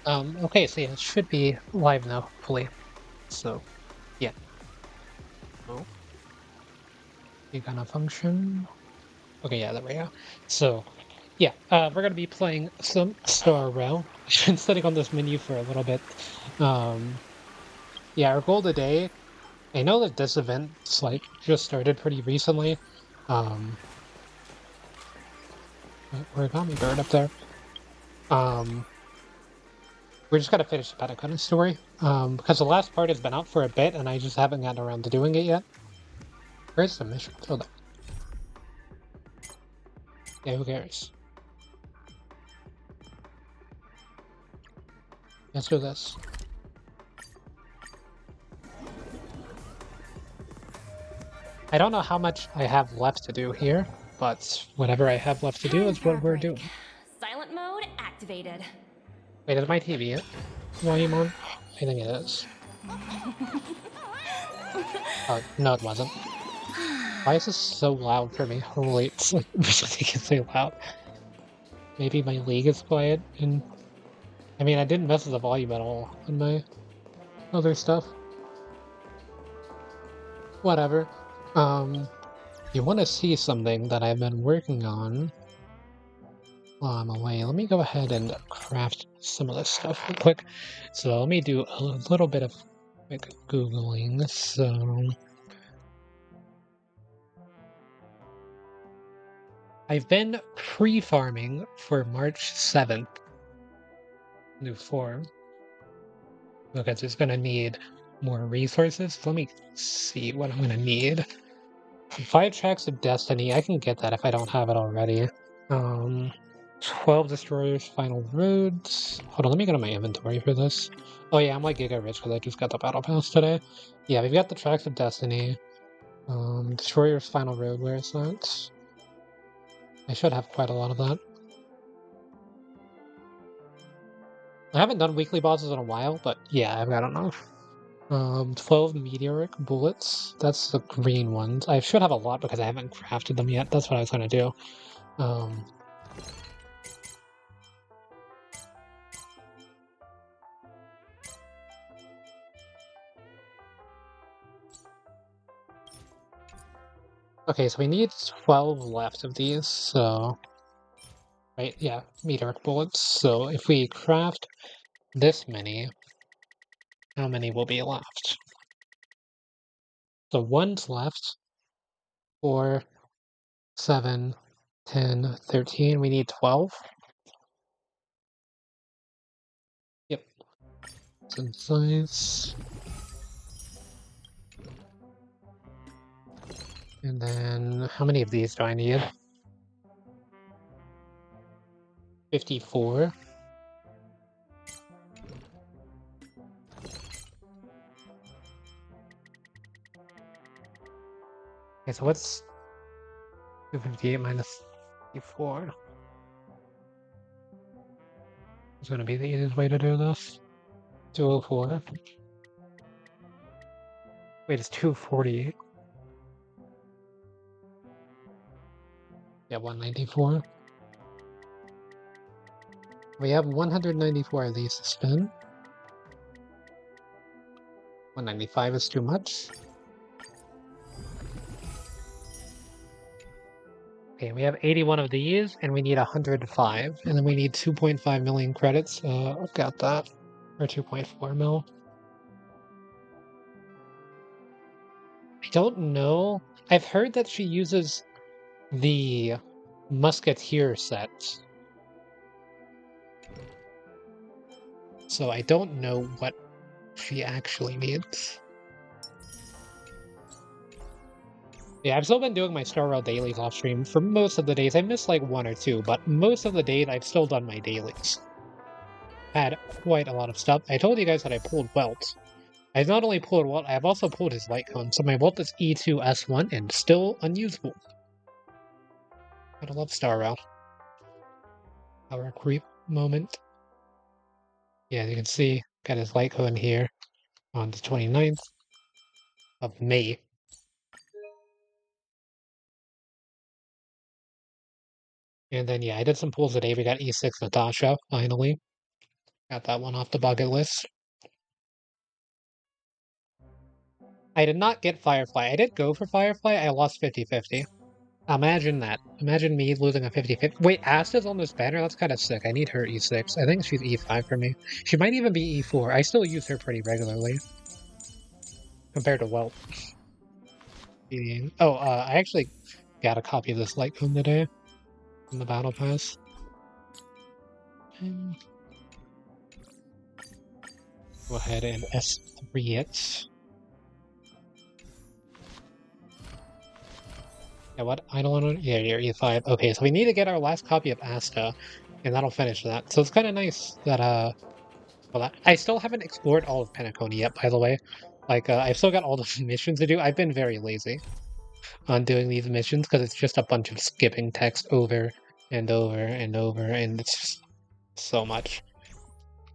Okay, so yeah, it should be live now, hopefully. So, yeah. Oh, you gonna function? Okay, yeah, there we go. So, yeah, we're gonna be playing some Star Rail. I've been sitting on this menu for a little bit. Um, yeah, our goal today, I know that this event's like just started pretty recently. Um, origami bird up there. Um, we're just gotta finish the Penacony story. Because the last part has been out for a bit and I just haven't gotten around to doing it yet. Where's the mission? Oh, there. Yeah, who cares? Let's do this. I don't know how much I have left to do here, but whatever I have left to do Time is for what a we're break. doing. Silent mode activated. Wait, is my TV volume on? I think it is. Oh, no, it wasn't. Why is this so loud for me? Holy, it's like ridiculously loud. Maybe my league is quiet, and I mean, I didn't mess with the volume at all on my other stuff. Whatever. Um, you want to see something that I've been working on while I'm away? Let me go ahead and craft some of this stuff real quick. So let me do a little bit of quick Googling. So I've been pre-farming for March 7th new form because it's going to need more resources. Let me see what I'm going to need. 5 tracks of destiny. I can get that if I don't have it already. 12 destroyers, final roads. Hold on, let me go to my inventory for this. Oh yeah, I'm like giga rich because I just got the battle pass today. Yeah, we've got the tracks of destiny. Destroyer's final road. Where is that? I should have quite a lot of that. I haven't done weekly bosses in a while, but yeah, I've got enough. 12 meteoric bullets. That's the green ones. I should have a lot because I haven't crafted them yet. That's what I was gonna do. Um, okay, so we need 12 left of these, so... Right, yeah, meteoric bullets. So if we craft this many, how many will be left? So one's left. 4, 7, 10, 13. We need 12. Yep. Some size. And then how many of these do I need? 54. Okay, so what's 258 minus 54? It's gonna be the easiest way to do this. 204. Wait, it's 248. Yeah, 194. We have 194 of these to spin. 195 is too much. Okay, we have 81 of these, and we need 105, and then we need 2.5 million credits. I've got that. Or 2.4 mil. I don't know. I've heard that she uses the Musketeer set. So I don't know what she actually needs. Yeah, I've still been doing my Star Rail dailies off stream for most of the days. I missed like one or two, but most of the days I've still done my dailies. Had quite a lot of stuff. I told you guys that I pulled Welt. I've not only pulled Welt, I have also pulled his light cone, so my Welt is E2S1 and still unusable. Gotta love Star Rail. Power creep moment. Yeah, as you can see, got his light cone here on the 29th of May. And then, yeah, I did some pulls today. We got E6 Natasha, finally. Got that one off the bucket list. I did not get Firefly. I did go for Firefly. I lost 50-50. Imagine that. Imagine me losing a 50-50. Wait, Asta's on this banner? That's kind of sick. I need her E6. I think she's E5 for me. She might even be E4. I still use her pretty regularly compared to Welt. Oh, I actually got a copy of this light cone today in the battle pass. Go ahead and S3 it. Yeah, what? I don't want to. Yeah, you're E5. Okay, so we need to get our last copy of Asta, and that'll finish that. So it's kind of nice that well, I still haven't explored all of Penacony yet, by the way. Like, I've still got all the missions to do. I've been very lazy on doing these missions because it's just a bunch of skipping text over and over and over, and it's just so much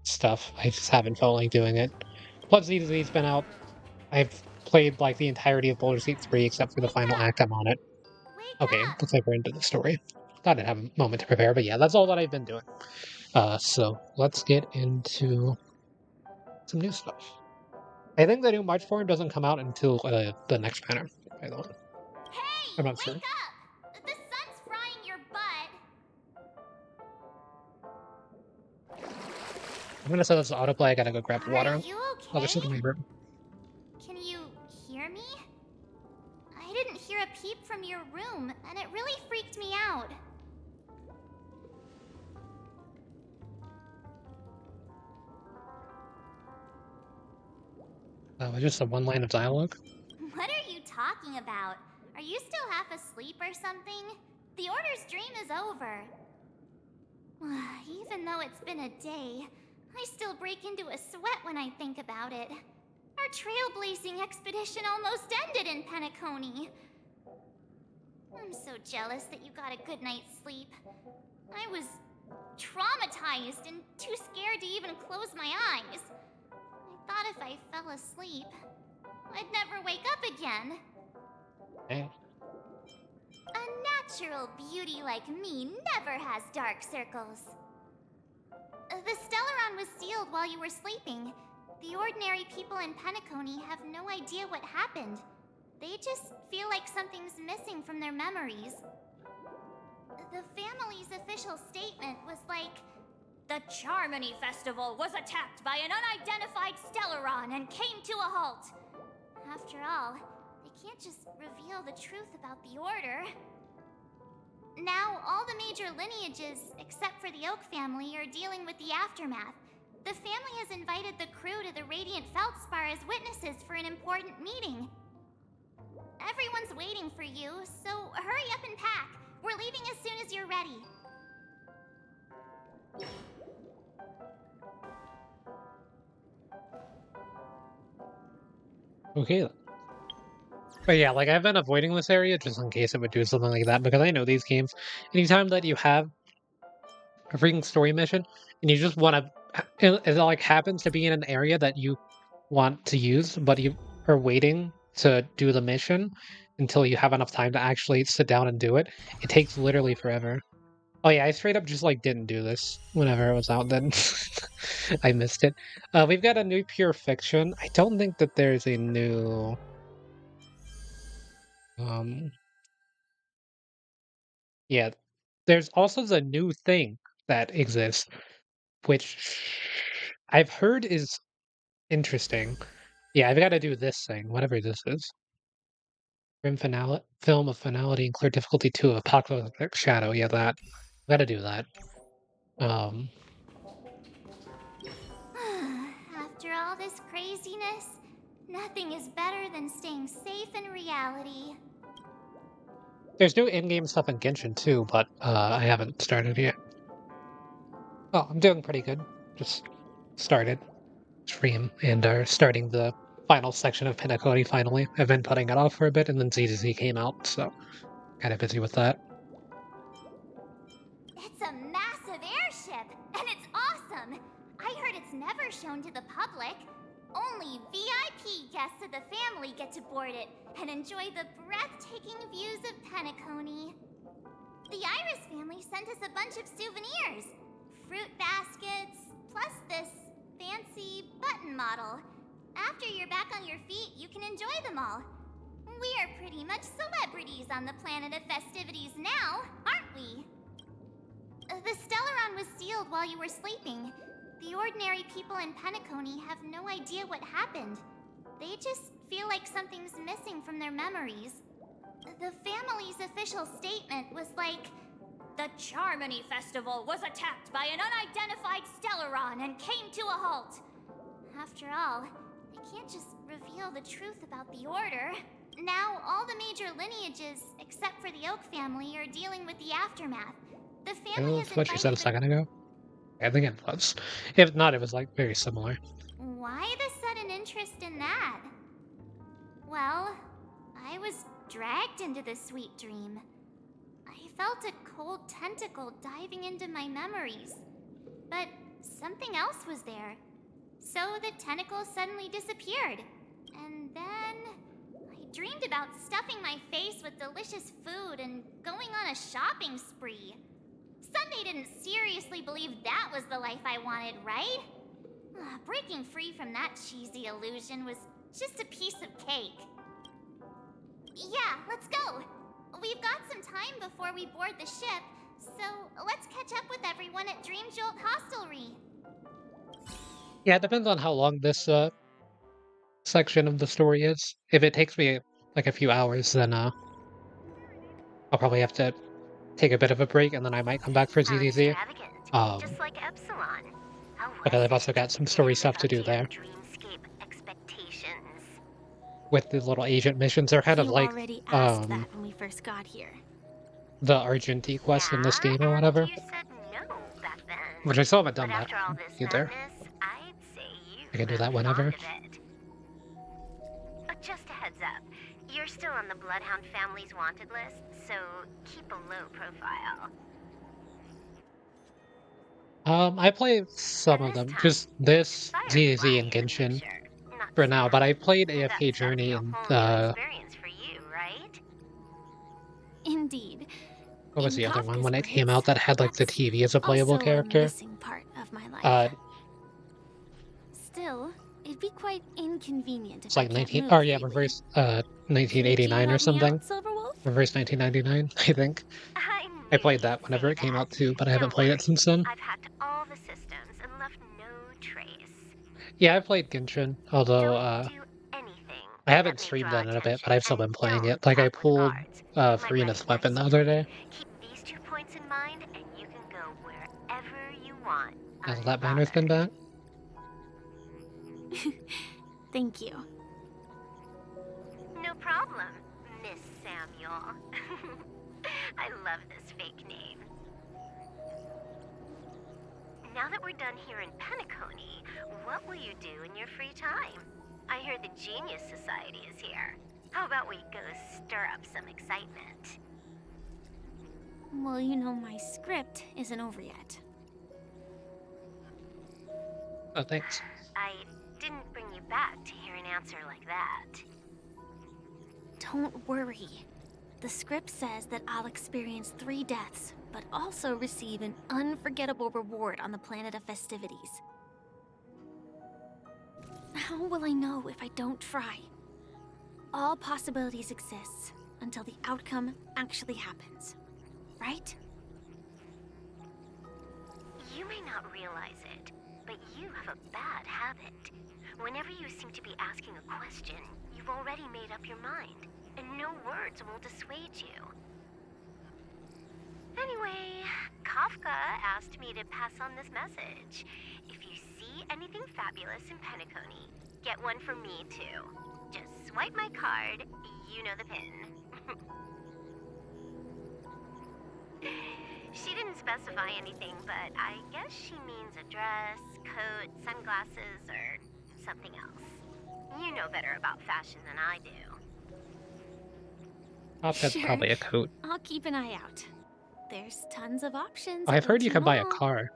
stuff. I just haven't felt like doing it. Plus, ZZ's been out. I've played like the entirety of Baldur's Gate 3 except for the final act. I'm on it. Wake Okay, up! looks like we're into the story. Thought I'd have a moment to prepare, but yeah, that's all that I've been doing. So let's get into some new stuff. I think the new March form doesn't come out until the next banner, by the way. Hey! I'm not Wake sure. up! The sun's frying your butt! I'm gonna set this to autoplay. I gotta go grab the water. Are you Other side of okay? my room. Can you hear me? I didn't hear a peep from your room, and it really freaked me out. Just a one line of dialogue. What are you talking about? Are you still half asleep or something? The Order's dream is over. Even though it's been a day, I still break into a sweat when I think about it. Our trailblazing expedition almost ended in Penacony. I'm so jealous that you got a good night's sleep. I was traumatized and too scared to even close my eyes. I thought if I fell asleep, I'd never wake up again. Hey. A natural beauty like me never has dark circles. The Stellaron was sealed while you were sleeping. The ordinary people in Penacony have no idea what happened. They just feel like something's missing from their memories. The family's official statement was like, "The Charmony Festival was attacked by an unidentified Stellaron and came to a halt." After all, they can't just reveal the truth about the Order. Now, all the major lineages, except for the Oak family, are dealing with the aftermath. The family has invited the crew to the Radiant Feldspar as witnesses for an important meeting. Everyone's waiting for you, so hurry up and pack. We're leaving as soon as you're ready. Okay. But yeah, like I've been avoiding this area just in case it would do something like that because I know these games. Anytime that you have a freaking story mission and you just want to, it like happens to be in an area that you want to use, but you are waiting to do the mission until you have enough time to actually sit down and do it. It takes literally forever. Oh yeah, I straight up just like didn't do this whenever it was out. Then I missed it. We've got a new pure fiction. I don't think that there's a new. Um, yeah, there's also the new thing that exists, which I've heard is interesting. Yeah, I've got to do this thing, whatever this is. Grim finale, film of finality and clear difficulty 2 of Apocalyptic Shadow. Yeah, that. Gotta do that. Um, After all this craziness, nothing is better than staying safe in reality. there's new in-game stuff in Genshin too, but I haven't started yet. Oh, I'm doing pretty good. Just started stream and are starting the final section of Penacony finally. I've been putting it off for a bit, and then ZZZ came out, so kind of busy with that. It's a massive airship, and it's awesome! I heard it's never shown to the public. Only VIP guests of the family get to board it and enjoy the breathtaking views of Penacony. The Iris family sent us a bunch of souvenirs. Fruit baskets, plus this model. After you're back on your feet, you can enjoy them all. We are pretty much celebrities on the planet of festivities now, aren't we? The Stellaron was sealed while you were sleeping. The ordinary people in Penacony have no idea what happened. They just feel like something's missing from their memories. The family's official statement was like, "The Charmony Festival was attacked by an unidentified Stellaron and came to a halt." After all, they can't just reveal the truth about the Order. Now, all the major lineages, except for the Oak family, are dealing with the aftermath. The family has That's what you said a invited second ago. I think it was. If not, it was like very similar. Why the sudden interest in that? Well, I was dragged into this sweet dream. I felt a cold tentacle diving into my memories. But something else was there. So the tentacle suddenly disappeared. And then I dreamed about stuffing my face with delicious food and going on a shopping spree. Sunday didn't seriously believe that was the life I wanted, right? Breaking free from that cheesy illusion was just a piece of cake. Yeah, let's go. We've got some time before we board the ship, so let's catch up with everyone at Dream Jolt Hostelry. Yeah, it depends on how long this section of the story is. If it takes me like a few hours, then I'll probably have to take a bit of a break, and then I might come back for How ZDZ. extravagant. Um, Just like Epsilon. How because was I've also it? got some Did story it live stuff to up to do your there dreamscape expectations? with the little agent missions. They're kind of You like already asked that when we first got here. the Argenti quest in this Yeah, game or and whatever, you said no back then. which I still haven't done But that after all this either. madness, I'd say you've I can do grown that whenever. fond of it. But just a heads up, you're still on the Bloodhound family's wanted list, so keep a low profile. I played some And of this them, time, just this, DayZ, Firefly and in the Genshin picture, not for now, but Sam. I played That's AFK gotta be Journey a and whole new experience for you, right? Indeed. what was In the other one Kafka's when it came words, out that had like the that's TV as a playable also a character? missing part of my life. Uh, Still, it'd be quite inconvenient if it's I like can't 19, move oh yeah, freely. reverse Could you 1989 or help me something. out, Silverwolf? Reverse 1999, I think. I I knew played that you'd whenever say it came that. out too, but I haven't Don't played worry, it since then. I've hacked all the systems and left no trace. Yeah, I played Genshin, although Don't do anything I that haven't may streamed draw that in a bit, but attention, I've still and been playing don't it. Like I talk with pulled guards. My writing Farina's weapon lies the to other me. day. Keep these 2 points in mind, and you can go wherever you want, Has that banner's been unbothered. back? Thank you. No problem, Miss Samuel. I love this fake name. Now that we're done here in Penacony, what will you do in your free time? I hear the Genius Society is here. How about we go stir up some excitement? Well, you know, my script isn't over yet. Oh, thanks. I didn't bring you back to hear an answer like that. Don't worry. The script says that I'll experience 3 deaths, but also receive an unforgettable reward on the planet of festivities. How will I know if I don't try? All possibilities exist until the outcome actually happens, right? You may not realize it, but you have a bad habit. Whenever you seem to be asking a question, you've already made up your mind, and no words will dissuade you. Anyway, Kafka asked me to pass on this message. If you see anything fabulous in Penacony, get one for me too. Just swipe my card, you know the pin. She didn't specify anything, but I guess she means a dress, coat, sunglasses, or something else. You know better about fashion than I do. That's Sure. probably a coat. I'll keep an eye out. There's tons of options. I've at heard you can buy a Mall. car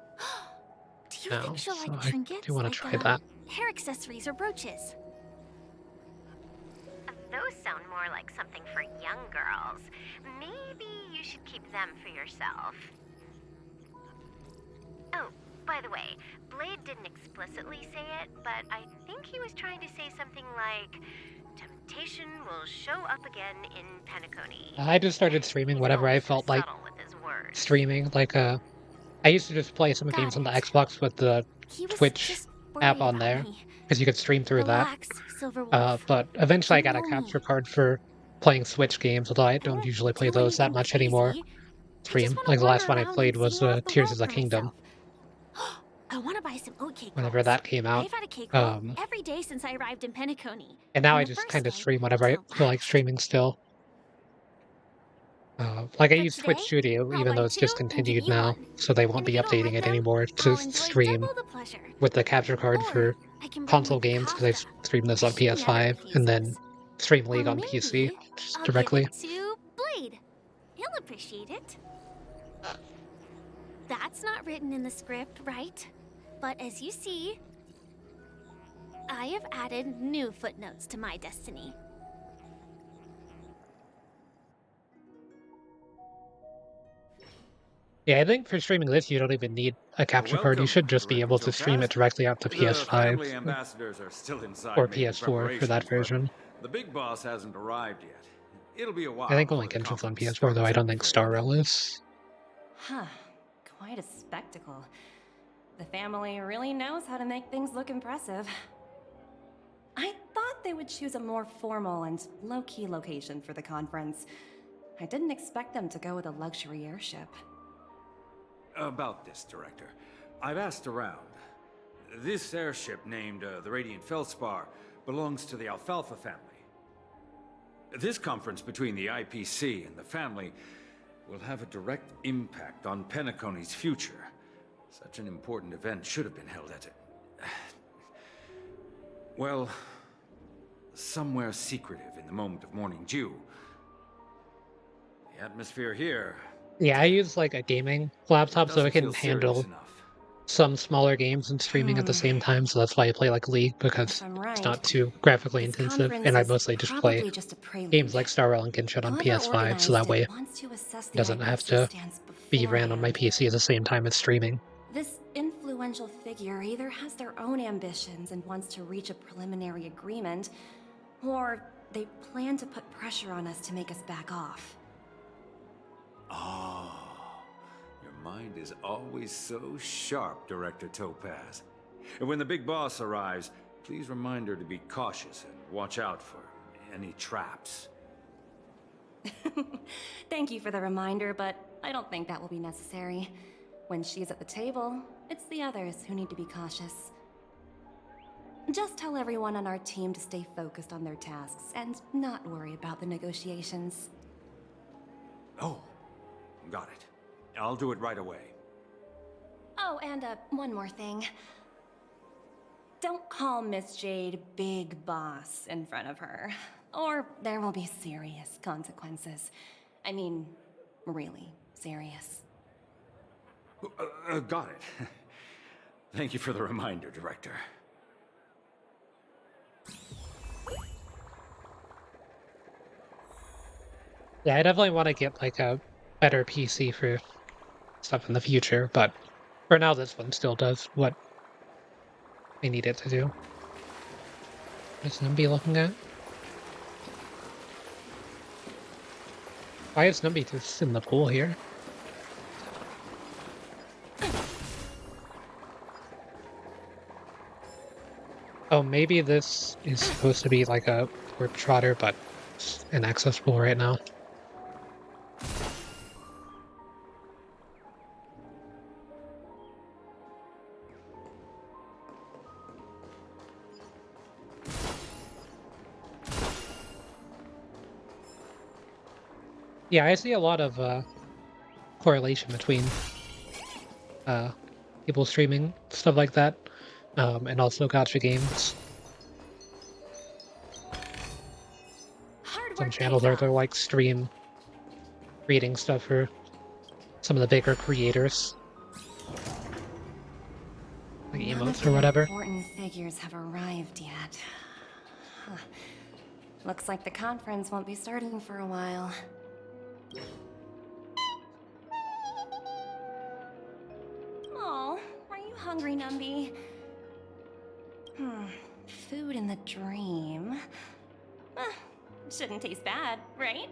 Do you now, think she'll so like I trinkets? do want like, to try that. hair accessories or brooches? Those sound more like something for young girls. Maybe you should keep them for yourself. Oh, by the way, Blade didn't explicitly say it, but I think he was trying to say something like, temptation will show up again in Penacony. I just started streaming He's whatever I always felt like subtle with his words. streaming. Like, I used to just play some Got games on the it. Xbox with the He was Twitch just app worried on about there, me. because you could stream through that. Relax, Silver Wolf. But eventually I You got a know capture me. card for playing Switch games, although I don't Won't usually play do those that anything much anymore. crazy. I just Stream. want Like, to the last wander one I around played and see was more of the Tears world of the for Kingdom, myself. I want to buy some oatcake whenever rolls. that came out. I've had a cake roll Um, every day since I arrived in Penacony. and now On I the just first kind of day, stream whenever I to feel like relax. streaming still. Like, I But use today, Twitch Studio, I'll even buy though it's 2 and give discontinued you now, 1. so they won't And be if you don't updating like it them, anymore to I'll enjoy stream double the pleasure. with the capture card Or for I can bring console with me games, because I Kafka. stream this on She never PS5, and then refuses. stream Or League on PC maybe just I'll give directly. it to Blade. He'll appreciate it. That's not written in the script, right? But as you see, I have added new footnotes to my destiny. Yeah, I think for streaming this, you don't even need a capture card. You Welcome, should just be Director able to stream it Topaz. directly out to The PS5 family ambassadors are still inside or making PS4 for that preparations, version. but the big boss hasn't arrived yet. It'll be a while I think only before the Genshin's on conference PS4, though I starts, don't I'm think afraid. Star Rail is. Huh. Quite a spectacle. The family really knows how to make things look impressive. I thought they would choose a more formal and low-key location for the conference. I didn't expect them to go with a luxury airship. About this, Director. I've asked around. This airship, named the Radiant Feldspar, belongs to the Alfalfa family. This conference between the IPC and the family will have a direct impact on Penacony's future. Such an important event should have been held at well, somewhere secretive in the moment of morning dew. The atmosphere here Yeah, I use like a gaming laptop, so it doesn't can feel handle serious enough. some smaller games and streaming at the same time, so that's why I play like League, If because I'm it's right, not too graphically this intensive, conference and I is mostly just play probably just a prelude. games like Star Rail and Genshin on Whoever PS5, so that organized way it it wants to assess the doesn't have IPC to stance be ran on my beforehand. PC at the same time as streaming. This influential figure either has their own ambitions and wants to reach a preliminary agreement, or they plan to put pressure on us to make us back off. Oh, your mind is always so sharp, Director Topaz. And when the big boss arrives, please remind her to be cautious and watch out for any traps. Thank you for the reminder, but I don't think that will be necessary. When she's at the table, it's the others who need to be cautious. Just tell everyone on our team to stay focused on their tasks and not worry about the negotiations. Oh, got it. I'll do it right away. Oh, and one more thing. Don't call Miss Jade Big Boss in front of her, or there will be serious consequences. I mean, really serious. Got it. Thank you for the reminder, Director. Yeah, I definitely want to get like a better PC for stuff in the future, but for now this one still does what I need it to do. What is Numby looking at? Why is Numby just in the pool here? Oh, maybe this is supposed to be like a warp trotter, but it's inaccessible right now. Yeah, I see a lot of correlation between people streaming stuff like that, and also gacha games. Hard Some work channels pays are off. they're like stream creating stuff for some of the bigger creators, like None of emotes the or whatever. important figures have arrived yet. Huh. Looks like the conference won't be starting for a while. Oh, are you hungry, Numby? Food in the dream. Shouldn't taste bad, right?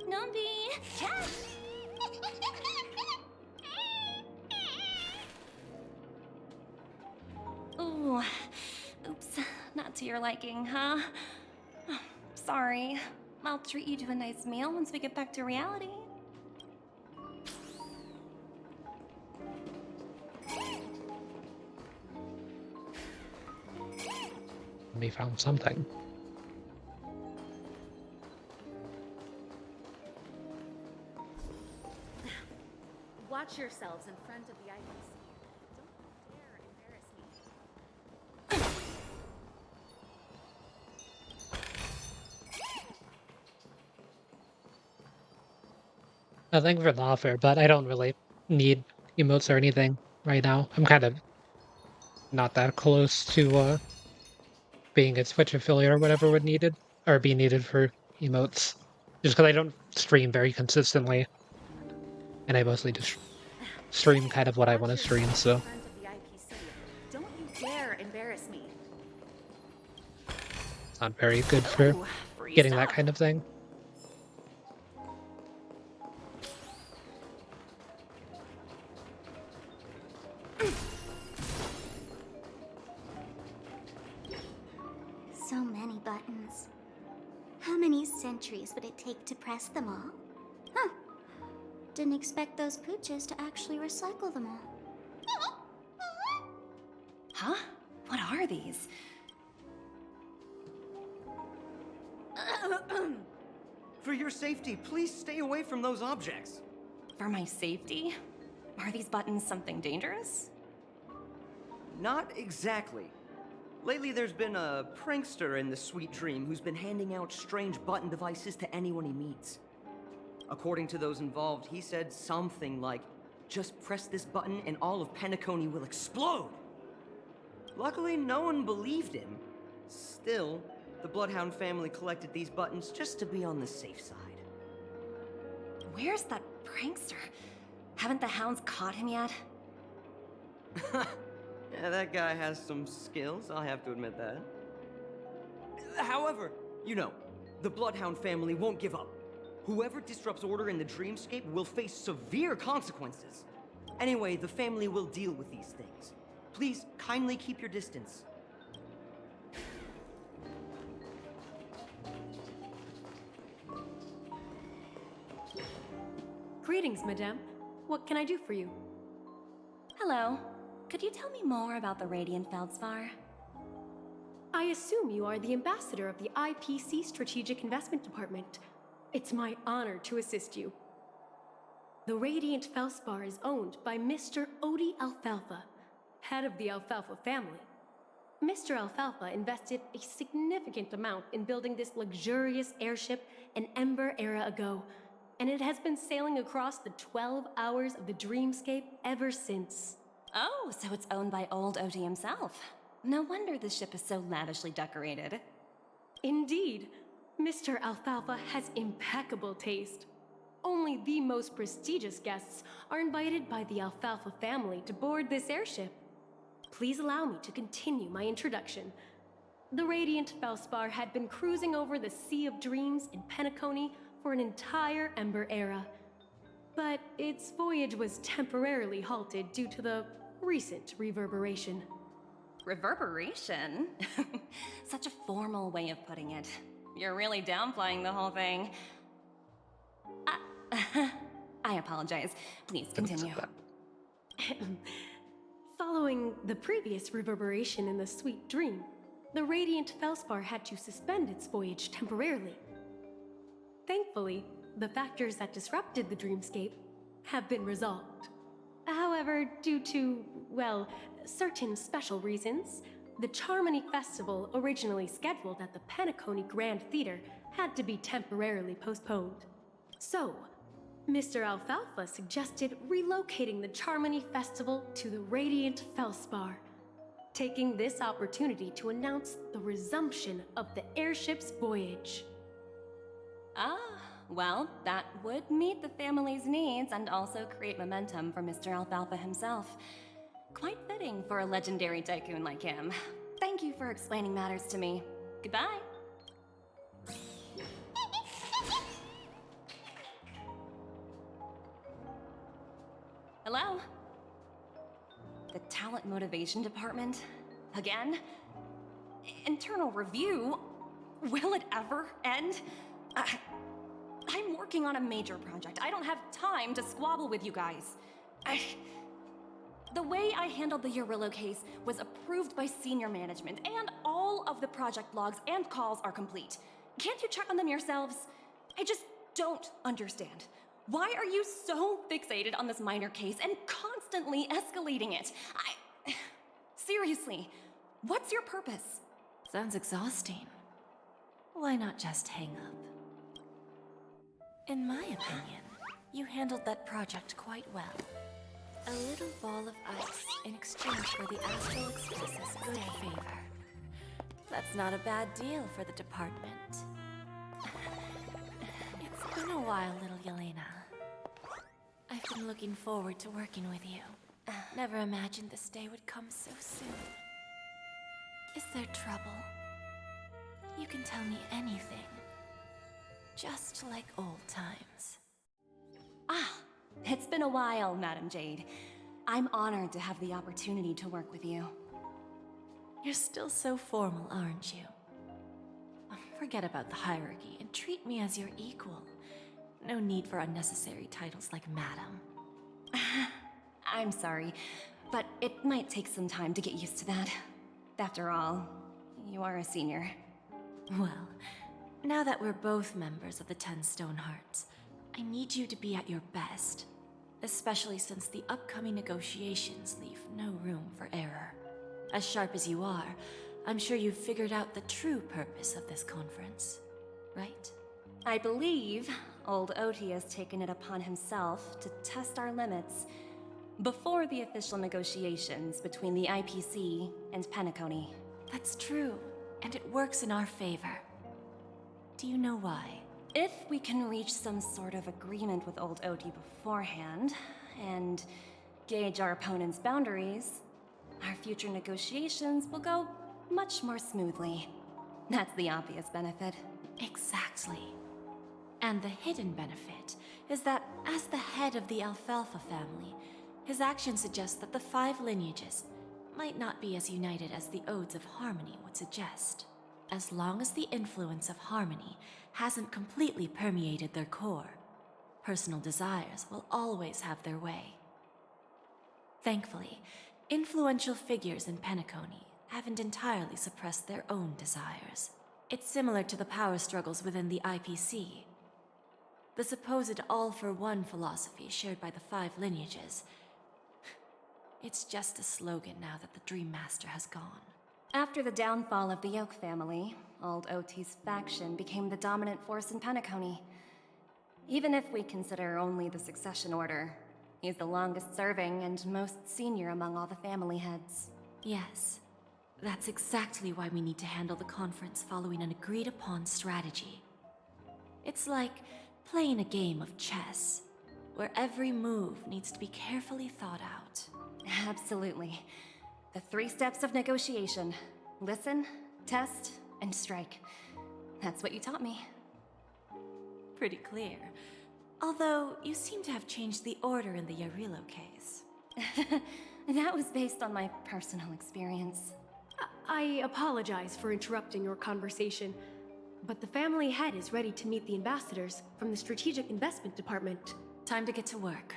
Numby! Catch! Ooh, oops, not to your liking, huh? Sorry. I'll treat you to a nice meal once we get back to reality. We found something. Watch yourselves in front of the IPC. Don't dare embarrass me. Nothing for the offer, but I don't really need emotes or anything right now. I'm kind of not that close to being a Switch affiliate or whatever would needed or be needed for emotes. Just because I don't stream very consistently, and I mostly just stream kind of what I want to stream. So In front of the IPC. Don't you dare embarrass me. it's not very good for Ooh, free getting that stuff. kind of thing. So many buttons. How many centuries would it take to press them all? Huh. Didn't expect those pooches to actually recycle them all. Huh? What are these? For your safety, please stay away from those objects. For my safety? Are these buttons something dangerous? Not exactly. Lately, there's been a prankster in the Sweet Dream who's been handing out strange button devices to anyone he meets. According to those involved, he said something like, "Just press this button and all of Penacony will explode." Luckily, no one believed him. Still, the Bloodhound family collected these buttons just to be on the safe side. Where's that prankster? Haven't the hounds caught him yet? Yeah, that guy has some skills, I'll have to admit that. However, you know, the Bloodhound family won't give up. Whoever disrupts order in the dreamscape will face severe consequences. Anyway, the family will deal with these things. Please kindly keep your distance. Greetings, madame. What can I do for you? Hello. Could you tell me more about the Radiant Feldspar? I assume you are the ambassador of the IPC Strategic Investment Department. It's my honor to assist you. The Radiant Felspar is owned by Mr. Odie Alfalfa, head of the Alfalfa family. Mr. Alfalfa invested a significant amount in building this luxurious airship an Ember era ago, and it has been sailing across the 12 hours of the dreamscape ever since. Oh, so it's owned by old Odie himself. No wonder the ship is so lavishly decorated. Indeed, Mr. Alfalfa has impeccable taste. Only the most prestigious guests are invited by the Alfalfa family to board this airship. Please allow me to continue my introduction. The Radiant Felspar had been cruising over the Sea of Dreams in Penacony for an entire Ember era. But its voyage was temporarily halted due to the recent reverberation. Reverberation? Such a formal way of putting it. You're really downplaying the whole thing. I apologize. Please continue. Following the previous reverberation in the Sweet Dream, the Radiant Felspar had to suspend its voyage temporarily. Thankfully, the factors that disrupted the dreamscape have been resolved. However, due to, well, certain special reasons, the Charmony Festival, originally scheduled at the Penacony Grand Theater, had to be temporarily postponed. So, Mr. Alfalfa suggested relocating the Charmony Festival to the Radiant Felspar, taking this opportunity to announce the resumption of the airship's voyage. Ah, well, that would meet the family's needs and also create momentum for Mr. Alfalfa himself. Quite fitting for a legendary tycoon like him. Thank you for explaining matters to me. Goodbye. Hello? The Talent Motivation Department? Again? Internal review? Will it ever end? I'm working on a major project. I don't have time to squabble with you guys. The way I handled the Urillo case was approved by senior management, and all of the project logs and calls are complete. Can't you check on them yourselves? I just don't understand. Why are you so fixated on this minor case and constantly escalating it? Seriously, what's your purpose? Sounds exhausting. Why not just hang up? In my opinion, you handled that project quite well. A little ball of ice in exchange for the Astral Express's good favor. That's not a bad deal for the department. It's been a while, little Yelena. I've been looking forward to working with you. Never imagined this day would come so soon. Is there trouble? You can tell me anything. Just like old times. It's been a while, Madam Jade. I'm honored to have the opportunity to work with you. You're still so formal, aren't you? Forget about the hierarchy and treat me as your equal. No need for unnecessary titles like Madam. I'm sorry, but it might take some time to get used to that. After all, you are a senior. Well, now that we're both members of the 10 Stone Hearts, I need you to be at your best. Especially since the upcoming negotiations leave no room for error. As sharp as you are, I'm sure you've figured out the true purpose of this conference, right? I believe old Oti has taken it upon himself to test our limits before the official negotiations between the IPC and Penacony. That's true, and it works in our favor. Do you know why? If we can reach some sort of agreement with old Oti beforehand, and gauge our opponent's boundaries, our future negotiations will go much more smoothly. That's the obvious benefit. Exactly. And the hidden benefit is that as the head of the Alfalfa family, his actions suggest that the 5 lineages might not be as united as the Odes of Harmony would suggest. As long as the influence of Harmony hasn't completely permeated their core, personal desires will always have their way. Thankfully, influential figures in Penacony haven't entirely suppressed their own desires. It's similar to the power struggles within the IPC. The supposed all-for-one philosophy shared by the 5 lineages. It's just a slogan now that the Dream Master has gone. After the downfall of the Yoke family, old Oti's faction became the dominant force in Penacony. Even if we consider only the succession order, he's the longest serving and most senior among all the family heads. Yes, that's exactly why we need to handle the conference following an agreed-upon strategy. It's like playing a game of chess, where every move needs to be carefully thought out. Absolutely. The 3 steps of negotiation. Listen, test, and strike. That's what you taught me. Pretty clear. Although, you seem to have changed the order in the Yarillo case. That was based on my personal experience. I apologize for interrupting your conversation, but the family head is ready to meet the ambassadors from the Strategic Investment Department. Time to get to work.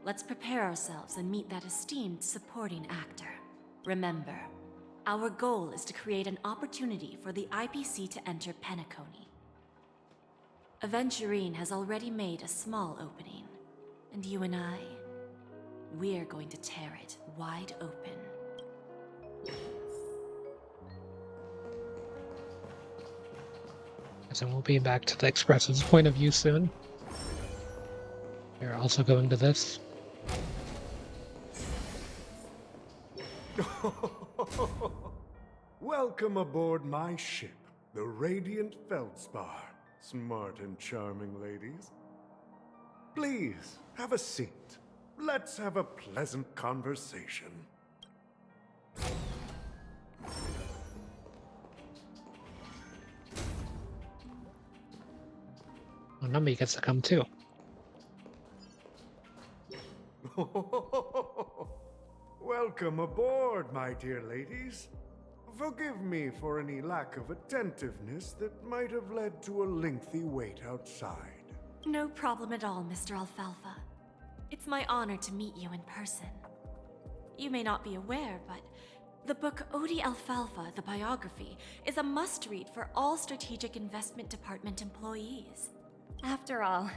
Let's prepare ourselves and meet that esteemed supporting actor. Remember, our goal is to create an opportunity for the IPC to enter Penacony. Aventurine has already made a small opening, and you and I, we're going to tear it wide open. So we'll be back to the Express's point of view soon. We're also going to this. Welcome aboard my ship, the Radiant Feldspar. Smart and charming ladies. Please, have a seat. let's have a pleasant conversation. Well, Numby gets to come too. Welcome aboard, my dear ladies. Forgive me for any lack of attentiveness that might have led to a lengthy wait outside. No problem at all, Mr. Alfalfa. It's my honor to meet you in person. You may not be aware, but the book Odie Alfalfa, the biography, is a must-read for all Strategic Investment Department employees. After all,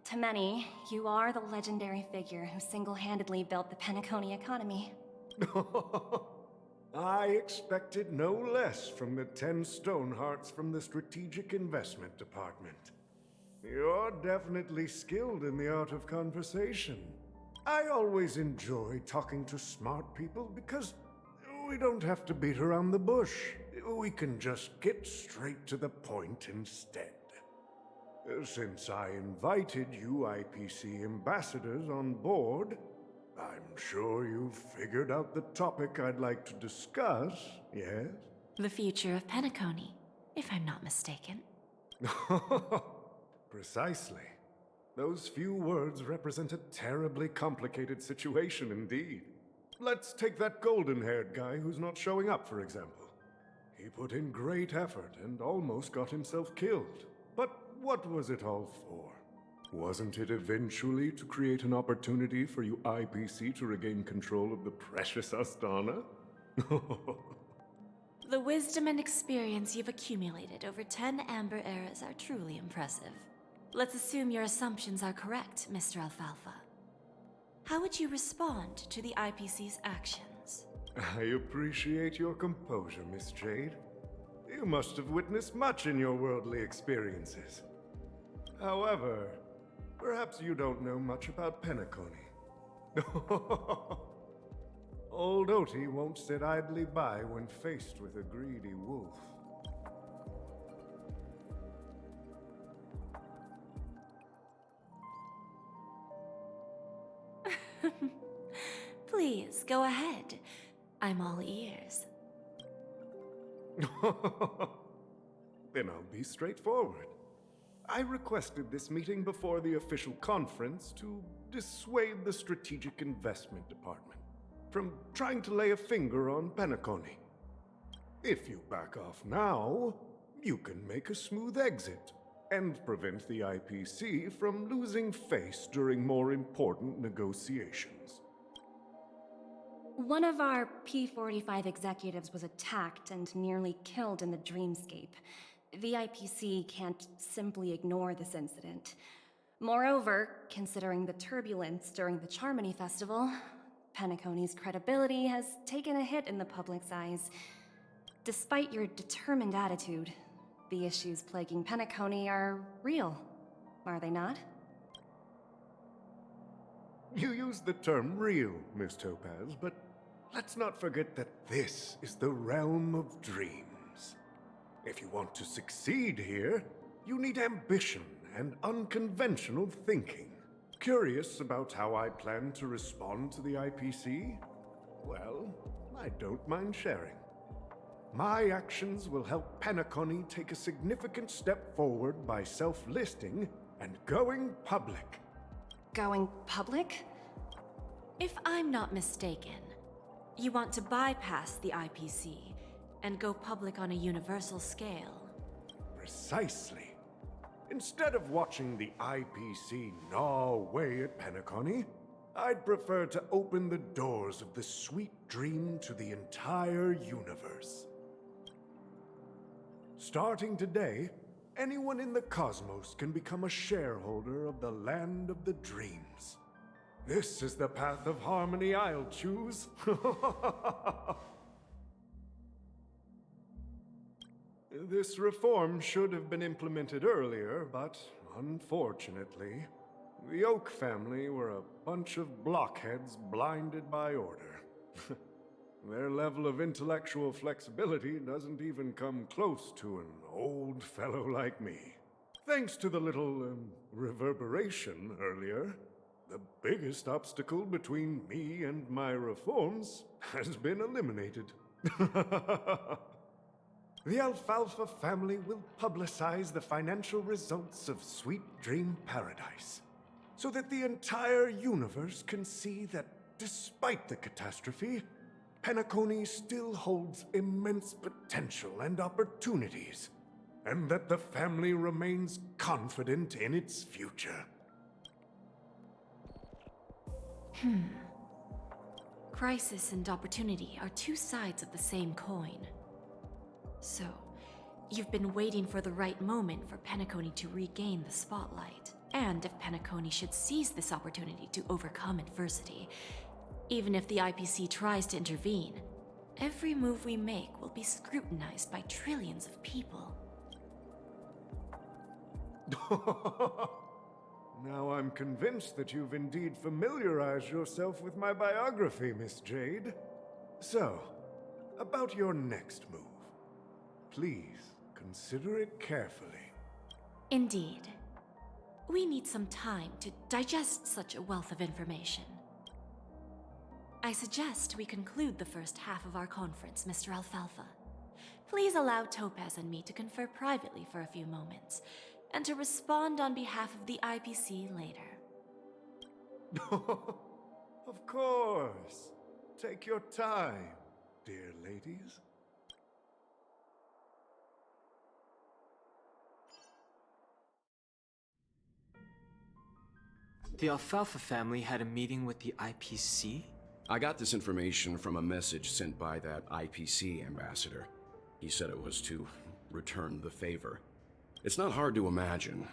to many, you are the legendary figure who single-handedly built the Penacony economy. I expected no less from the 10 Stonehearts from the Strategic Investment Department. You're definitely skilled in the art of conversation. I always enjoy talking to smart people because we don't have to beat around the bush. We can just get straight to the point instead. Since I invited you IPC ambassadors on board, I'm sure you've figured out the topic I'd like to discuss, yes? The future of Penacony, if I'm not mistaken. Precisely. Those few words represent a terribly complicated situation indeed. Let's take that golden-haired guy who's not showing up, for example. He put in great effort and almost got himself killed. But what was it all for? Wasn't it eventually to create an opportunity for you IPC to regain control of the precious Astana? The wisdom and experience you've accumulated over 10 Amber Eras are truly impressive. Let's assume your assumptions are correct, Mr. Alfalfa. How would you respond to the IPC's actions? I appreciate your composure, Miss Jade. You must have witnessed much in your worldly experiences. However, perhaps you don't know much about Penacony. Old Oti won't sit idly by when faced with a greedy wolf. Please, go ahead. I'm all ears. Then I'll be straightforward. I requested this meeting before the official conference to dissuade the Strategic Investment Department from trying to lay a finger on Penacony. If you back off now, you can make a smooth exit and prevent the IPC from losing face during more important negotiations. One of our P-45 executives was attacked and nearly killed in the dreamscape. The IPC can't simply ignore this incident. Moreover, considering the turbulence during the Charmony Festival, Penacony's credibility has taken a hit in the public's eyes. Despite your determined attitude, the issues plaguing Penacony are real, are they not? You used the term real, Miss Topaz, but let's not forget that this is the realm of dreams. If you want to succeed here, you need ambition and unconventional thinking. Curious about how I plan to respond to the IPC? Well, I don't mind sharing. My actions will help Penacony take a significant step forward by self-listing and going public. Going public? If I'm not mistaken, you want to bypass the IPC and go public on a universal scale. Precisely. Instead of watching the IPC gnaw away at Penacony, I'd prefer to open the doors of the sweet dream to the entire universe. Starting today, anyone in the cosmos can become a shareholder of the land of the dreams. This is the path of harmony I'll choose. This reform should have been implemented earlier, but unfortunately, the Oak family were a bunch of blockheads blinded by order. Their level of intellectual flexibility doesn't even come close to an old fellow like me. Thanks to the little reverberation earlier, The biggest obstacle between me and my reforms has been eliminated. The Alfalfa family will publicize the financial results of Sweet Dream Paradise, so that the entire universe can see that despite the catastrophe, Penacony still holds immense potential and opportunities, and that the family remains confident in its future. Crisis and opportunity are two sides of the same coin. So, you've been waiting for the right moment for Penacony to regain the spotlight. And if Penacony should seize this opportunity to overcome adversity, even if the IPC tries to intervene, every move we make will be scrutinized by trillions of people. Now I'm convinced that you've indeed familiarized yourself with my biography, Miss Jade. So, about your next move. Please, consider it carefully. Indeed. We need some time to digest such a wealth of information. I suggest we conclude the first half of our conference, Mr. Alfalfa. Please allow Topaz and me to confer privately for a few moments, and to respond on behalf of the IPC later. Of course. Take your time, dear ladies. The Alfalfa family had a meeting with the IPC? I got this information from a message sent by that IPC ambassador. He said it was to return the favor. It's not hard to imagine.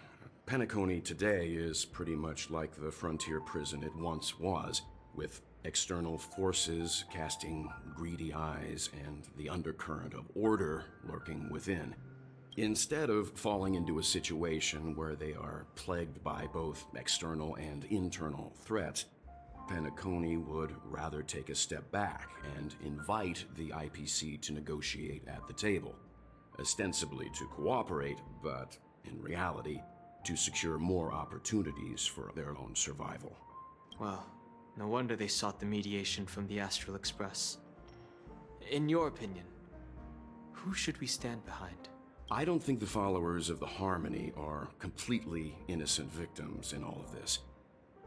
Penacony today is pretty much like the frontier prison it once was, with external forces casting greedy eyes and the undercurrent of order lurking within. Instead of falling into a situation where they are plagued by both external and internal threats, Penacony would rather take a step back and invite the IPC to negotiate at the table, ostensibly to cooperate, but in reality, to secure more opportunities for their own survival. Well, no wonder they sought the mediation from the Astral Express. In your opinion, who should we stand behind? I don't think the followers of the Harmony are completely innocent victims in all of this.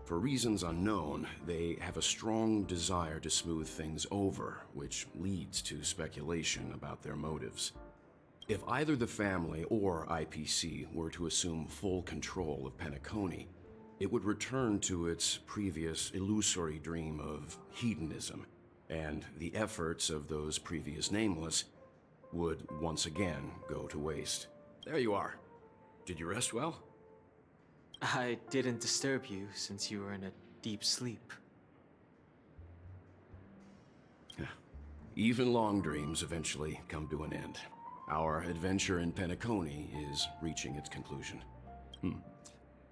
For reasons unknown, they have a strong desire to smooth things over, which leads to speculation about their motives. If either the family or IPC were to assume full control of Penacony, it would return to its previous illusory dream of hedonism, and the efforts of those previous nameless would once again go to waste. There you are. Did you rest well? I didn't disturb you since you were in a deep sleep. Even long dreams eventually come to an end. Our adventure in Penacony is reaching its conclusion.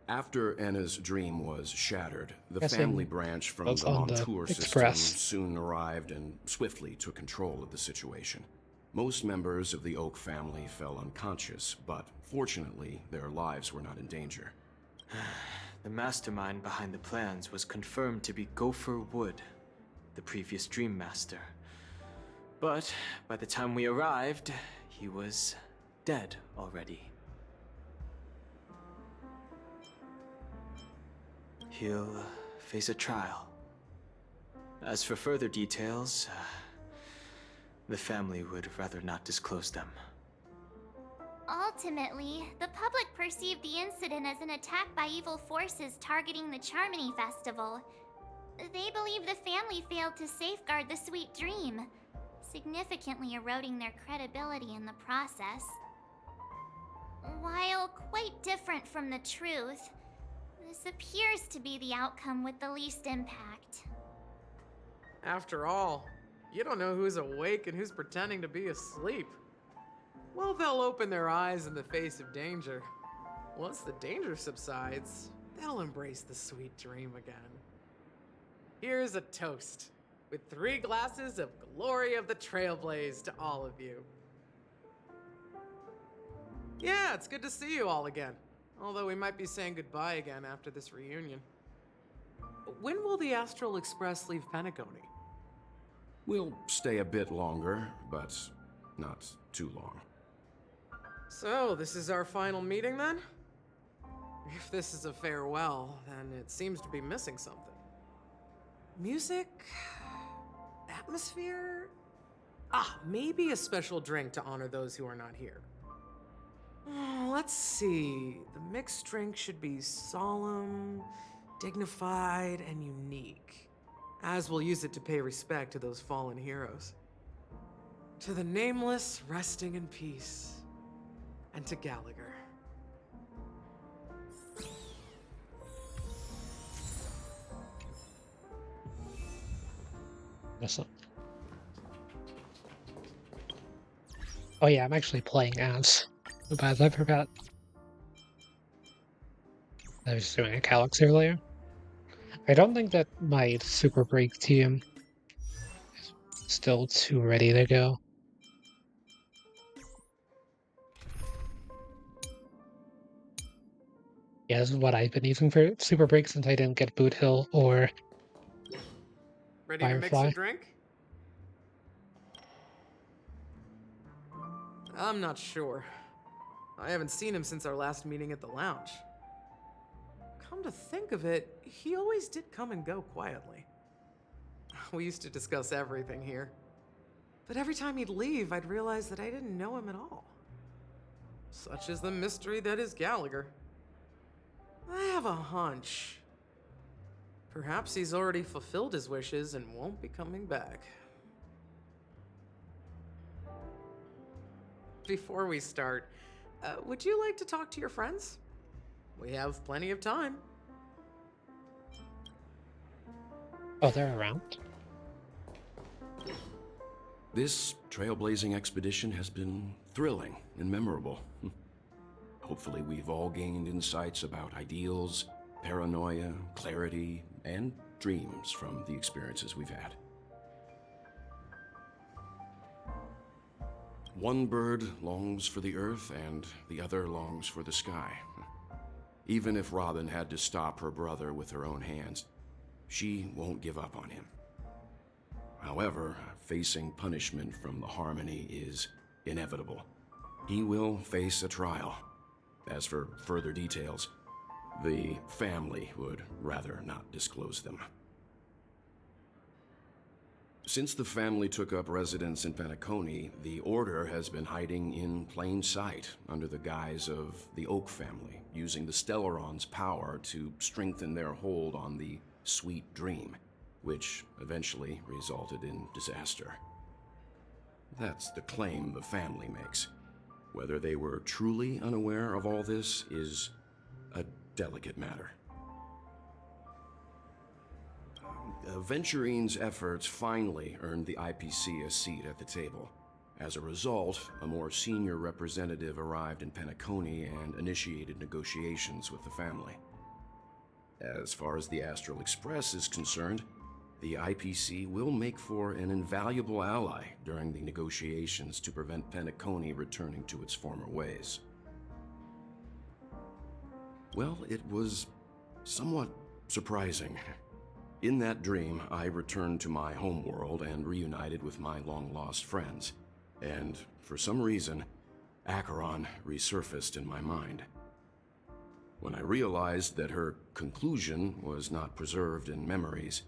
After Anna's dream was shattered, the family branch from the Montour system soon arrived and swiftly took control of the situation. Most members of the Oak family fell unconscious, but fortunately, their lives were not in danger. The mastermind behind the plans was confirmed to be Gopher Wood, the previous Dream Master. But by the time we arrived, he was dead already. He'll face a trial. As for further details, the family would rather not disclose them. Ultimately, the public perceived the incident as an attack by evil forces targeting the Charmony Festival. They believe the family failed to safeguard the Sweet Dream, significantly eroding their credibility in the process. While quite different from the truth, this appears to be the outcome with the least impact. After all, you don't know who's awake and who's pretending to be asleep. Well, they'll open their eyes in the face of danger. Once the danger subsides, they'll embrace the sweet dream again. Here's a toast, with 3 glasses of Glory of the Trailblaze to all of you. Yeah, it's good to see you all again. Although we might be saying goodbye again after this reunion. When will the Astral Express leave Penacony? We'll stay a bit longer, but not too long. So, this is our final meeting then? If this is a farewell, then it seems to be missing something. Music? Atmosphere? Maybe a special drink to honor those who are not here. Let's see. The mixed drink should be solemn, dignified, and unique, as we'll use it to pay respect to those fallen heroes. To the Nameless, resting in peace. And to Gallagher. Listen. Oh yeah, I'm actually playing as. But I forgot. I was doing a Calyx earlier. I don't think that my Super Break team is still too ready to go. Yeah, this is what I've been using for Super Break since I didn't get Boot Hill or Ready to mix Firefly. a drink? I'm not sure. I haven't seen him since our last meeting at the lounge. Come to think of it, he always did come and go quietly. We used to discuss everything here. But every time he'd leave, I'd realize that I didn't know him at all. Such is the mystery that is Gallagher. I have a hunch. Perhaps he's already fulfilled his wishes and won't be coming back. Before we start, would you like to talk to your friends? We have plenty of time. Oh, they're around. This trailblazing expedition has been thrilling and memorable. Hopefully we've all gained insights about ideals, paranoia, clarity, and dreams from the experiences we've had. One bird longs for the earth and the other longs for the sky. Even if Robin had to stop her brother with her own hands, she won't give up on him. However, facing punishment from the Harmony is inevitable. He will face a trial. As for further details, the family would rather not disclose them. Since the family took up residence in Penacony, the Order has been hiding in plain sight under the guise of the Oak family, using the Stellaron's power to strengthen their hold on the Sweet Dream, which eventually resulted in disaster. That's the claim the family makes. Whether they were truly unaware of all this is a delicate matter. Venturine's efforts finally earned the IPC a seat at the table. As a result, a more senior representative arrived in Penacony and initiated negotiations with the family. As far as the Astral Express is concerned, the IPC will make for an invaluable ally during the negotiations to prevent Penacony returning to its former ways. Well, it was somewhat surprising. In that dream, I returned to my homeworld and reunited with my long-lost friends. And for some reason, Acheron resurfaced in my mind. When I realized that her conclusion was not preserved in memories,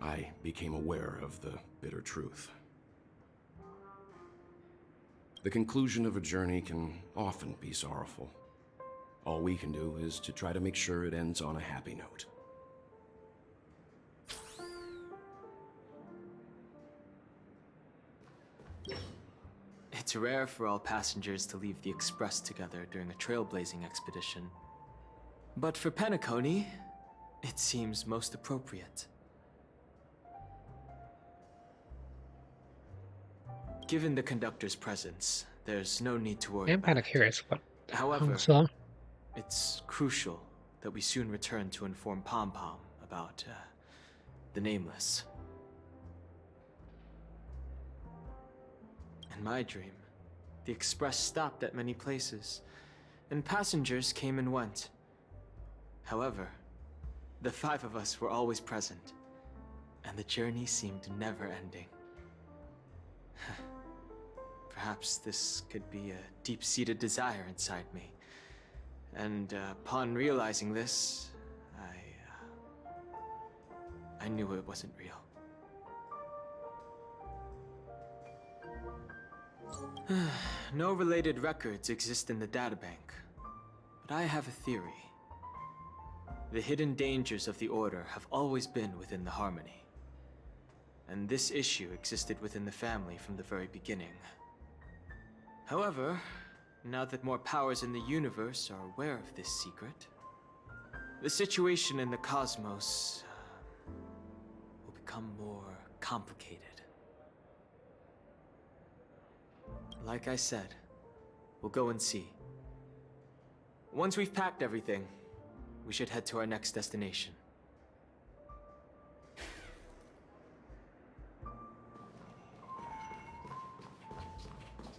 I became aware of the bitter truth. The conclusion of a journey can often be sorrowful. All we can do is to try to make sure it ends on a happy note. It's rare for all passengers to leave the Express together during a trailblazing expedition. But for Penacony, it seems most appropriate. Given the conductor's presence, there's no need to worry I'm kind of about it. curious what However, so. it's crucial that we soon return to inform Pom Pom about the Nameless. In my dream, the Express stopped at many places, and passengers came and went. However, The five of us were always present, and the journey seemed never ending. Perhaps this could be a deep-seated desire inside me. And upon realizing this, I knew it wasn't real. No related records exist in the databank, but I have a theory. The hidden dangers of the Order have always been within the Harmony, and this issue existed within the family from the very beginning. However, now that more powers in the universe are aware of this secret, the situation in the cosmos will become more complicated. Like I said, we'll go and see. Once we've packed everything, we should head to our next destination.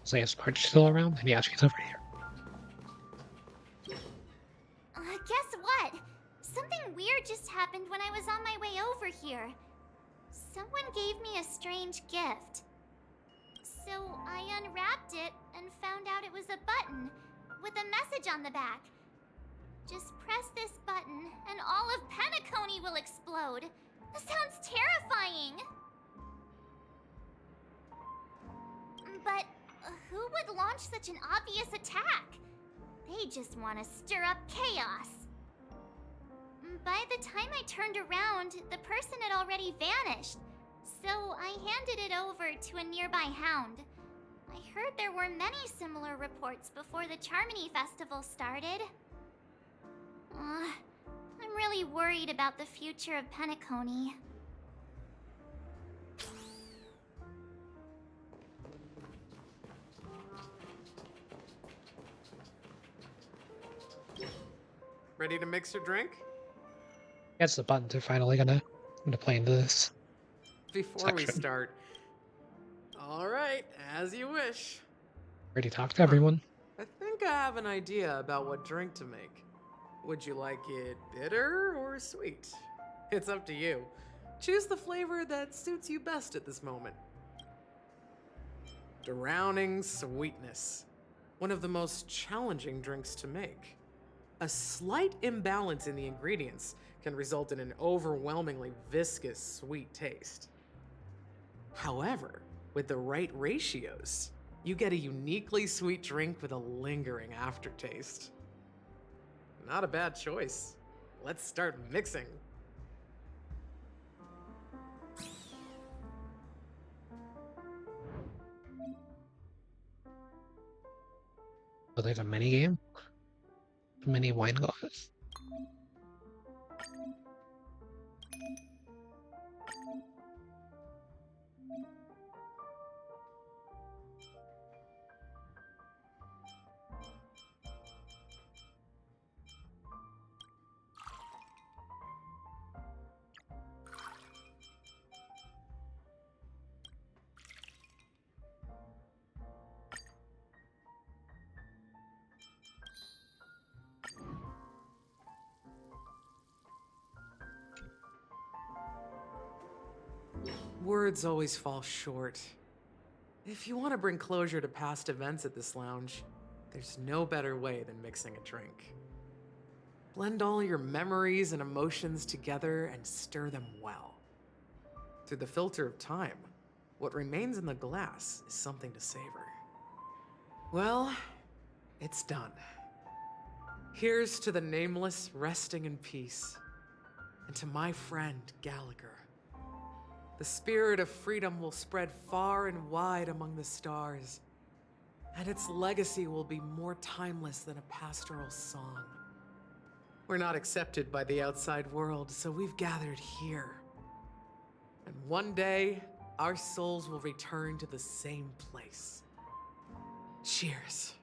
So is March still around? And yeah, she's over here. Guess what? Something weird just happened when I was on my way over here. Someone gave me a strange gift. So I unwrapped it and found out it was a button with a message on the back. Just press this button and all of Penacony will explode. That sounds terrifying. But who would launch such an obvious attack? They just want to stir up chaos. By the time I turned around, the person had already vanished. So I handed it over to a nearby hound. I heard there were many similar reports before the Charmony Festival started. I'm really worried about the future of Penacony. Ready to mix your drink? Guess the buttons are finally gonna play into this. Before we section. start. All right, as you wish. Already talked to everyone. I think I have an idea about what drink to make. Would you like it bitter or sweet? It's up to you. Choose the flavor that suits you best at this moment. Drowning sweetness. One of the most challenging drinks to make. A slight imbalance in the ingredients can result in an overwhelmingly viscous sweet taste. However, with the right ratios, you get a uniquely sweet drink with a lingering aftertaste. Not a bad choice. Let's start mixing. So there's a mini game. Mini wine glass. Words always fall short. If you want to bring closure to past events at this lounge, there's no better way than mixing a drink. Blend all your memories and emotions together and stir them well. Through the filter of time, what remains in the glass is something to savor. Well, it's done. Here's to the nameless resting in peace, and to my friend Gallagher. The spirit of freedom will spread far and wide among the stars, and its legacy will be more timeless than a pastoral song. We're not accepted by the outside world, so we've gathered here. And one day, our souls will return to the same place. Cheers.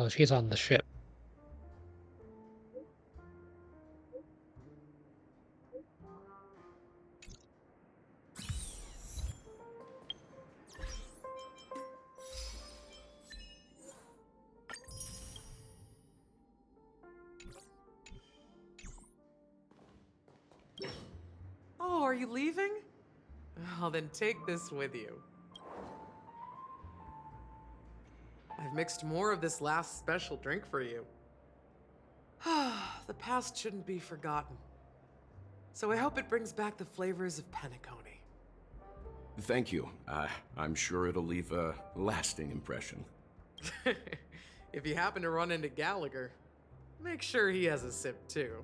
Oh, she's on the ship. Oh, are you leaving? Oh, then take this with you. I've mixed more of this last special drink for you. The past shouldn't be forgotten. So I hope it brings back the flavors of Penacony. Thank you. I'm sure it'll leave a lasting impression. If you happen to run into Gallagher, make sure he has a sip too.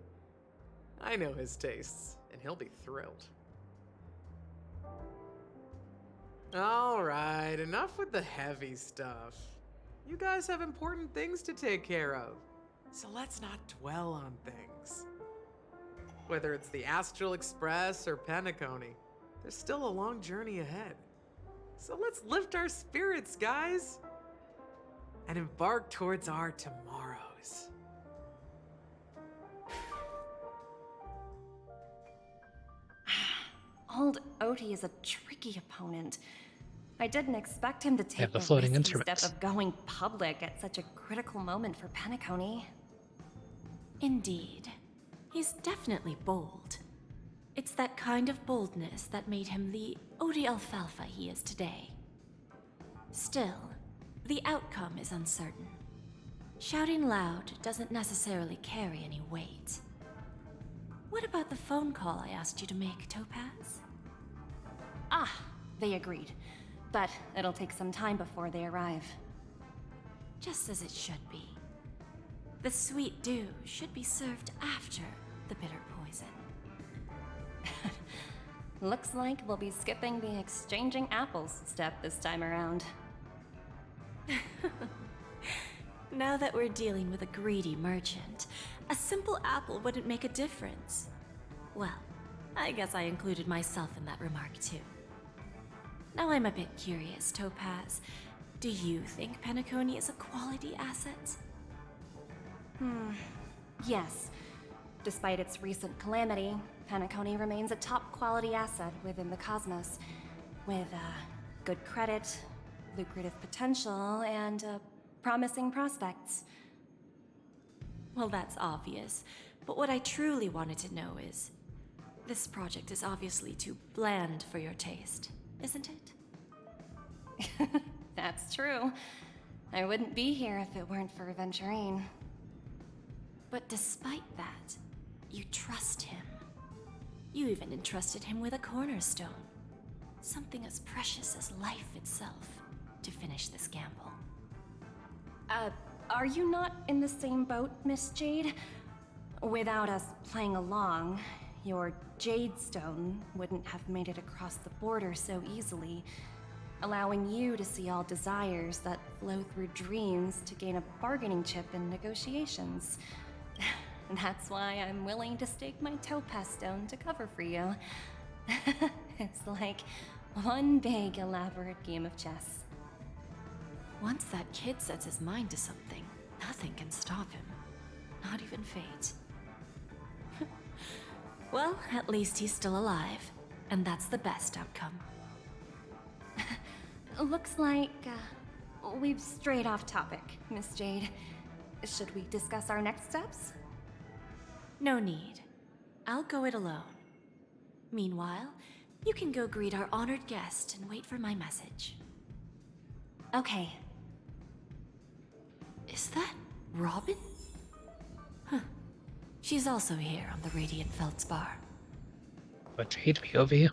I know his tastes, and he'll be thrilled. Alright, enough with the heavy stuff. You guys have important things to take care of, so let's not dwell on things. Whether it's the Astral Express or Penacony, there's still a long journey ahead. So let's lift our spirits, guys, and embark towards our tomorrows. Old Odie is a tricky opponent. I didn't expect him to take the the floating risky instruments. step of going public at such a critical moment for Penacony. Indeed. He's definitely bold. It's that kind of boldness that made him the Odie Alfalfa he is today. Still, the outcome is uncertain. Shouting loud doesn't necessarily carry any weight. What about the phone call I asked you to make, Topaz? Ah, they agreed. But it'll take some time before they arrive. Just as it should be. The sweet dew should be served after the bitter poison. Looks like we'll be skipping the exchanging apples step this time around. Now that we're dealing with a greedy merchant, a simple apple wouldn't make a difference. Well, I guess I included myself in that remark too. Now I'm a bit curious, Topaz. Do you think Penacony is a quality asset? Yes. Despite its recent calamity, Penacony remains a top quality asset within the cosmos, with good credit, lucrative potential, and promising prospects. Well, that's obvious, but what I truly wanted to know is, this project is obviously too bland for your taste, isn't it? That's true. I wouldn't be here if it weren't for Venturine. But despite that, you trust him. You even entrusted him with a cornerstone. Something as precious as life itself, to finish this gamble. Are you not in the same boat, Miss Jade? Without us playing along, your Jade Stone wouldn't have made it across the border so easily, allowing you to see all desires that flow through dreams to gain a bargaining chip in negotiations. That's why I'm willing to stake my Topaz Stone to cover for you. It's like one big, elaborate game of chess. Once that kid sets his mind to something, nothing can stop him. Not even fate. Well, at least he's still alive, and that's the best outcome. Looks like we've strayed off topic, Miss Jade. Should we discuss our next steps? No need. I'll go it alone. Meanwhile, you can go greet our honored guest and wait for my message. Okay. Is that Robin? Huh. She's also here on the Radiant Feldspar. But Jade POV.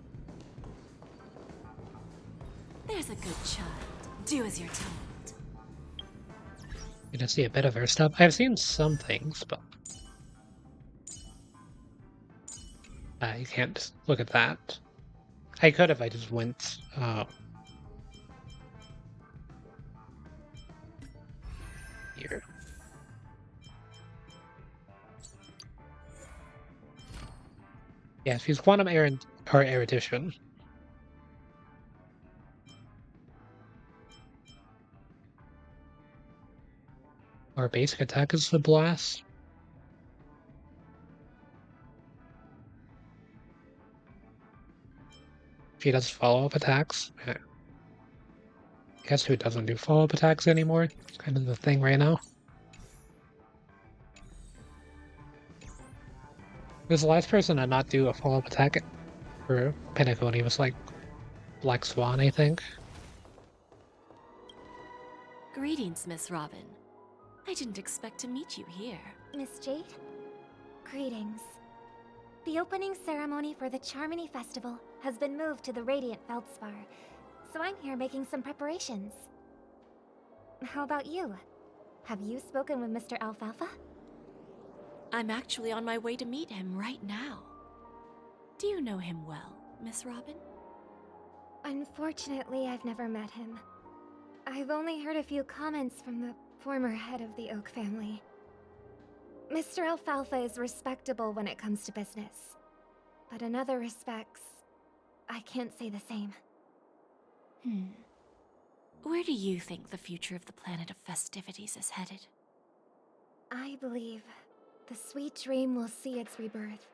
There's a good child. Do as you're told. You can see a bit of her stuff. I've seen some things, but you can't look at that. I could if I just went here. Yeah, she's quantum erudition. Or Our basic attack is the blast. She does follow-up attacks. Guess who doesn't do follow-up attacks anymore? It's kind of the thing right now. Who's the last person to not do a follow-up attack for Penacony? Was like Black Swan, I think. Greetings, Miss Robin. I didn't expect to meet you here. Miss Jade? Greetings. The opening ceremony for the Charmony Festival has been moved to the Radiant Feldspar, so I'm here making some preparations. How about you? Have you spoken with Mr. Alfalfa? I'm actually on my way to meet him right now. Do you know him well, Miss Robin? Unfortunately, I've never met him. I've only heard a few comments from the former head of the Oak family. Mr. Alfalfa is respectable when it comes to business, but in other respects, I can't say the same. Where do you think the future of the planet of festivities is headed? I believe the sweet dream will see its rebirth,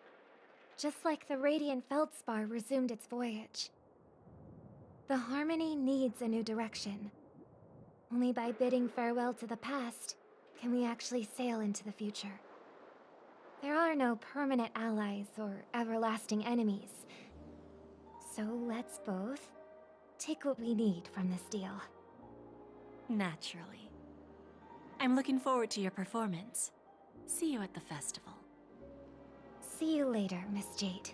just like the Radiant Feldspar resumed its voyage. The Harmony needs a new direction. Only by bidding farewell to the past can we actually sail into the future. There are no permanent allies or everlasting enemies. So let's both take what we need from this deal. Naturally. I'm looking forward to your performance. See you at the festival. See you later, Miss Jade.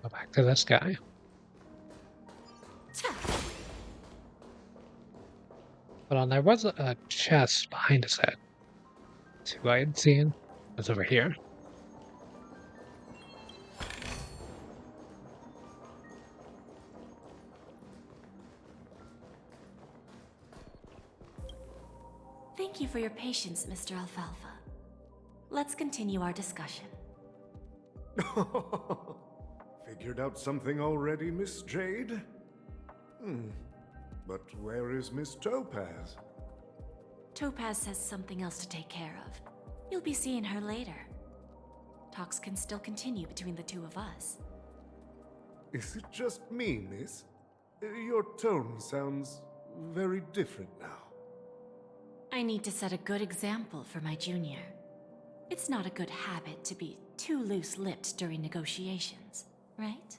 Go back to this guy. But on there was a chest behind his head. That's who I had seen. It's over here. Thank you for your patience, Mr. Alfalfa. Let's continue our discussion. Figured out something already, Miss Jade? But where is Miss Topaz? Topaz has something else to take care of. You'll be seeing her later. Talks can still continue between the two of us. Is it just me, miss? Your tone sounds very different now. I need to set a good example for my junior. It's not a good habit to be too loose-lipped during negotiations, right?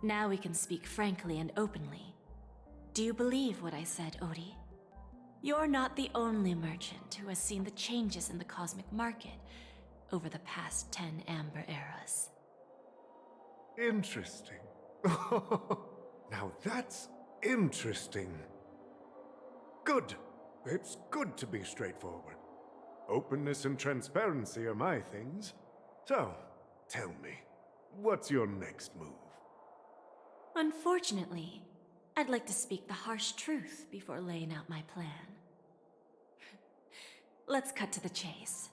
Now we can speak frankly and openly. Do you believe what I said, Odie? You're not the only merchant who has seen the changes in the cosmic market over the past 10 Amber Eras. Interesting. Now that's interesting. Good. It's good to be straightforward. Openness and transparency are my things. So, tell me, what's your next move? Unfortunately, I'd like to speak the harsh truth before laying out my plan. Let's cut to the chase.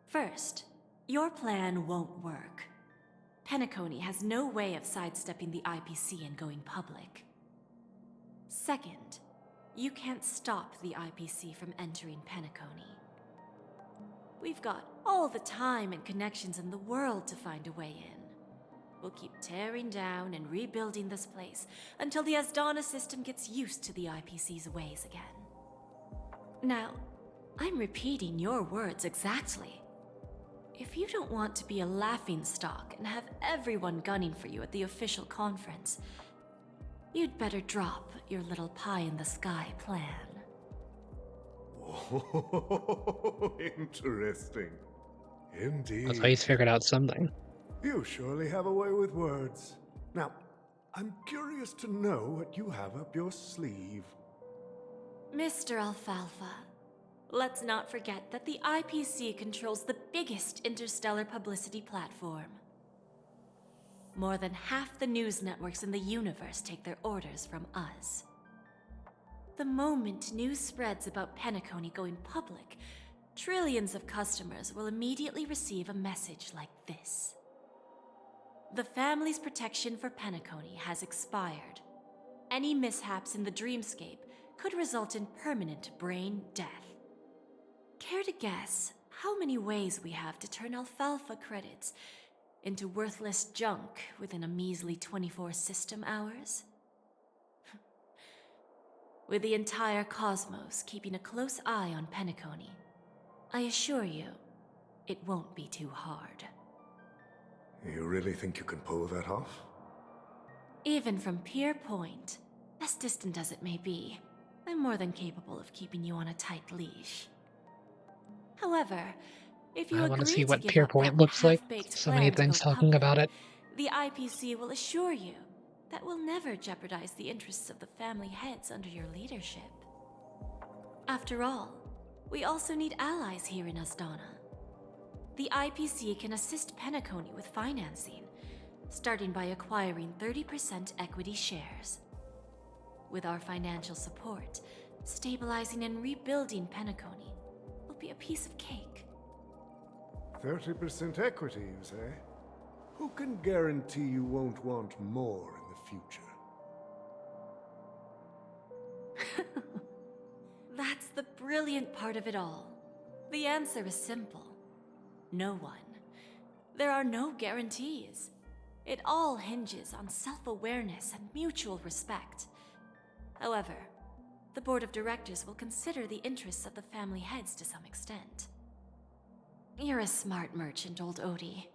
First, your plan won't work. Penacony has no way of sidestepping the IPC and going public. Second, you can't stop the IPC from entering Penacony. We've got all the time and connections in the world to find a way in. We'll keep tearing down and rebuilding this place until the Asdana system gets used to the IPC's ways again. Now, I'm repeating your words exactly. If you don't want to be a laughingstock and have everyone gunning for you at the official conference, you'd better drop your little pie-in-the-sky plan. Oh, interesting. Indeed. That's how he's figured out something. You surely have a way with words. Now, I'm curious to know what you have up your sleeve. Mr. Alfalfa, let's not forget that the IPC controls the biggest interstellar publicity platform. More than half the news networks in the universe take their orders from us. The moment news spreads about Penacony going public, trillions of customers will immediately receive a message like this. The family's protection for Penacony has expired. Any mishaps in the dreamscape could result in permanent brain death. Care to guess how many ways we have to turn alfalfa credits into worthless junk within a measly 24 system hours? With the entire cosmos keeping a close eye on Penacony, I assure you, it won't be too hard. You really think you can pull that off? Even from Pier Point, as distant as it may be, I'm more than capable of keeping you on a tight leash. However, if you I want to agree see to what give Pier up Point that looks like. half-baked So many plan to things go talking public, about it. the IPC will assure you that we'll never jeopardize the interests of the family heads under your leadership. After all, we also need allies here in Asdana. The IPC can assist Penacony with financing, starting by acquiring 30% equity shares. With our financial support, stabilizing and rebuilding Penacony will be a piece of cake. 30% equity, you say? Who can guarantee you won't want more in the future? That's the brilliant part of it all. The answer is simple. No one. There are no guarantees. It all hinges on self-awareness and mutual respect. However, the board of directors will consider the interests of the family heads to some extent. You're a smart merchant, old Odie.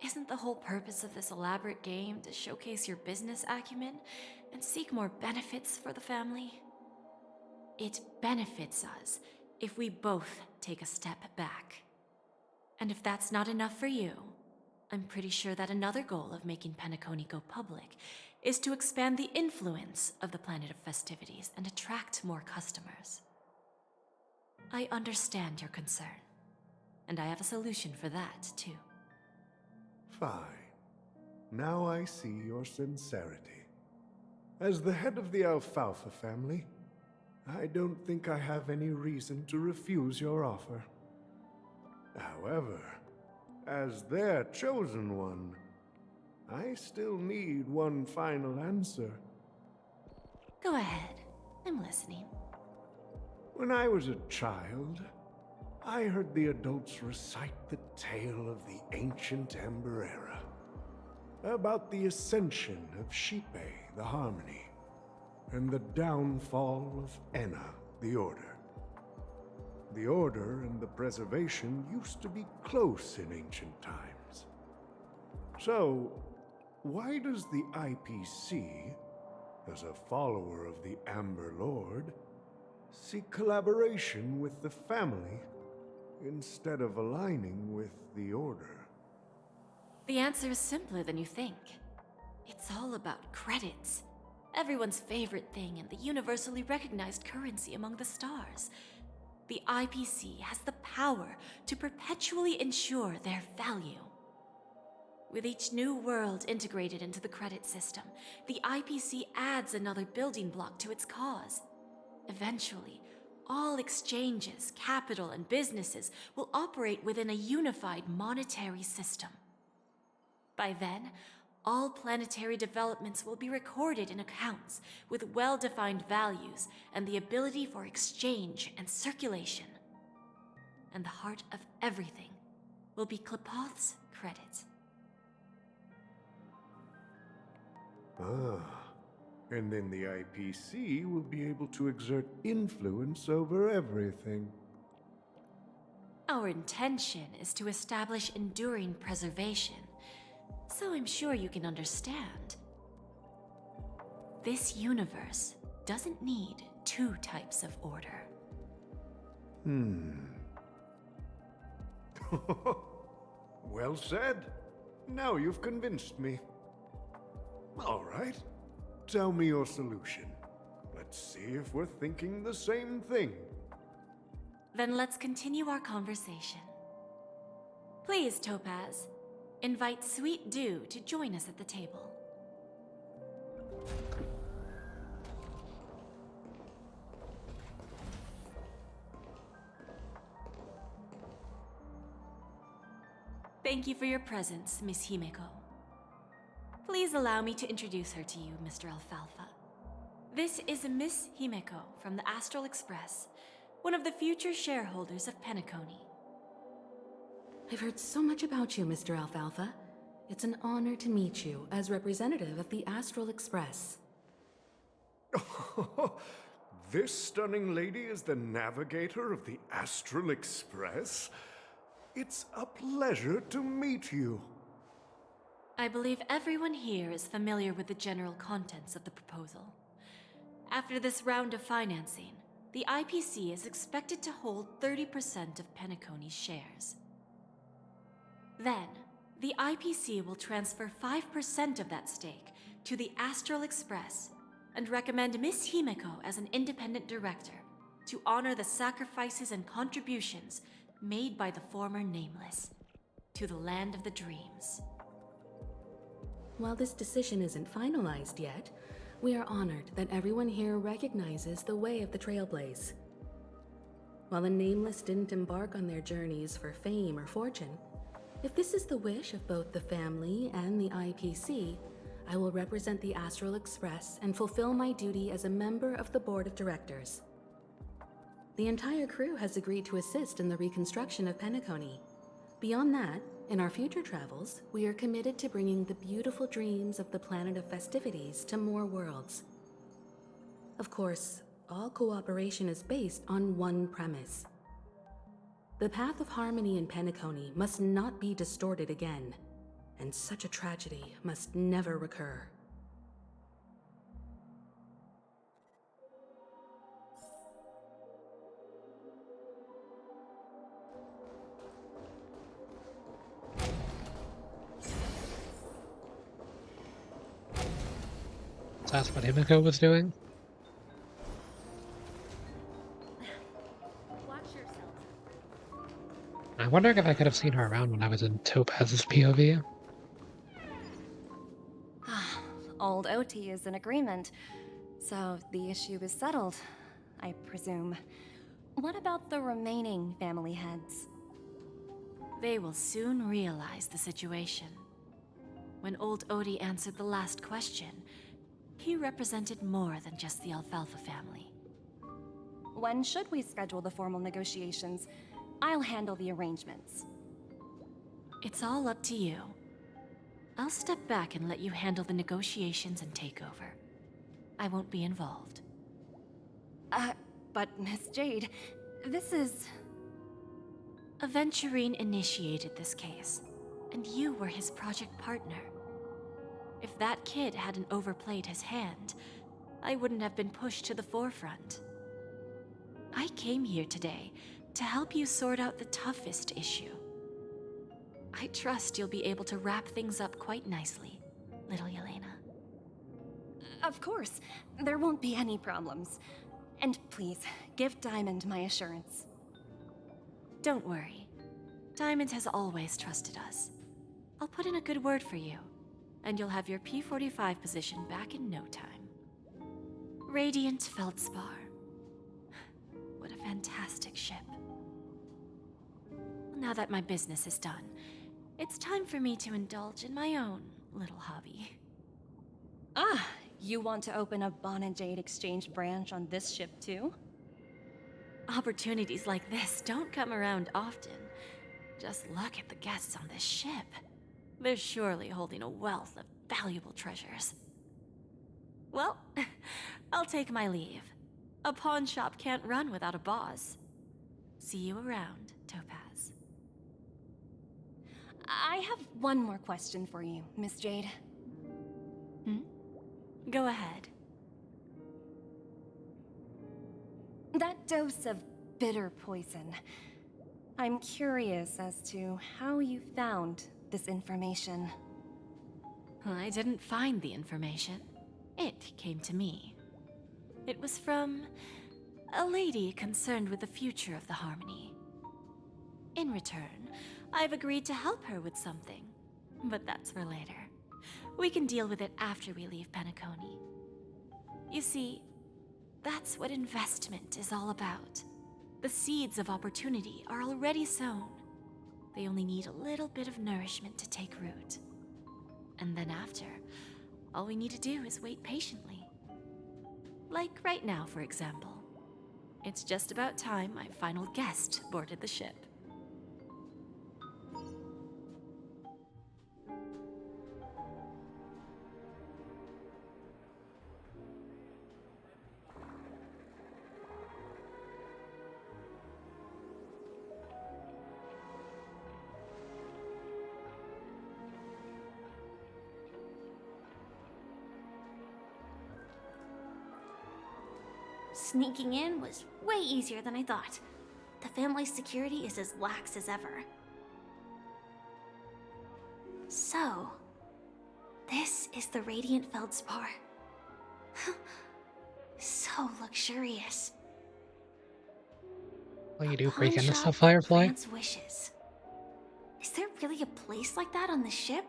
Isn't the whole purpose of this elaborate game to showcase your business acumen and seek more benefits for the family? It benefits us if we both take a step back. And if that's not enough for you, I'm pretty sure that another goal of making Penacony go public is to expand the influence of the Planet of Festivities and attract more customers. I understand your concern, and I have a solution for that, too. Fine. Now I see your sincerity. As the head of the Alfalfa family, I don't think I have any reason to refuse your offer. However, as their chosen one, I still need one final answer. Go ahead. I'm listening. When I was a child, I heard the adults recite the tale of the ancient Ember Era, about the ascension of Shipe, the Harmony, and the downfall of Enna, the Order. The Order and the Preservation used to be close in ancient times. So, why does the IPC, as a follower of the Amber Lord, seek collaboration with the family instead of aligning with the Order? The answer is simpler than you think. It's all about credits. Everyone's favorite thing and the universally recognized currency among the stars. The IPC has the power to perpetually ensure their value. With each new world integrated into the credit system, the IPC adds another building block to its cause. Eventually, all exchanges, capital, and businesses will operate within a unified monetary system. By then, all planetary developments will be recorded in accounts with well-defined values and the ability for exchange and circulation. And the heart of everything will be Klepoth's credit. Ah, and then the IPC will be able to exert influence over everything. Our intention is to establish enduring preservation, so I'm sure you can understand. This universe doesn't need two types of order. Well said. Now you've convinced me. All right. Tell me your solution. Let's see if we're thinking the same thing. Then let's continue our conversation. Please, Topaz, invite Sweet Dew to join us at the table. Thank you for your presence, Miss Himeko. Please allow me to introduce her to you, Mr. Alfalfa. This is Miss Himeko from the Astral Express, one of the future shareholders of Penacony. I've heard so much about you, Mr. Alfalfa. It's an honor to meet you as representative of the Astral Express. This stunning lady is the navigator of the Astral Express? It's a pleasure to meet you. I believe everyone here is familiar with the general contents of the proposal. After this round of financing, the IPC is expected to hold 30% of Penacony's shares. Then, the IPC will transfer 5% of that stake to the Astral Express and recommend Miss Himeko as an independent director to honor the sacrifices and contributions made by the former Nameless to the land of the dreams. While this decision isn't finalized yet, we are honored that everyone here recognizes the way of the Trailblaze. While the Nameless didn't embark on their journeys for fame or fortune, if this is the wish of both the family and the IPC, I will represent the Astral Express and fulfill my duty as a member of the board of directors. The entire crew has agreed to assist in the reconstruction of Penacony. Beyond that, in our future travels, we are committed to bringing the beautiful dreams of the planet of festivities to more worlds. Of course, all cooperation is based on one premise. The path of harmony in Penacony must not be distorted again, and such a tragedy must never recur. So that's what Himiko was doing? I'm wondering if I could have seen her around when I was in Topaz's POV. Old OT is in agreement, so the issue is settled, I presume. What about the remaining family heads? They will soon realize the situation. When old Odie answered the last question, he represented more than just the Alfalfa family. When should we schedule the formal negotiations? I'll handle the arrangements. It's all up to you. I'll step back and let you handle the negotiations and takeover. I won't be involved. But Miss Jade, this is... Aventurine initiated this case, and you were his project partner. If that kid hadn't overplayed his hand, I wouldn't have been pushed to the forefront. I came here today to help you sort out the toughest issue. I trust you'll be able to wrap things up quite nicely, little Yelena. Of course, there won't be any problems. And please, give Diamond my assurance. Don't worry. Diamond has always trusted us. I'll put in a good word for you, and you'll have your P-45 position back in no time. Radiant Feldspar. What a fantastic ship. Now that my business is done, it's time for me to indulge in my own little hobby. Ah, you want to open a Bon and Jade exchange branch on this ship too? Opportunities like this don't come around often. Just look at the guests on this ship. They're surely holding a wealth of valuable treasures. Well, I'll take my leave. A pawn shop can't run without a boss. See you around, Topaz. I have one more question for you, Miss Jade. Go ahead. That dose of bitter poison. I'm curious as to how you found this information. I didn't find the information. It came to me. It was from a lady concerned with the future of the Harmony. In return, I've agreed to help her with something, but that's for later. We can deal with it after we leave Penacony. You see, that's what investment is all about. The seeds of opportunity are already sown. They only need a little bit of nourishment to take root. And then after, all we need to do is wait patiently. Like right now, for example. It's just about time my final guest boarded the ship. Sneaking in was way easier than I thought. The family's security is as lax as ever. So, this is the Radiant Feldspar. So luxurious. Well, you do Pawn break into shop stuff, that Firefly? grants wishes. Is there really a place like that on the ship?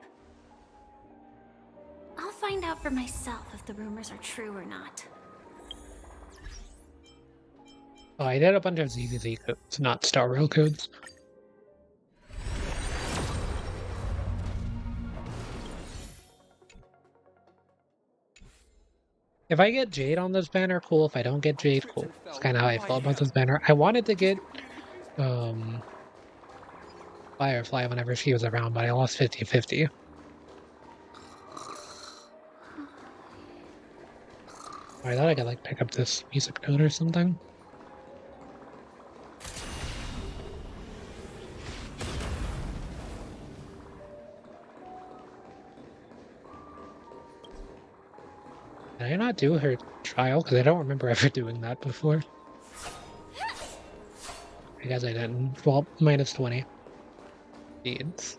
I'll find out for myself if the rumors are true or not. Oh, I did a bunch of ZZZ codes, not Star Rail codes. If I get Jade on this banner, cool. If I don't get Jade, cool. That's kind of how I felt about this banner. I wanted to get Firefly whenever she was around, but I lost 50-50. I thought I could like pick up this music note or something. Did I not do her trial? Because I don't remember ever doing that before. I guess I didn't. Well, minus 20. Deeds.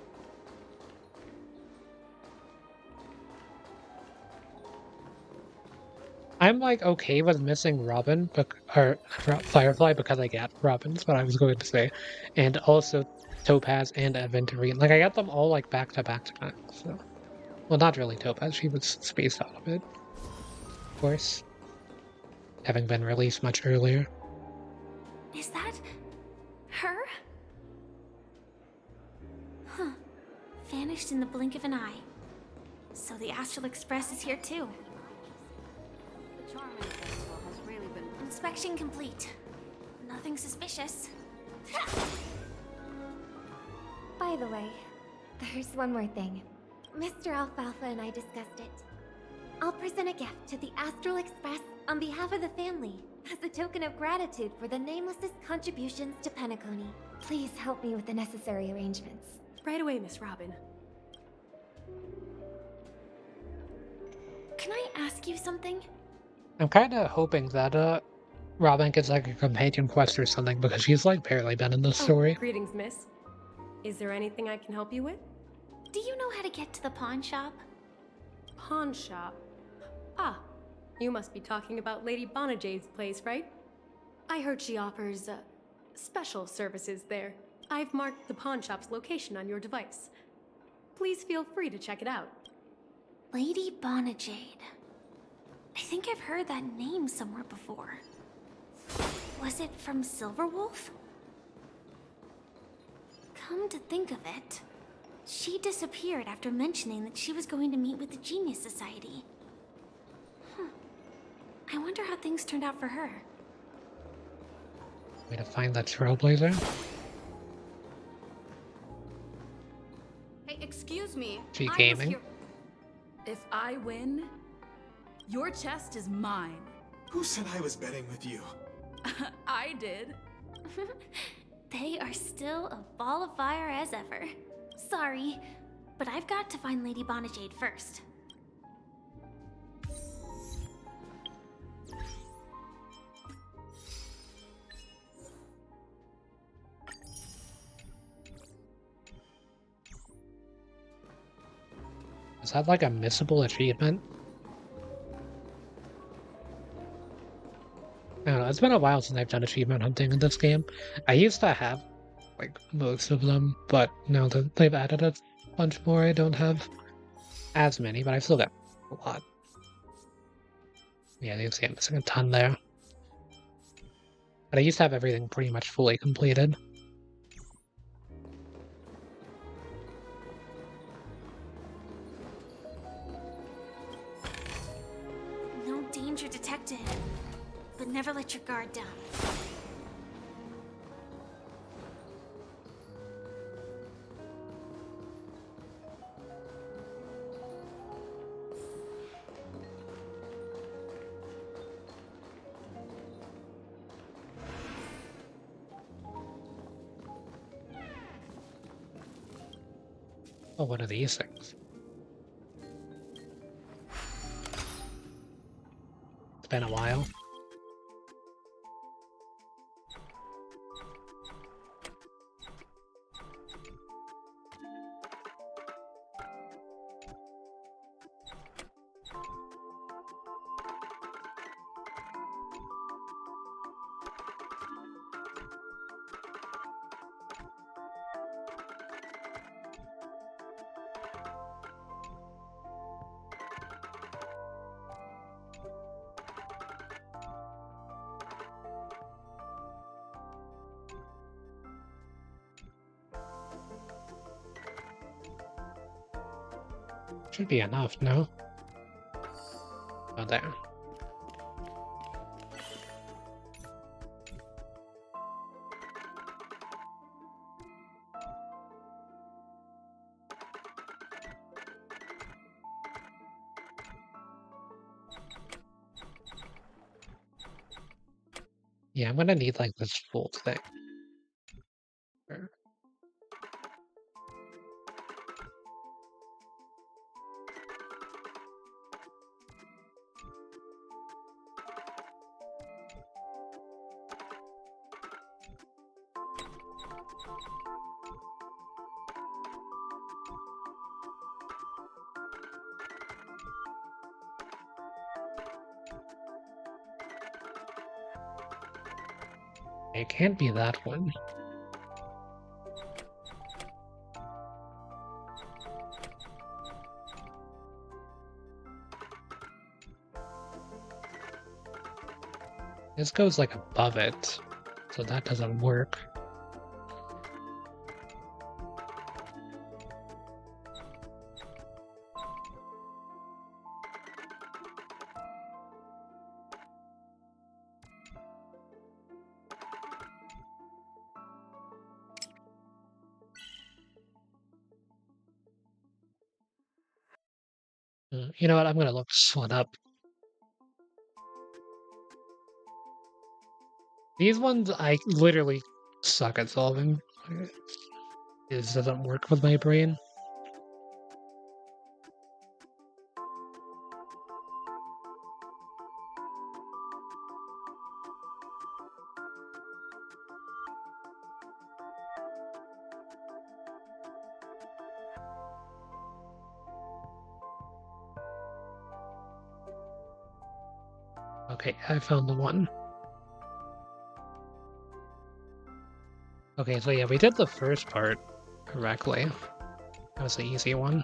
I'm like okay with missing Robin, or Firefly because I get Robin's, what I was going to say, and also Topaz and Aventurine. Like I got them all like back to back to back. So, well, not really Topaz. She was spaced out a bit, of course, having been released much earlier. Is that her? Huh. Vanished in the blink of an eye. So the Astral Express is here too. The Charming Festival has really been... Inspection complete. Nothing suspicious. By the way, there's one more thing. Mr. Alfalfa and I discussed it. I'll present a gift to the Astral Express on behalf of the family, as a token of gratitude for the Nameless's contributions to Penacony. Please help me with the necessary arrangements. Right away, Miss Robin. Can I ask you something? I'm kind of hoping that Robin gets like a companion quest or something because she's like barely been in this story. Greetings, miss. Is there anything I can help you with? Do you know how to get to the pawn shop? Pawn shop? Ah, you must be talking about Lady Bonajade's place, right? I heard she offers, special services there. I've marked the pawn shop's location on your device. Please feel free to check it out. Lady Bonajade. I think I've heard that name somewhere before. Was it from Silverwolf? Come to think of it, she disappeared after mentioning that she was going to meet with the Genius Society. I wonder how things turned out for her. Way to find that trailblazer. Hey, excuse me. She I was gaming. here- If I win, your chest is mine. Who said I was betting with you? I did. They are still a ball of fire as ever. Sorry, but I've got to find Lady Bonajade first. Is that like a missable achievement? I don't know, it's been a while since I've done achievement hunting in this game. I used to have like most of them, but now that they've added a bunch more, I don't have as many, but I've still got a lot. Yeah, these games missing a ton there. But I used to have everything pretty much fully completed. Never let your guard down. Oh, what are these things? It's been a while. Should be enough, no? Oh, there. Yeah, I'm gonna need like this full thing. Sure. It can't be that one. This goes like above it, so that doesn't work. You know what? I'm gonna look this one up. These ones I literally suck at solving. It doesn't work with my brain. Okay, I found the one. Okay, so yeah, we did the first part correctly. That was the easy one.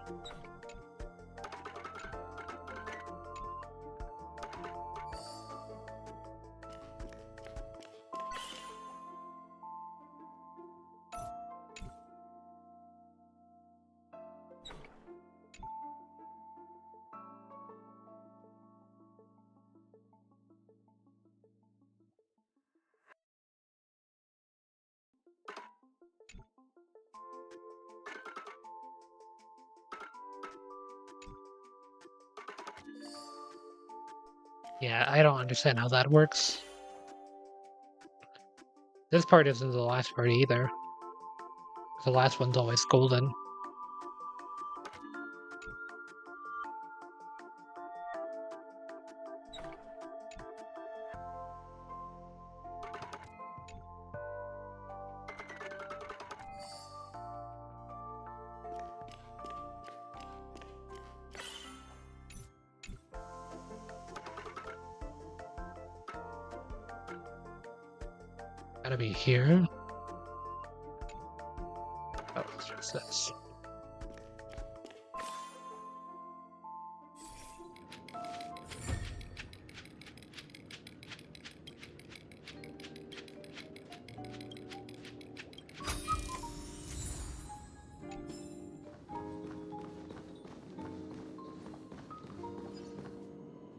Yeah, I don't understand how that works. This part isn't the last part either. The last one's always golden. Gotta be here. Oh, it's just this.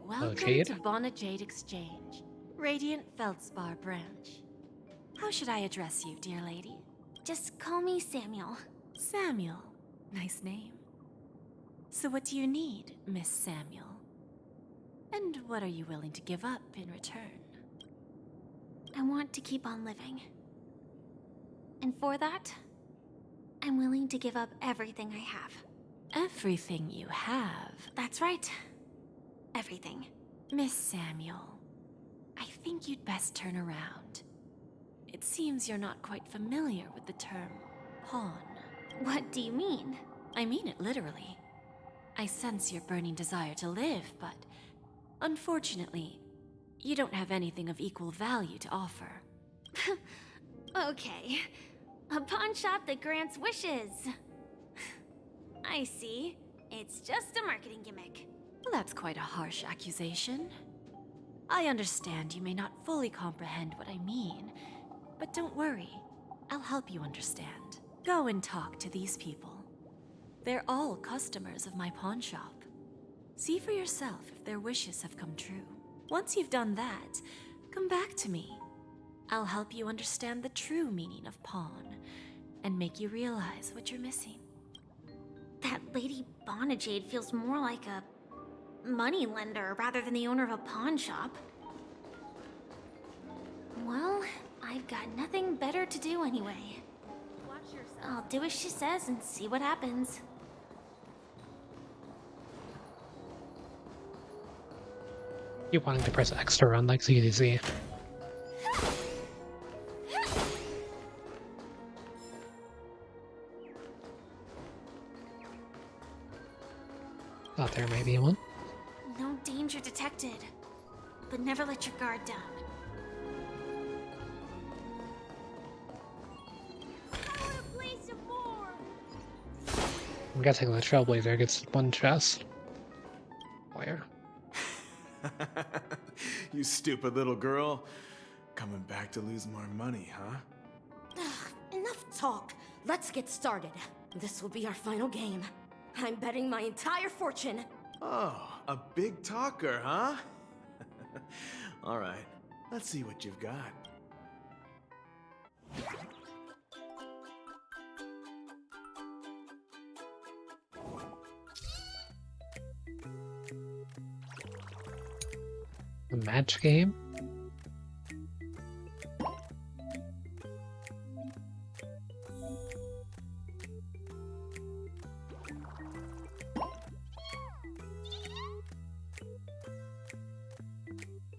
Welcome Jade? to Bona Jade Exchange. Radiant Feldspar branch. How should I address you, dear lady? Just call me Samuel. Samuel. Nice name. So what do you need, Miss Samuel? And what are you willing to give up in return? I want to keep on living. And for that, I'm willing to give up everything I have. Everything you have? That's right. Everything. Miss Samuel, I think you'd best turn around. It seems you're not quite familiar with the term pawn. What do you mean? I mean it literally. I sense your burning desire to live, but unfortunately, you don't have anything of equal value to offer. Okay. A pawn shop that grants wishes. I see. It's just a marketing gimmick. Well, that's quite a harsh accusation. I understand you may not fully comprehend what I mean, but don't worry. I'll help you understand. Go and talk to these people. They're all customers of my pawn shop. See for yourself if their wishes have come true. Once you've done that, come back to me. I'll help you understand the true meaning of pawn and make you realize what you're missing. That Lady Bonajade feels more like a money lender rather than the owner of a pawn shop. Well, I've got nothing better to do anyway. I'll do as she says and see what happens. Keep wanting to press X to run like CDC. Thought there might be one. No danger detected, but never let your guard down. I'm guessing the Trailblazer gets one chest. Where? You stupid little girl. Coming back to lose more money, huh? Enough talk. Let's get started. This will be our final game. I'm betting my entire fortune. Oh, a big talker, huh? All right, let's see what you've got. A match game?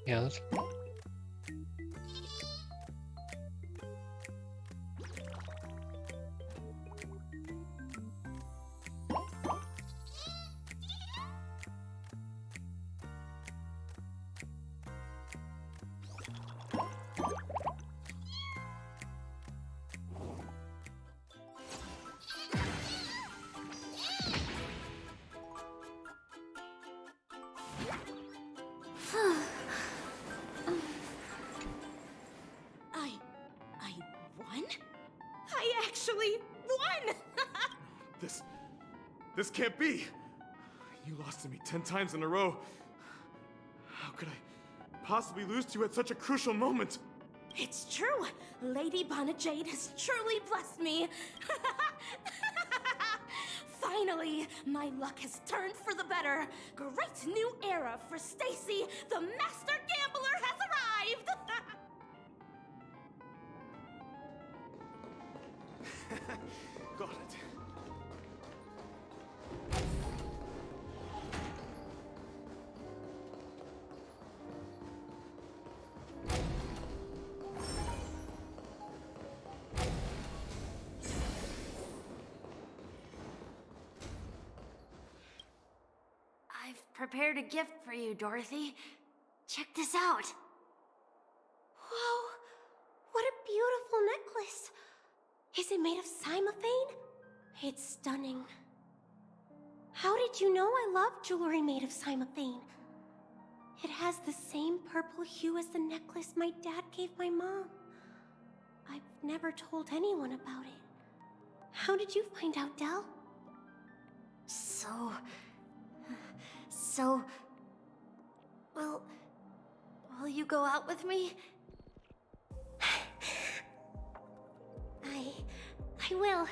Yeah, that's... I won? I actually won! This can't be! You lost to me 10 times in a row. How could I possibly lose to you at such a crucial moment? It's true! Lady Bonajade has truly blessed me! Finally, my luck has turned for the better. Great new era for Stacy, the master gambler has arrived! Got it. I've prepared a gift for you, Dorothy. Check this out. Whoa! What a beautiful necklace! Is it made of cymophane? It's stunning. How did you know I love jewelry made of cymophane? It has the same purple hue as the necklace my dad gave my mom. I've never told anyone about it. How did you find out, Del? Well, Will you go out with me? I will.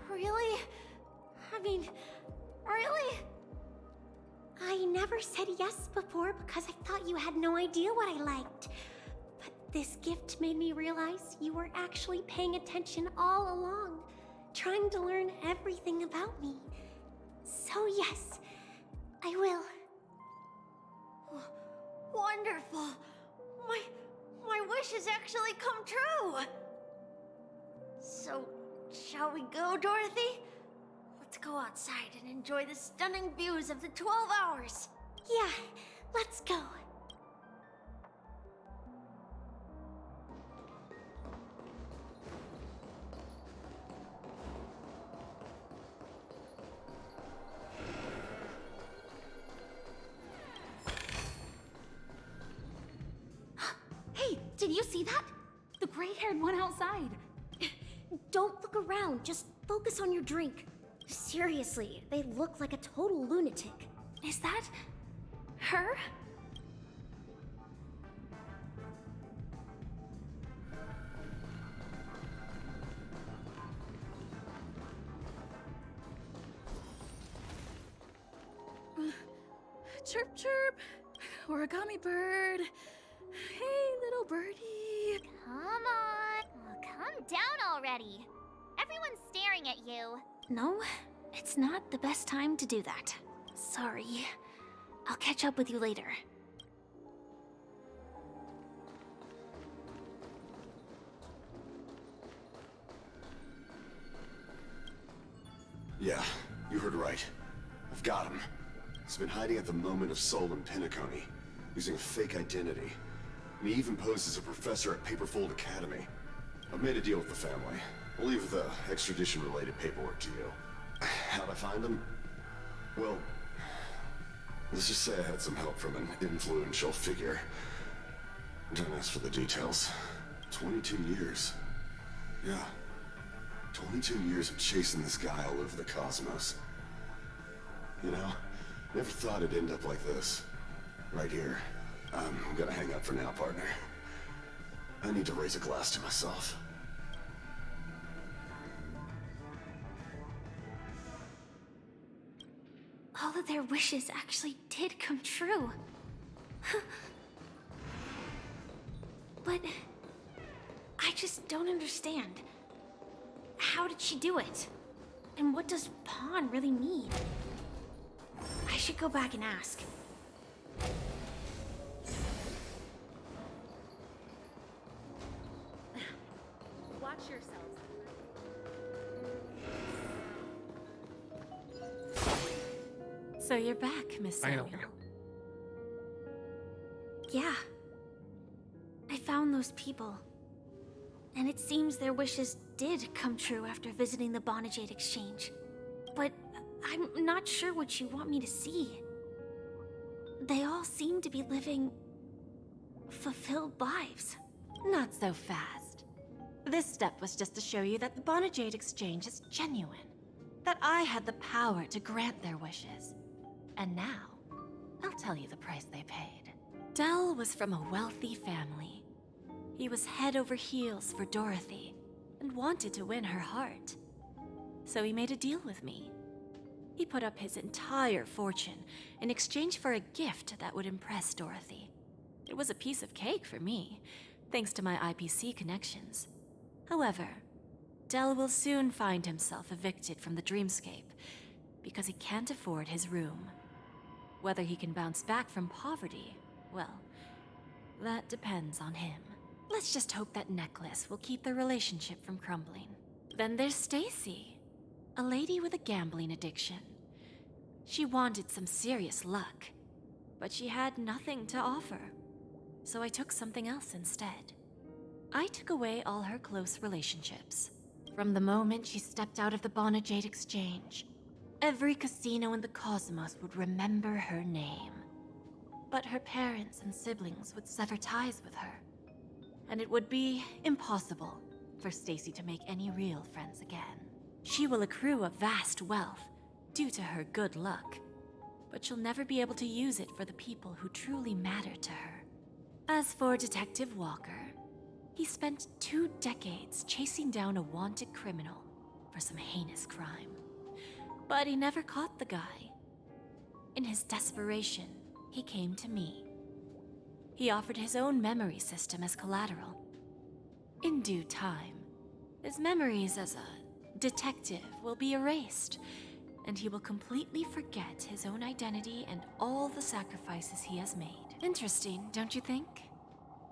Really? I mean, really? I never said yes before because I thought you had no idea what I liked. But this gift made me realize you were actually paying attention all along, trying to learn everything about me. So yes, I will. Wonderful. My wish has actually come true. So, shall we go, Dorothy? Let's go outside and enjoy the stunning views of the 12 hours. Yeah, let's go. Hey, did you see that? The gray-haired one outside. Don't look around, just focus on your drink. Seriously, they look like a total lunatic. Is that her? Chirp chirp, origami bird. Hey, little birdie. Come on. Oh, calm down already. Everyone's staring at you. No, it's not the best time to do that. Sorry. I'll catch up with you later. Yeah, you heard right. I've got him. He's been hiding at the Moment of Soul in Penacony, using a fake identity. And he even posed as a professor at Paperfold Academy. I've made a deal with the family. I'll leave the extradition-related paperwork to you. How'd I find him? Well, let's just say I had some help from an influential figure. Don't ask for the details. 22 years. Yeah. 22 years of chasing this guy all over the cosmos. You know, never thought it'd end up like this. Right here. I'm gonna hang up for now, partner. I need to raise a glass to myself. All of their wishes actually did come true. But I just don't understand. How did she do it? And what does pawn really mean? I should go back and ask. Watch yourselves. So you're back, Miss I know. Samuel. Yeah. I found those people. And it seems their wishes did come true after visiting the Bonajade Exchange. But I'm not sure what you want me to see. They all seem to be living fulfilled lives. Not so fast. This step was just to show you that the Bonajade Exchange is genuine. That I had the power to grant their wishes. And now, I'll tell you the price they paid. Dell was from a wealthy family. He was head over heels for Dorothy, and wanted to win her heart. So he made a deal with me. He put up his entire fortune in exchange for a gift that would impress Dorothy. It was a piece of cake for me, thanks to my IPC connections. However, Dell will soon find himself evicted from the dreamscape because he can't afford his room. Whether he can bounce back from poverty, well, that depends on him. Let's just hope that necklace will keep their relationship from crumbling. Then there's Stacy, a lady with a gambling addiction. She wanted some serious luck, but she had nothing to offer. So I took something else instead. I took away all her close relationships. From the moment she stepped out of the Bonajade Exchange, every casino in the cosmos would remember her name. But her parents and siblings would sever ties with her. And it would be impossible for Stacy to make any real friends again. She will accrue a vast wealth due to her good luck. but she'll never be able to use it for the people who truly matter to her. As for Detective Walker, he spent 2 decades chasing down a wanted criminal for some heinous crime. But he never caught the guy. In his desperation, he came to me. He offered his own memory system as collateral. In due time, his memories as a detective will be erased, and he will completely forget his own identity and all the sacrifices he has made. Interesting, don't you think?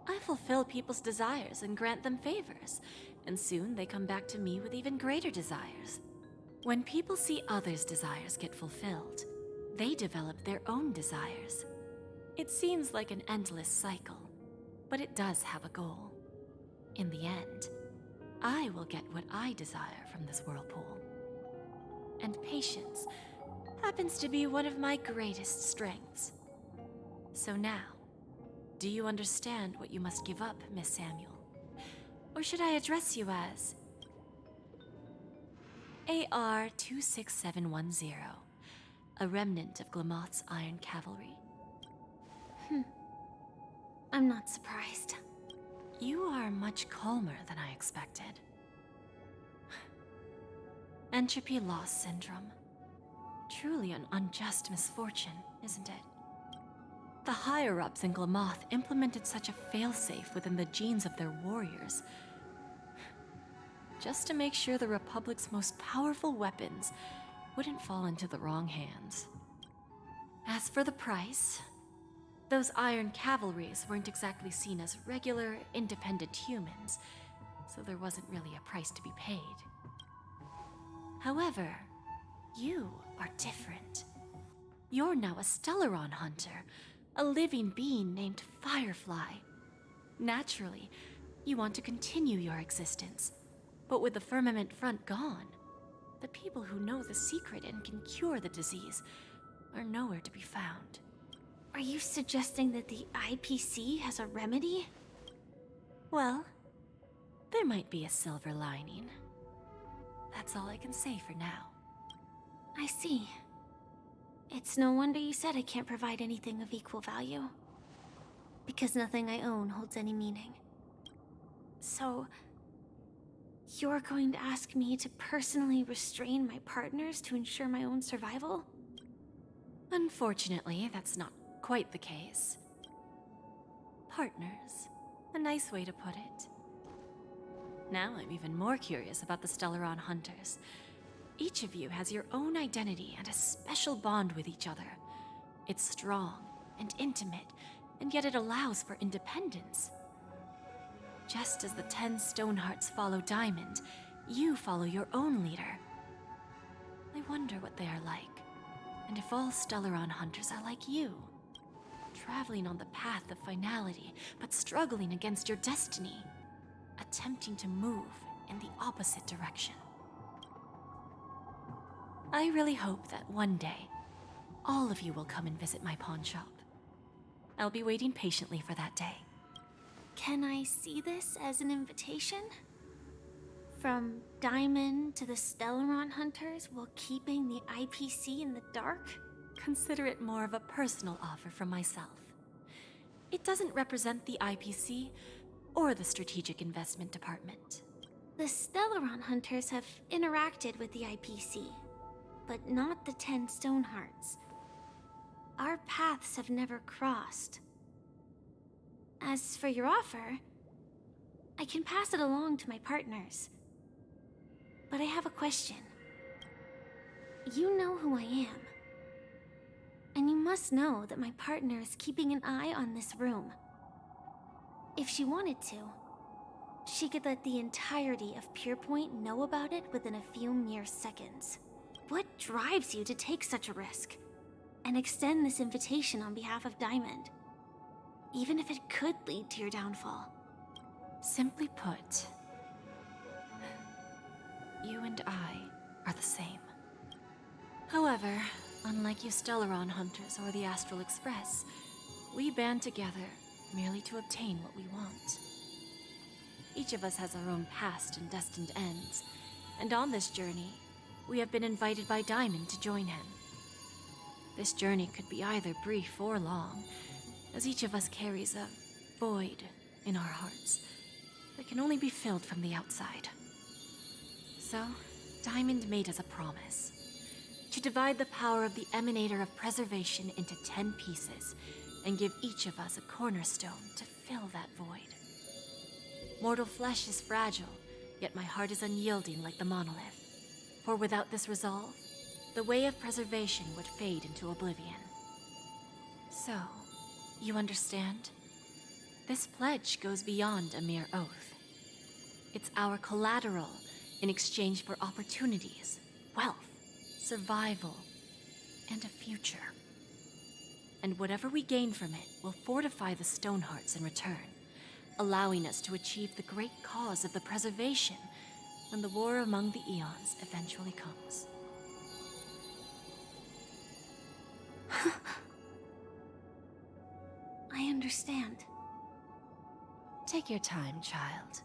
I fulfill people's desires and grant them favors, and soon they come back to me with even greater desires. When people see others' desires get fulfilled, they develop their own desires. It seems like an endless cycle, but it does have a goal. In the end, I will get what I desire from this whirlpool. And patience happens to be one of my greatest strengths. So now, do you understand what you must give up, Miss Samuel? Or should I address you as AR-26710, a remnant of Glamoth's Iron Cavalry? I'm not surprised. You are much calmer than I expected. Entropy loss syndrome. Truly an unjust misfortune, isn't it? The higher-ups in Glamoth implemented such a failsafe within the genes of their warriors, just to make sure the Republic's most powerful weapons wouldn't fall into the wrong hands. As for the price, those Iron Cavalries weren't exactly seen as regular, independent humans, so there wasn't really a price to be paid. However, you are different. You're now a Stellaron hunter, a living being named Firefly. Naturally, you want to continue your existence, but with the Firmament Front gone, the people who know the secret and can cure the disease are nowhere to be found. Are you suggesting that the IPC has a remedy? Well, there might be a silver lining. That's all I can say for now. I see. It's no wonder you said I can't provide anything of equal value. Because nothing I own holds any meaning. So, you're going to ask me to personally restrain my partners to ensure my own survival? Unfortunately, that's not quite the case. Partners. A nice way to put it. Now I'm even more curious about the Stellaron Hunters. Each of you has your own identity and a special bond with each other. It's strong and intimate, and yet it allows for independence. Just as the 10 Stonehearts follow Diamond, you follow your own leader. I wonder what they are like, and if all Stellaron Hunters are like you. Traveling on the path of finality, but struggling against your destiny. Attempting to move in the opposite direction. I really hope that one day, all of you will come and visit my pawn shop. I'll be waiting patiently for that day. Can I see this as an invitation? From Diamond to the Stellaron Hunters while keeping the IPC in the dark? Consider it more of a personal offer from myself. It doesn't represent the IPC or the Strategic Investment Department. The Stellaron Hunters have interacted with the IPC, but not the 10 Stonehearts. Our paths have never crossed. As for your offer, I can pass it along to my partners. But I have a question. You know who I am. And you must know that my partner is keeping an eye on this room. If she wanted to, she could let the entirety of Purepoint know about it within a few mere seconds. What drives you to take such a risk and extend this invitation on behalf of Diamond, even if it could lead to your downfall? Simply put, you and I are the same. However, unlike you Stellaron Hunters or the Astral Express, we band together merely to obtain what we want. Each of us has our own past and destined ends, and on this journey, we have been invited by Diamond to join him. This journey could be either brief or long, as each of us carries a void in our hearts that can only be filled from the outside. So, Diamond made us a promise to divide the power of the Emanator of Preservation into 10 pieces and give each of us a cornerstone to fill that void. Mortal flesh is fragile, yet my heart is unyielding like the monolith. For without this resolve, the way of preservation would fade into oblivion. So, you understand? This pledge goes beyond a mere oath. It's our collateral in exchange for opportunities, wealth, survival, and a future. And whatever we gain from it will fortify the Stonehearts in return, allowing us to achieve the great cause of the preservation when the war among the eons eventually comes. I understand. Take your time, child.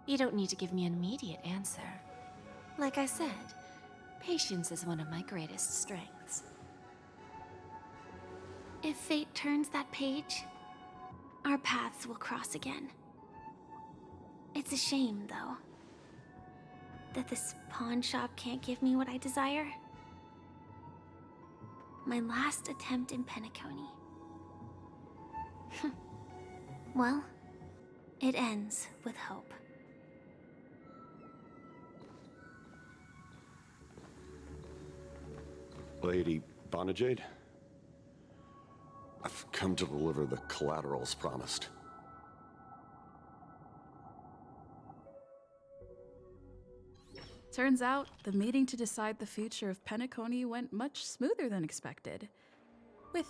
You don't need to give me an immediate answer. Like I said, patience is one of my greatest strengths. If fate turns that page, our paths will cross again. It's a shame, though, that this pawn shop can't give me what I desire. My last attempt in Penacony. Well, it ends with hope. Lady Bonajade? I've come to deliver the collaterals promised. Turns out, the meeting to decide the future of Penacony went much smoother than expected. With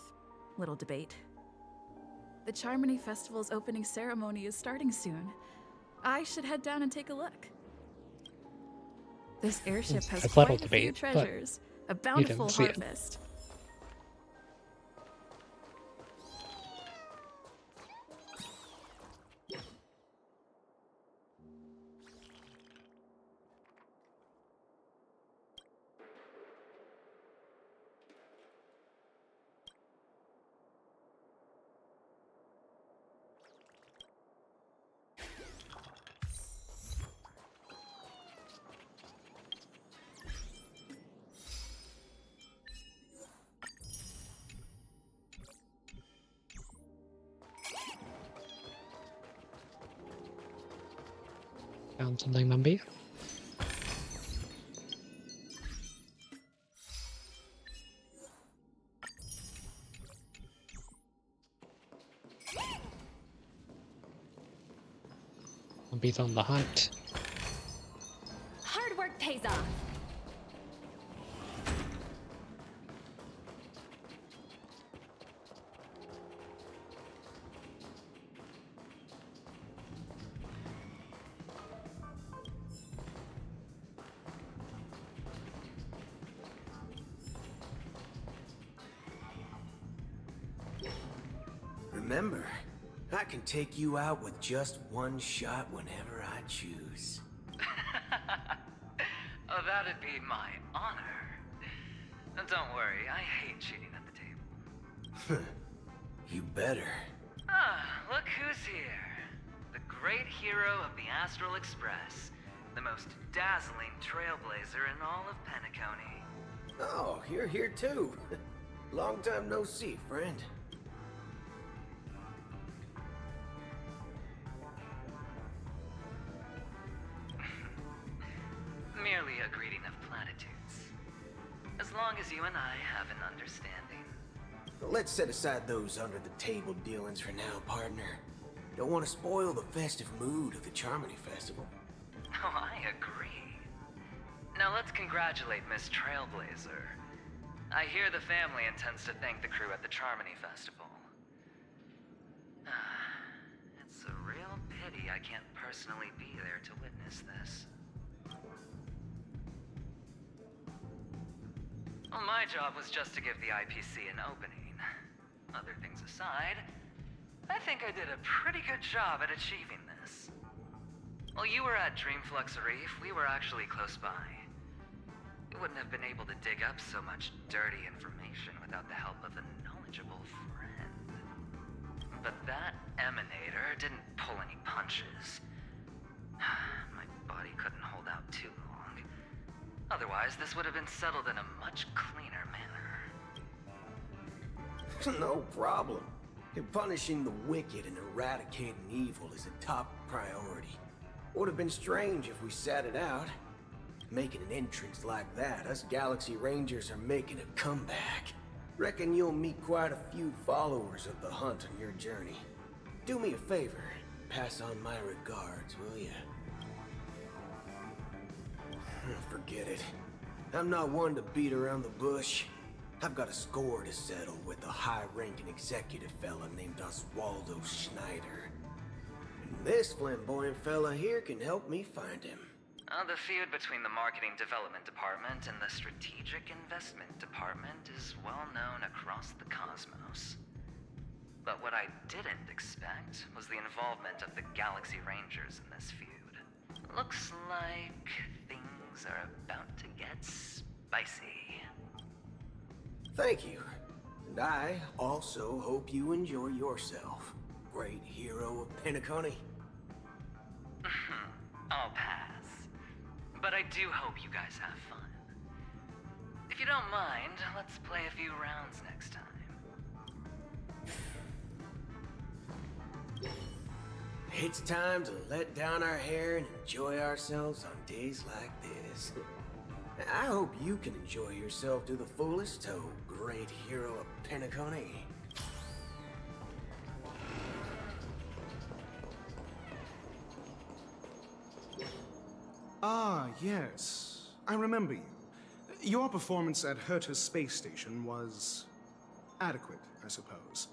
little debate. The Charmony Festival's opening ceremony is starting soon. I should head down and take a look. This airship has It's quite little a few debate, but treasures. A bountiful see it. harvest. Found something, Mumby. Mumby's on the hunt. Hard work pays off. Remember, I can take you out with just one shot whenever I choose. Oh, that'd be my honor. Don't worry, I hate cheating at the table. You better. Ah, look who's here. The great hero of the Astral Express. The most dazzling trailblazer in all of Penacony. Oh, you're here too. Long time no see, friend. Merely a greeting of platitudes. As long as you and I have an understanding. Let's set aside those under-the-table dealings for now, partner. Don't want to spoil the festive mood of the Charmony Festival. Oh, I agree. Now let's congratulate Miss Trailblazer. I hear the family intends to thank the crew at the Charmony Festival. It's a real pity I can't personally be there to witness this. Well, my job was just to give the IPC an opening. Other things aside, I think I did a pretty good job at achieving this. While you were at Dreamflux Reef, we were actually close by. You wouldn't have been able to dig up so much dirty information without the help of a knowledgeable friend. But that emanator didn't pull any punches. My body couldn't hold out too long. Otherwise, this would have been settled in a much cleaner manner. No problem. Punishing the wicked and eradicating evil is a top priority. Would have been strange if we sat it out. Making an entrance like that, us Galaxy Rangers are making a comeback. Reckon you'll meet quite a few followers of the hunt on your journey. Do me a favor, pass on my regards, will ya? Forget it. I'm not one to beat around the bush. I've got a score to settle with a high-ranking executive fella named Oswaldo Schneider. And this flamboyant fella here can help me find him. The feud between the Marketing Development Department and the Strategic Investment Department is well known across the cosmos. But what I didn't expect was the involvement of the Galaxy Rangers in this feud. Looks like things are about to get spicy. Thank you. And I also hope you enjoy yourself, great hero of Penacony. I'll pass. But I do hope you guys have fun. If you don't mind, let's play a few rounds next time. It's time to let down our hair and enjoy ourselves on days like this. I hope you can enjoy yourself to the fullest, oh great hero of Penacony. Ah, yes. I remember you. Your performance at Herta's space station was adequate, I suppose.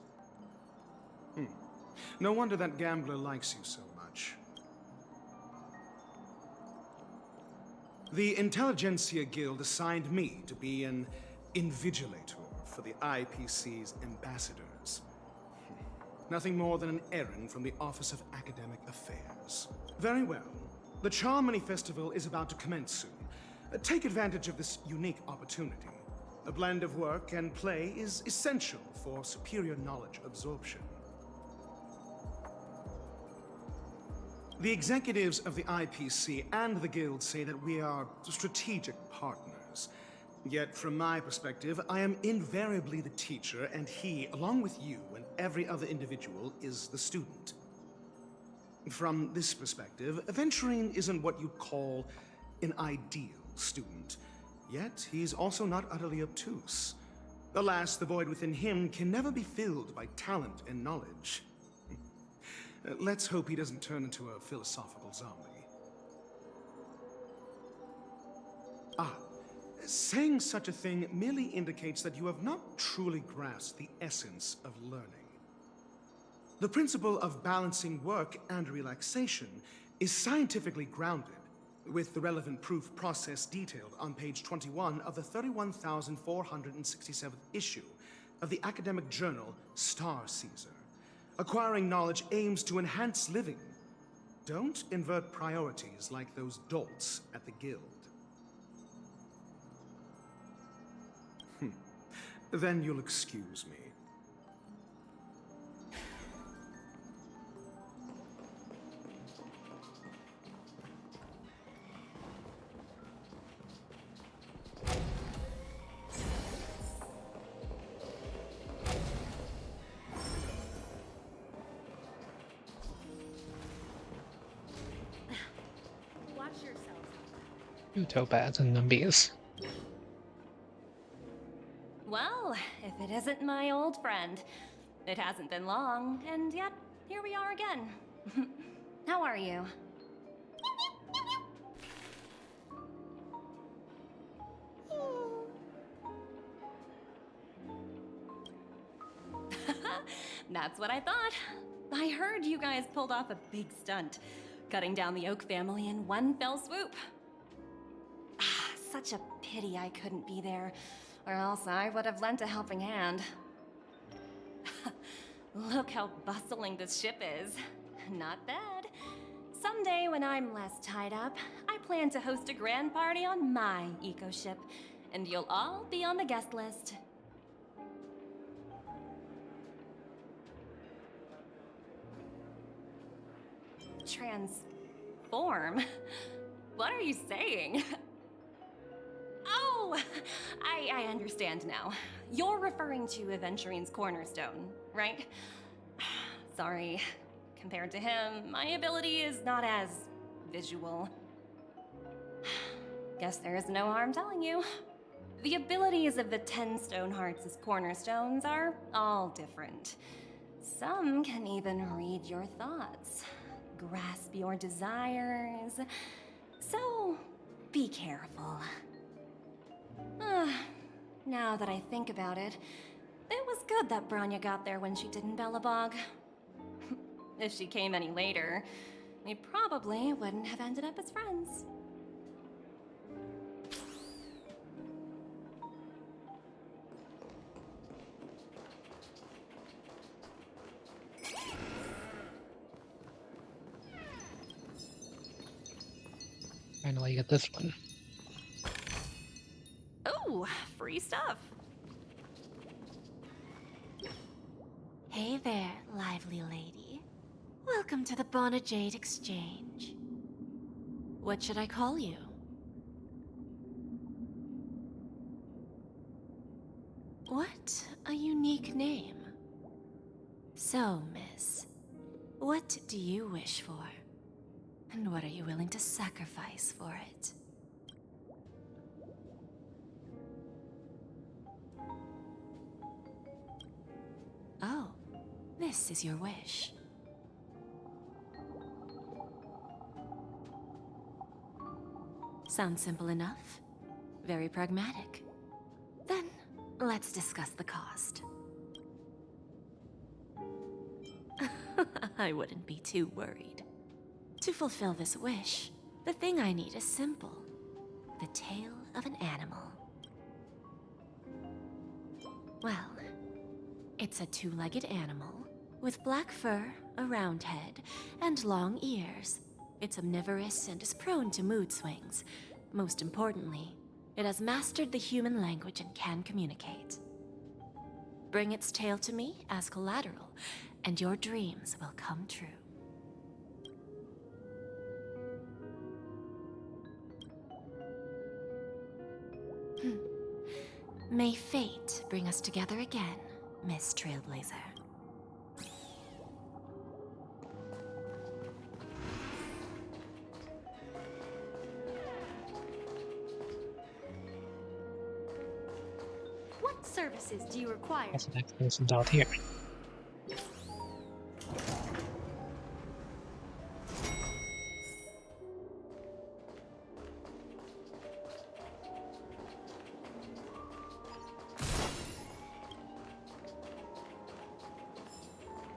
No wonder that gambler likes you so much. The Intelligentsia Guild assigned me to be an invigilator for the IPC's ambassadors. Nothing more than an errand from the Office of Academic Affairs. Very well. The Charmony Festival is about to commence soon. Take advantage of this unique opportunity. A blend of work and play is essential for superior knowledge absorption. The executives of the IPC and the Guild say that we are strategic partners. Yet, from my perspective, I am invariably the teacher, and he, along with you and every other individual, is the student. From this perspective, Aventurine isn't what you'd call an ideal student. Yet, he's also not utterly obtuse. Alas, the void within him can never be filled by talent and knowledge. Let's hope he doesn't turn into a philosophical zombie. Saying such a thing merely indicates that you have not truly grasped the essence of learning. The principle of balancing work and relaxation is scientifically grounded, with the relevant proof process detailed on page 21 of the 31,467th issue of the academic journal Star Caesar. Acquiring knowledge aims to enhance living. Don't invert priorities like those dolts at the Guild. Then you'll excuse me. Watch yourselves. Two Topaz and Numbies. Well, if it isn't my old friend. It hasn't been long, and yet, here we are again. How are you? That's what I thought. I heard you guys pulled off a big stunt, cutting down the Oak family in one fell swoop. Such a pity I couldn't be there, or else I would have lent a helping hand. Look how bustling this ship is. Not bad. Someday when I'm less tied up, I plan to host a grand party on my eco-ship, and you'll all be on the guest list. Transform? What are you saying? Oh, I understand now. You're referring to Aventurine's cornerstone, right? Sorry. Compared to him, my ability is not as visual. Guess there is no harm telling you. The abilities of the 10 Stonehearts' cornerstones are all different. Some can even read your thoughts, grasp your desires. So, be careful. Now that I think about it, it was good that Branya got there when she did in Belobog. If she came any later, we probably wouldn't have ended up as friends. Finally get this one. Oh, free stuff. Hey there, lively lady. Welcome to the Bonajade Exchange. What should I call you? What a unique name. So, miss, what do you wish for? And what are you willing to sacrifice for it? Oh, this is your wish. Sounds simple enough. Very pragmatic. Then, let's discuss the cost. I wouldn't be too worried. To fulfill this wish, the thing I need is simple. The tail of an animal. Well, it's a two-legged animal with black fur, a round head, and long ears. It's omnivorous and is prone to mood swings. Most importantly, it has mastered the human language and can communicate. Bring its tail to me as collateral, and your dreams will come true. May fate bring us together again, Miss Trailblazer. What services do you require? That's the next person's out here.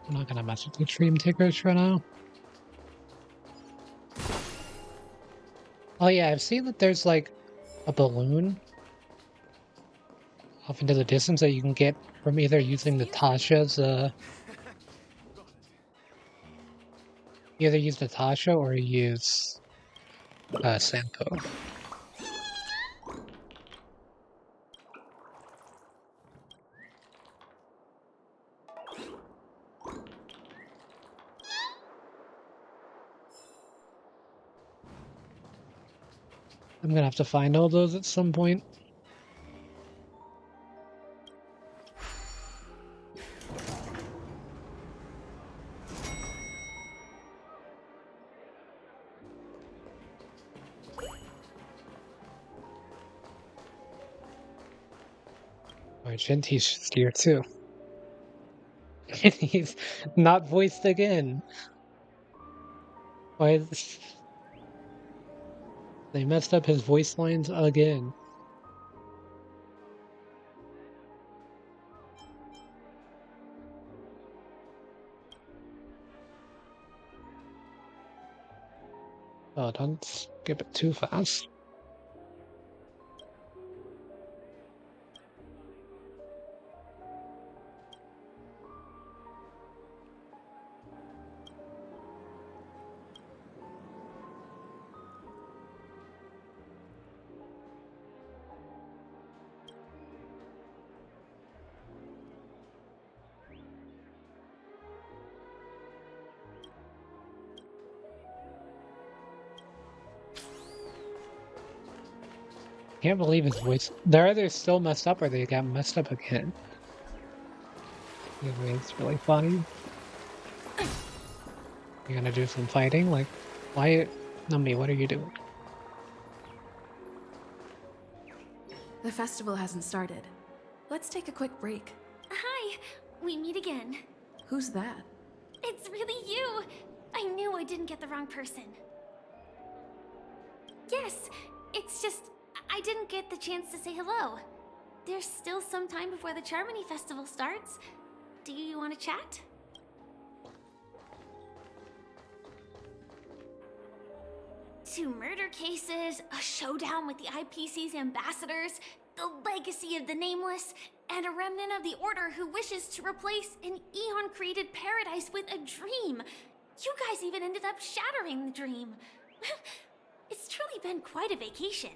I'm not gonna mess with the dream takers for now. Oh yeah, I've seen that there's like a balloon off into the distance that you can get from either using Natasha's either use Natasha or use Sampo. I'm gonna have to find all those at some point. Argenti's here too. And he's not voiced again. Why is this? They messed up his voice lines again. Oh, don't skip it too fast. Can't believe his voice. They're either still messed up or they got messed up again. Either way, it's really funny. You're gonna do some fighting? Like, why? Numby, what are you doing? The festival hasn't started. Let's take a quick break. Hi, we meet again. Who's that? It's really you! I knew I didn't get the wrong person. Yes, it's just, I didn't get the chance to say hello. There's still some time before the Charmony Festival starts. Do you want to chat? Two murder cases, a showdown with the IPC's ambassadors, the legacy of the Nameless, and a remnant of the Order who wishes to replace an Eon-created paradise with a dream. You guys even ended up shattering the dream. It's truly been quite a vacation.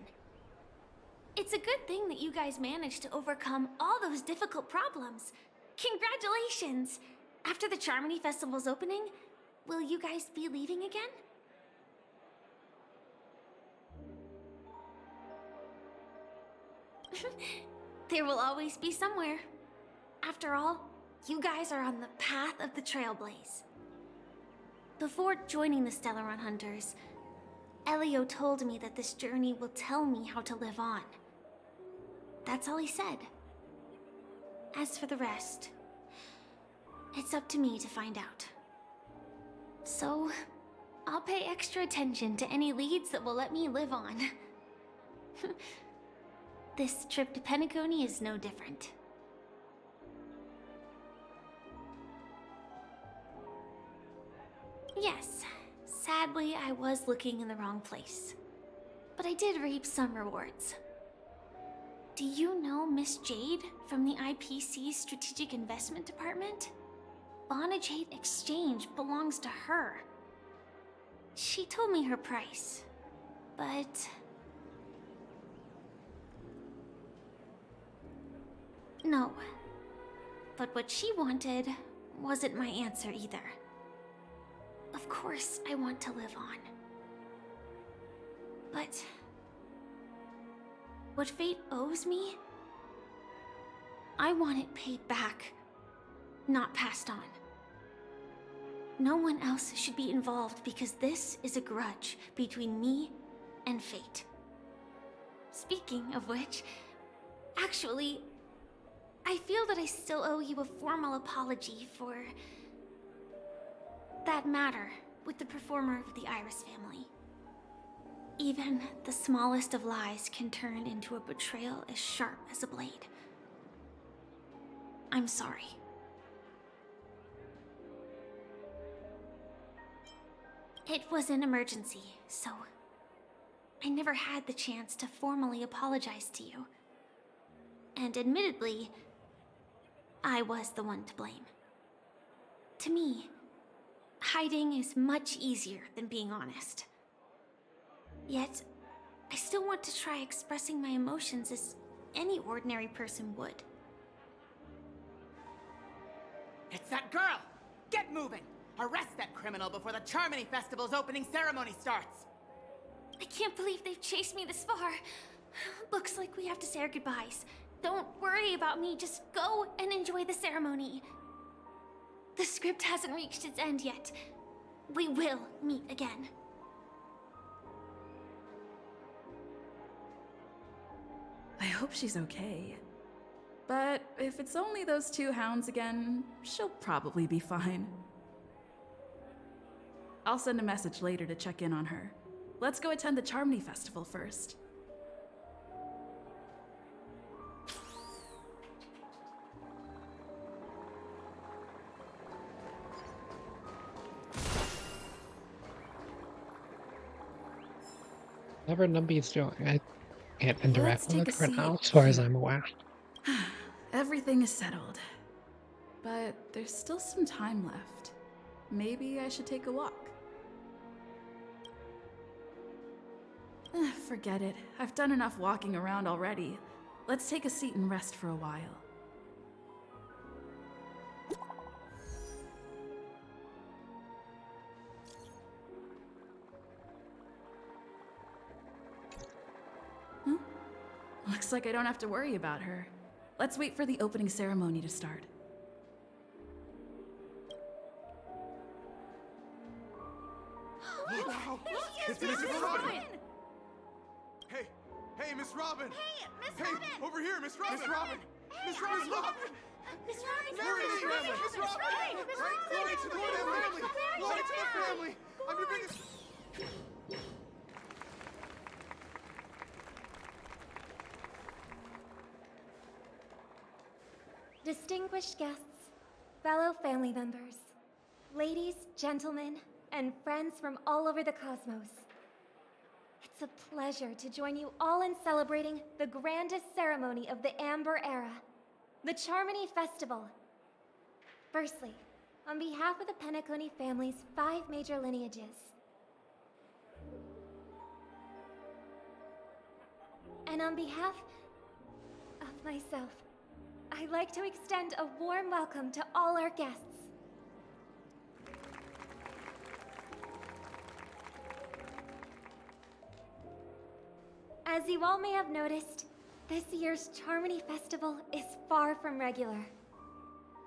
It's a good thing that you guys managed to overcome all those difficult problems. Congratulations! After the Charmony Festival's opening, will you guys be leaving again? There will always be somewhere. After all, you guys are on the path of the Trailblaze. Before joining the Stellaron Hunters, Elio told me that this journey will tell me how to live on. That's all he said. As for the rest, it's up to me to find out. So, I'll pay extra attention to any leads that will let me live on. This trip to Penacony is no different. Yes, sadly I was looking in the wrong place. But I did reap some rewards. Do you know Miss Jade from the IPC's Strategic Investment Department? Bonajade Exchange belongs to her. She told me her price, but... No. But what she wanted wasn't my answer either. Of course, I want to live on. But... what fate owes me? I want it paid back, not passed on. No one else should be involved because this is a grudge between me and fate. Speaking of which, actually, I feel that I still owe you a formal apology for that matter with the performer of the Iris family. Even the smallest of lies can turn into a betrayal as sharp as a blade. I'm sorry. It was an emergency, so I never had the chance to formally apologize to you. And admittedly, I was the one to blame. To me, hiding is much easier than being honest. Yet, I still want to try expressing my emotions as any ordinary person would. It's that girl! Get moving! Arrest that criminal before the Charmony Festival's opening ceremony starts! I can't believe they've chased me this far. Looks like we have to say our goodbyes. Don't worry about me, just go and enjoy the ceremony. The script hasn't reached its end yet. We will meet again. I hope she's okay. But if it's only those two hounds again, she'll probably be fine. I'll send a message later to check in on her. Let's go attend the Charmony Festival first. Whatever Numby's doing, I can't interact Let's with take it a right now, seat. as far as I'm aware. Everything is settled. But there's still some time left. Maybe I should take a walk. Forget it. I've done enough walking around already. Let's take a seat and rest for a while. Looks like I don't have to worry about her. Let's wait for the opening ceremony to start. Look! It's Miss Robin! Hey, Miss Robin! Hey, Miss Hey, Robin! over here, Miss Robin! Miss Robin! Hey, Miss Robin! Miss Robin! Glory to the family! Miss Robin! Glory to the family! Glory to the family! I'm your biggest... Distinguished guests, fellow family members, ladies, gentlemen, and friends from all over the cosmos. It's a pleasure to join you all in celebrating the grandest ceremony of the Amber Era, the Charmony Festival. Firstly, on behalf of the Penacony family's 5 major lineages, and on behalf of myself, I'd like to extend a warm welcome to all our guests. As you all may have noticed, this year's Charmony Festival is far from regular.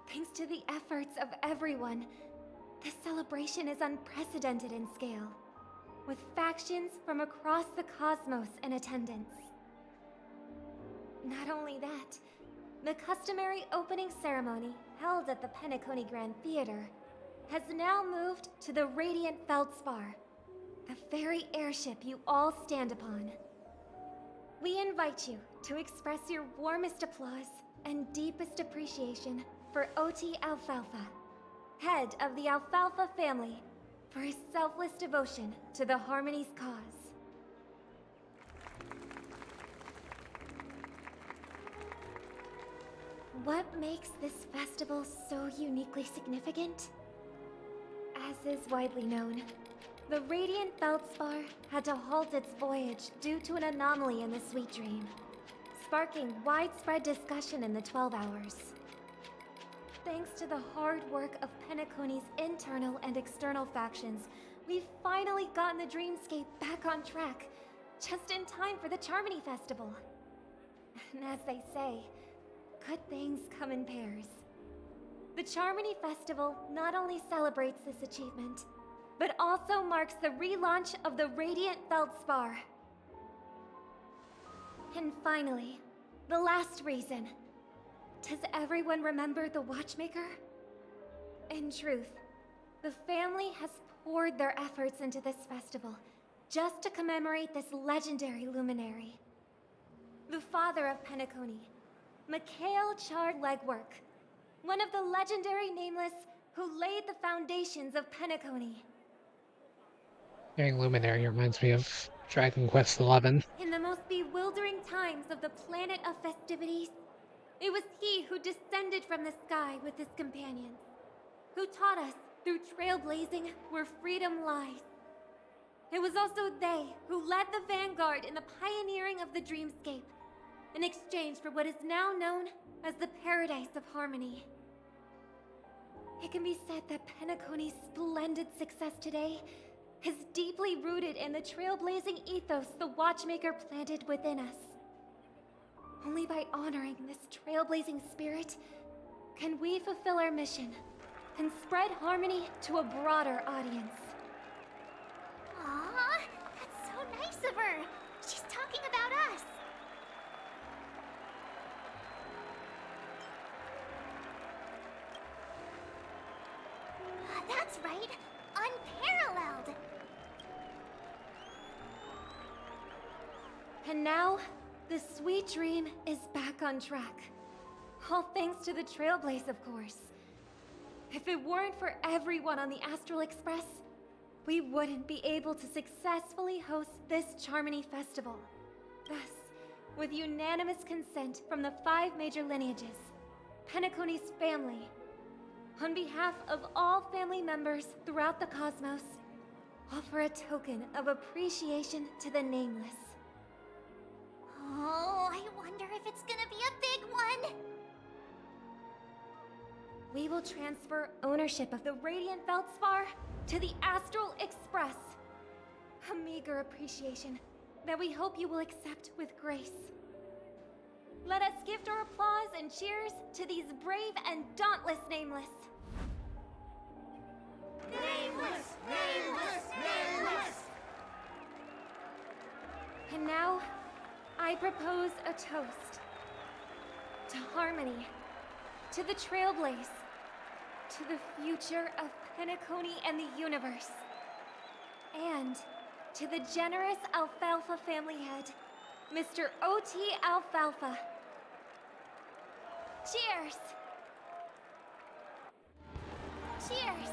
Thanks to the efforts of everyone, this celebration is unprecedented in scale, with factions from across the cosmos in attendance. Not only that, the customary opening ceremony held at the Penacony Grand Theater has now moved to the Radiant Feldspar, the very airship you all stand upon. We invite you to express your warmest applause and deepest appreciation for OT Alfalfa, head of the Alfalfa family, for his selfless devotion to the Harmony's cause. What makes this festival so uniquely significant? As is widely known, the Radiant Feldspar had to halt its voyage due to an anomaly in the Sweet Dream, sparking widespread discussion in the 12 Hours. Thanks to the hard work of Penacony's internal and external factions, we've finally gotten the dreamscape back on track, just in time for the Charmony Festival. And as they say, good things come in pairs. The Charmony Festival not only celebrates this achievement, but also marks the relaunch of the Radiant Feldspar. And finally, the last reason. Does everyone remember the Watchmaker? In truth, the family has poured their efforts into this festival just to commemorate this legendary luminary. The father of Penacony, Mikhail Chard Legwork, one of the legendary Nameless who laid the foundations of Penacony. Hearing Luminary reminds me of Dragon Quest XI. In the most bewildering times of the planet of festivities, it was he who descended from the sky with his companions, who taught us through trailblazing where freedom lies. It was also they who led the vanguard in the pioneering of the dreamscape, in exchange for what is now known as the Paradise of Harmony. It can be said that Penacony's splendid success today is deeply rooted in the trailblazing ethos the Watchmaker planted within us. Only by honoring this trailblazing spirit can we fulfill our mission and spread harmony to a broader audience. Aww, that's so nice of her. She's talking about us. That's right, unparalleled. And now, the Sweet Dream is back on track. All thanks to the Trailblaze, of course. If it weren't for everyone on the Astral Express, we wouldn't be able to successfully host this Charmony Festival. Thus, with unanimous consent from the 5 major lineages, Penacony's family, on behalf of all family members throughout the cosmos, offer a token of appreciation to the Nameless. Oh, I wonder if it's gonna be a big one. We will transfer ownership of the Radiant Feldspar to the Astral Express. A meager appreciation that we hope you will accept with grace. Let us gift our applause and cheers to these brave and dauntless Nameless. Nameless! Nameless! Nameless! And now, I propose a toast. To harmony, to the Trailblaze, to the future of Penacony and the universe, and to the generous Alfalfa family head, Mr. O.T. Alfalfa. Cheers! Cheers!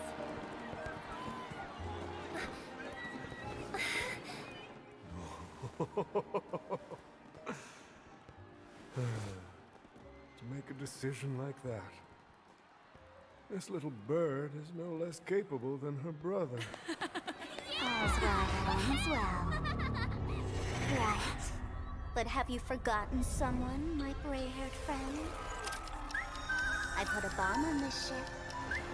To make a decision like that. This little bird is no less capable than her brother. All's well that ends well. Right. But have you forgotten someone, my gray-haired friend? I put a bomb on this ship.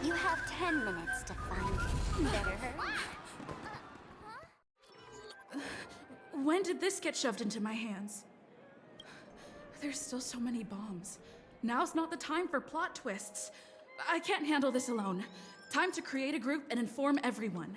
You have 10 minutes to find it. Better hurry. When did this get shoved into my hands? There's still so many bombs. Now's not the time for plot twists. I can't handle this alone. Time to create a group and inform everyone.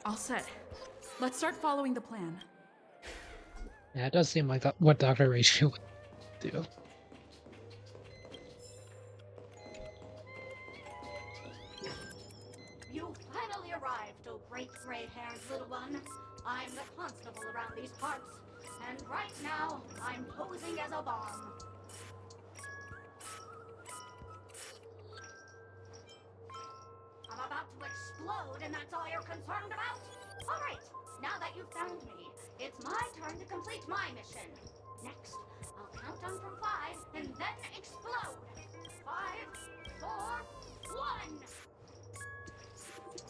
All set. Let's start following the plan. Yeah, it does seem like what Dr. Ratio would do. You finally arrived, oh great gray-haired little one. I'm the constable around these parts, and right now, I'm posing as a bomb. I'm about to explode, and that's all you're concerned about? All right, now that you've found me, it's my turn to complete my mission. Next, I'll count down from 5, and then explode. 5, 4, 1! Is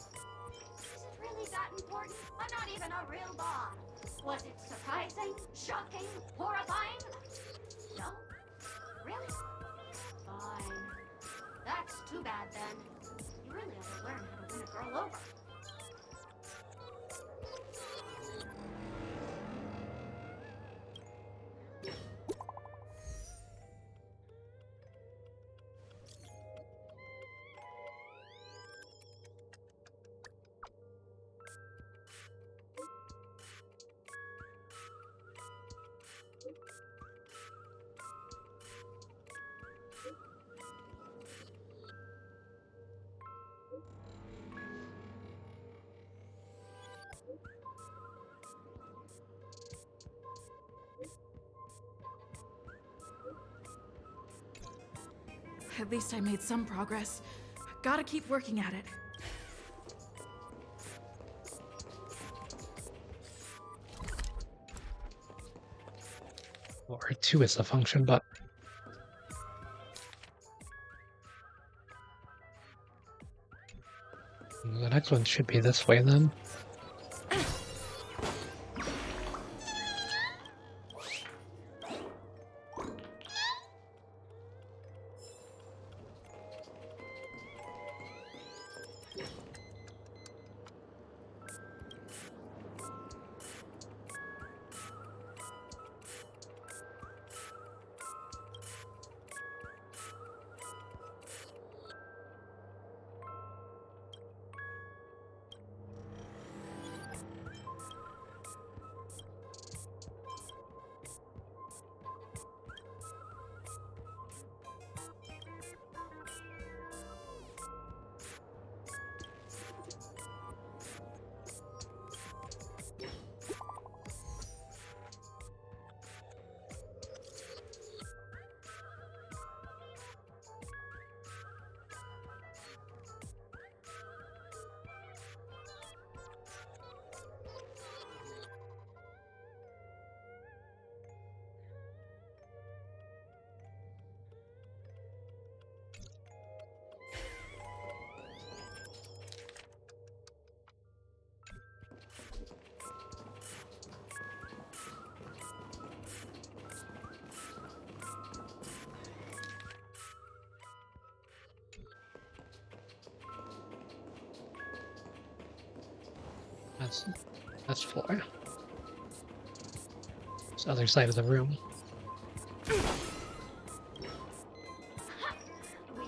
it really that important? I'm not even a real bomb. Was it surprising, shocking, horrifying? No? Really? Fine. That's too bad then. You really have to learn how to win a girl over. At least I made some progress. Gotta keep working at it. Or 2 is the function, but the next one should be this way then. That's 4. It's the other side of the room. We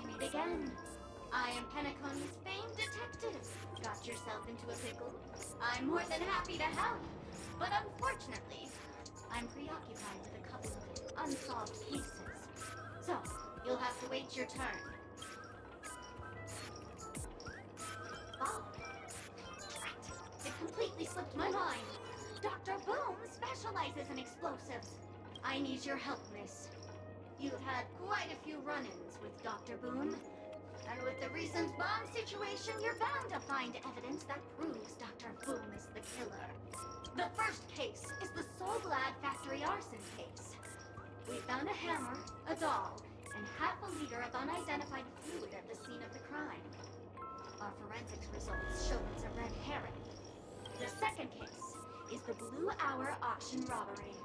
meet again. I am Penacony's famed detective. Got yourself into a pickle? I'm more than happy to help. But unfortunately, I'm preoccupied with a couple of unsolved cases. So, you'll have to wait your turn. Oh. It completely slipped my mind. Dr. Boom specializes in explosives. I need your help, miss. You've had quite a few run-ins with Dr. Boom. And with the recent bomb situation, you're bound to find evidence that proves Dr. Boom is the killer. The first case is the Soulglad factory arson case. We found a hammer, a doll, and half a liter of unidentified fluid at the scene of the crime. Our forensics results show it's a red herring. The second case is the Blue Hour auction robbery.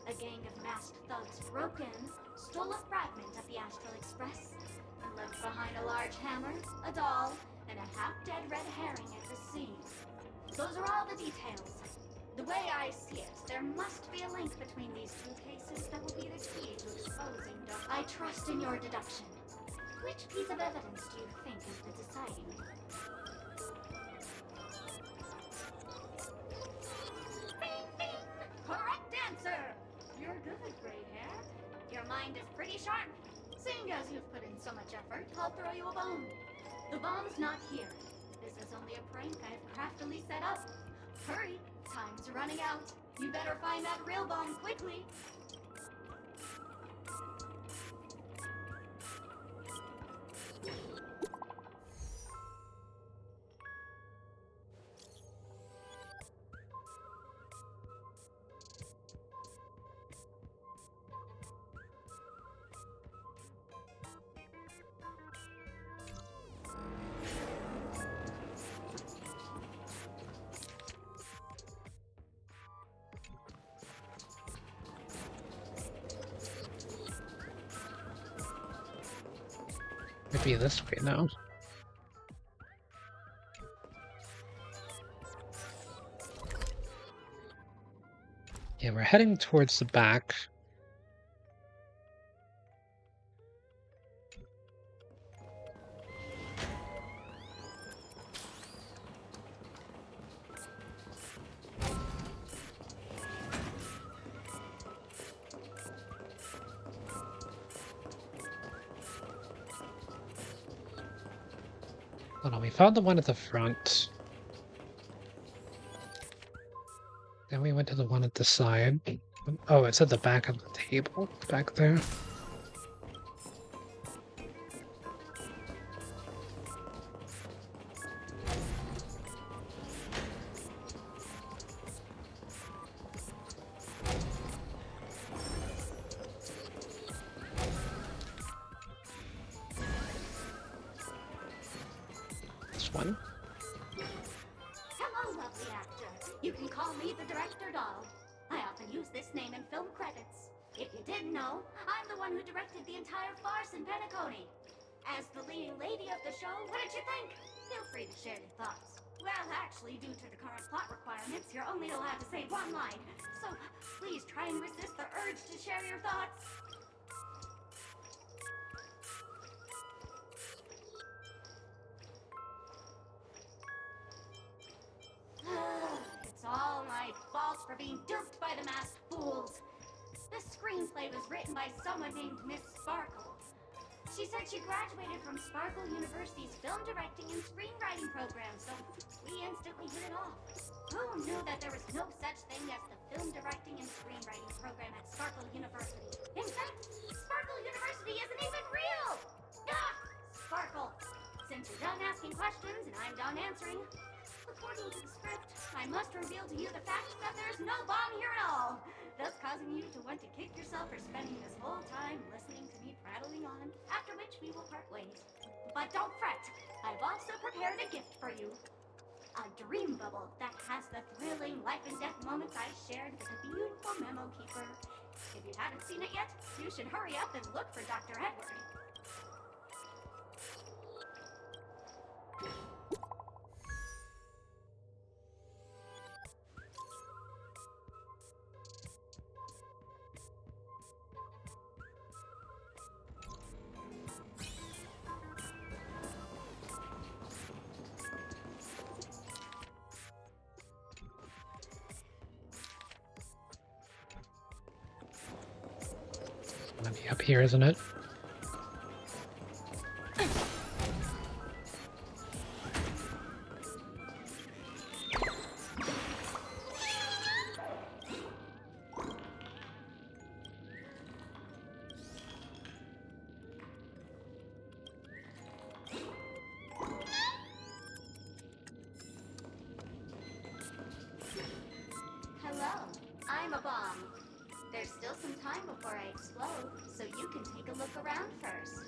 A gang of masked thugs broke in, stole a fragment of the Astral Express, and left behind a large hammer, a doll, and a half-dead red herring at the scene. Those are all the details. The way I see it, there must be a link between these 2 cases that will be the key to exposing Dr. I trust in your deduction. Which piece of evidence do you think is the deciding? Bing, bing! Correct answer! You're good, gray hair. Your mind is pretty sharp. Seeing as you've put in so much effort, I'll throw you a bone. The bomb's not here. This is only a prank I've craftily set up. Hurry, time's running out. You better find that real bomb quickly. Might be this way now. Yeah, we're heading towards the back. Hold on, we found the one at the front. Then we went to the one at the side. Oh, it's at the back of the table, back there. this one. Hello, lovely actor. You can call me the director doll. I often use this name in film credits. If you didn't know, I'm the one who directed the entire farce in Penacony. As the leading lady of the show, what did you think? Feel free to share your thoughts. Well, actually, due to the current plot requirements, you're only allowed to say one line. So, please try and resist the urge to share your thoughts. It's all my fault for being duped by the masked fools. The screenplay was written by someone named Miss Sparkle. She said she graduated from Sparkle University's film directing and screenwriting program, so we instantly hit it off. Who knew that there was no such thing as the film directing and screenwriting program at Sparkle University? In fact, Sparkle University isn't even real! Ah! Sparkle! Since you're done asking questions and I'm done answering, according to the script, I must reveal to you the fact that there's no bomb here at all, thus causing you to want to kick yourself for spending this whole time listening to me prattling on, after which we will part ways. But don't fret, I've also prepared a gift for you. A dream bubble that has the thrilling life and death moments I shared with the beautiful memo keeper. If you haven't seen it yet, you should hurry up and look for Dr. Edward. Gonna be up here, isn't it? Hello, I'm a bomb. There's still some time before I explode, so you can take a look around first.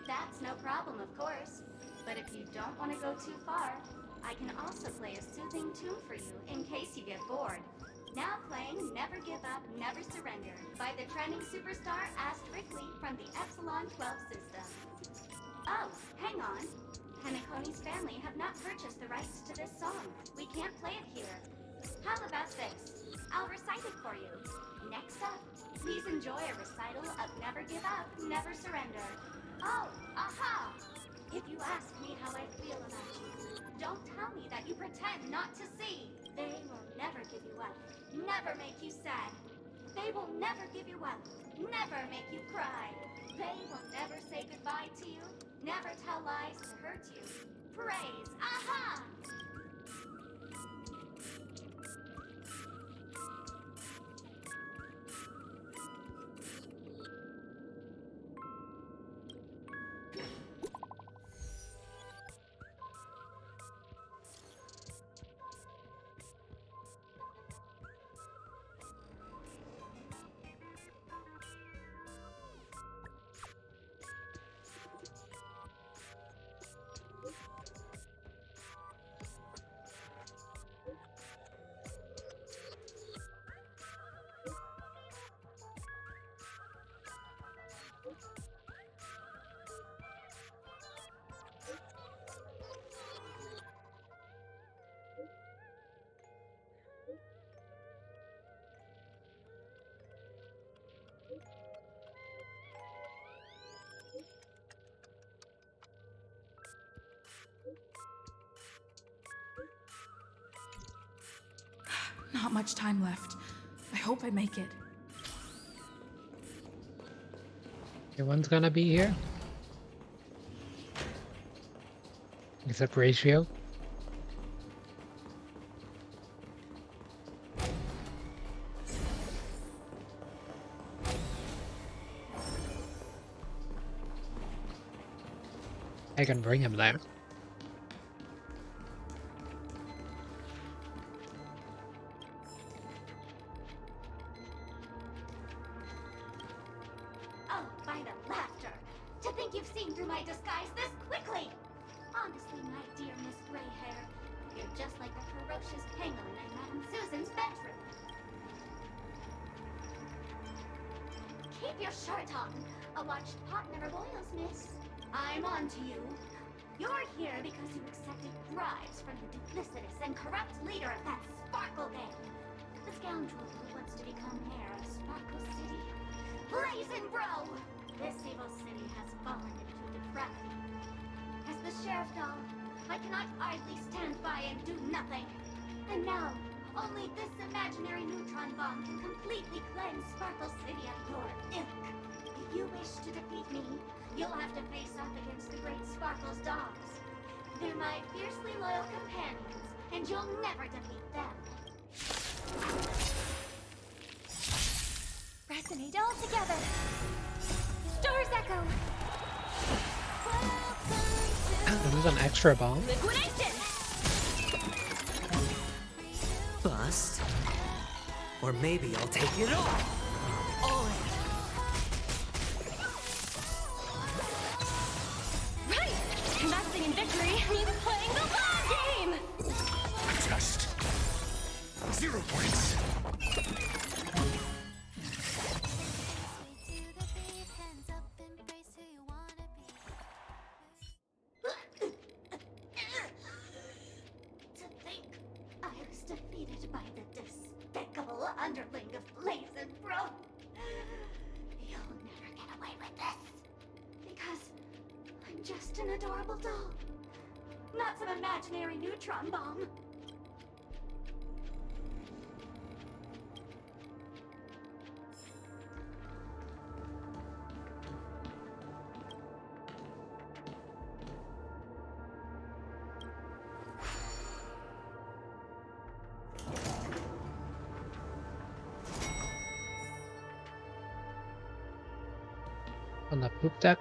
That's no problem, of course. But if you don't want to go too far, I can also play a soothing tune for you in case you get bored. Now playing Never Give Up, Never Surrender by the trending superstar Asterically from the Epsilon 12 system. Oh, hang on. Penacony's family have not purchased the rights to this song. We can't play it here. How about this? I'll recite it for you. Next up, please enjoy a recital of Never Give Up, Never Surrender. Oh, aha! If you ask me how I feel about you, don't tell me that you pretend not to see. They will never give you up, never make you sad. They will never give you up, never make you cry. They will never say goodbye to you, never tell lies to hurt you. Praise, aha! Not much time left. I hope I make it. Everyone's gonna be here. Except Ratio. I can bring him there. Oh, by the laughter, keep your shirt on. A watched pot never boils, miss. I'm on to you. You're here because you accepted bribes from the duplicitous and corrupt leader of that Sparkle Gang. The scoundrel who wants to become mayor of Sparkle City. Blazing Bro! This evil city has fallen into depravity. As the sheriff doll, I cannot idly stand by and do nothing. And now, only this imaginary neutron bomb can completely cleanse Sparkle City of your ilk. If you wish to defeat me, you'll have to face off against the great Sparkle's dogs. They're my fiercely loyal companions, and you'll never defeat them. Resonate all together. Stars echo. There was an extra bomb. Liquidation. Bust. Or maybe I'll take it all. All in. Right! Investing in victory means playing the long game! Just 0 points. To think I was defeated by the despicable underling of Blazin' Bro. You'll never get away with this. Because I'm just an adorable doll. Not some imaginary neutron bomb. On the poop deck.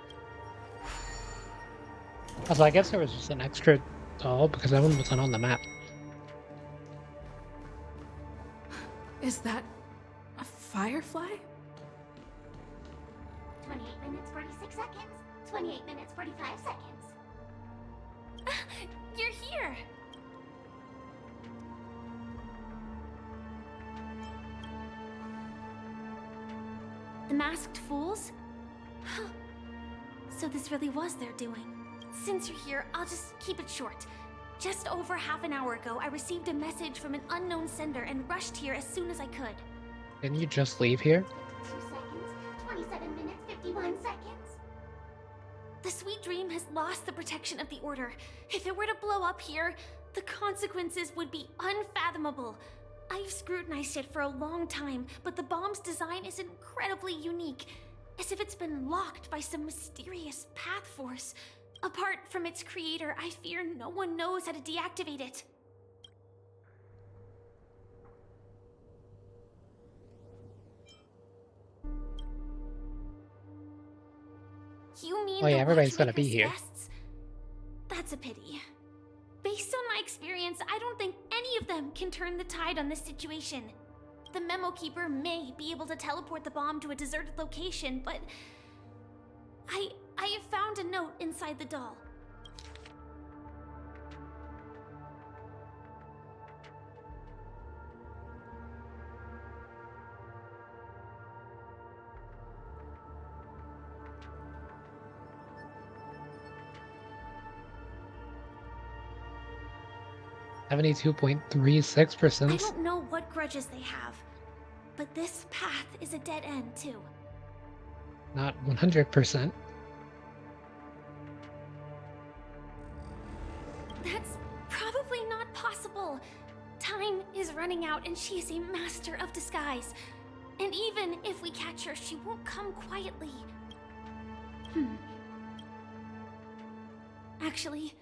Also, I guess there was just an extra doll because that one wasn't on the map. Is that a firefly? 28 minutes, 46 seconds. 28 minutes, 45 seconds. You're here! The masked fools? Huh. So this really was their doing. Since you're here, I'll just keep it short. Just over half an hour ago, I received a message from an unknown sender and rushed here as soon as I could. Didn't you just leave here? 2 seconds, 27 minutes, 51 seconds. The Sweet Dream has lost the protection of the Order. If it were to blow up here, the consequences would be unfathomable. I've scrutinized it for a long time, but the bomb's design is incredibly unique. As if it's been locked by some mysterious path force. Apart from its creator, I fear no one knows how to deactivate it. You mean Oh yeah, the everybody's gonna be Watchmaker's here. guests? That's a pity. Based on my experience, I don't think any of them can turn the tide on this situation. The Memo Keeper may be able to teleport the bomb to a deserted location, but I have found a note inside the doll. I 72.36%. don't know what grudges they have, but this path is a dead end too. Not 100%. That's probably not possible. Time is running out and she is a master of disguise. And even if we catch her, she won't come quietly. Actually,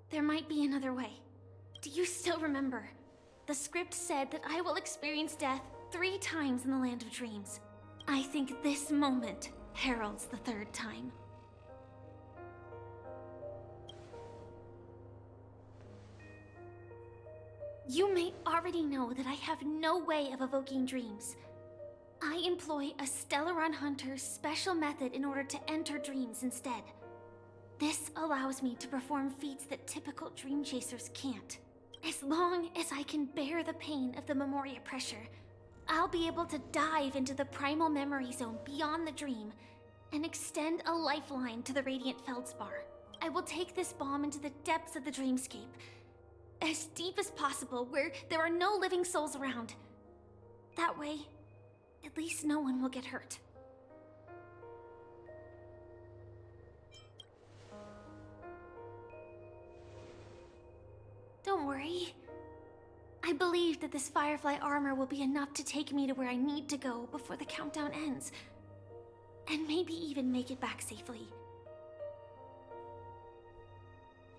there might be another way. Do you still remember? The script said that I will experience death 3 times in the Land of Dreams. I think this moment heralds the 3rd time. You may already know that I have no way of evoking dreams. I employ a Stellaron Hunter's special method in order to enter dreams instead. This allows me to perform feats that typical dream chasers can't. As long as I can bear the pain of the Memoria pressure, I'll be able to dive into the primal memory zone beyond the dream and extend a lifeline to the radiant feldspar. I will take this bomb into the depths of the dreamscape, as deep as possible, where there are no living souls around. That way, at least no one will get hurt. Don't worry. I believe that this Firefly armor will be enough to take me to where I need to go before the countdown ends. And maybe even make it back safely.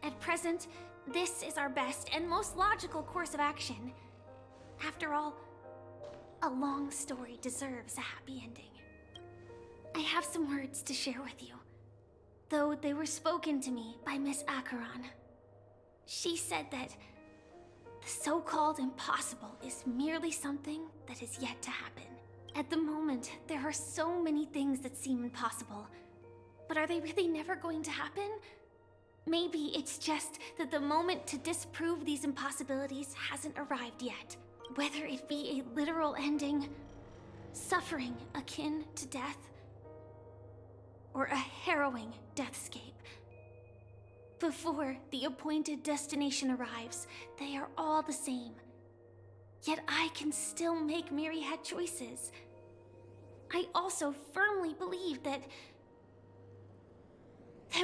At present, this is our best and most logical course of action. After all, a long story deserves a happy ending. I have some words to share with you, though they were spoken to me by Miss Acheron. She said that the so-called impossible is merely something that is yet to happen. At the moment, there are so many things that seem impossible, but are they really never going to happen? Maybe it's just that the moment to disprove these impossibilities hasn't arrived yet. Whether it be a literal ending, suffering akin to death, or a harrowing deathscape. Before the appointed destination arrives, they are all the same. Yet I can still make myriad choices. I also firmly believe that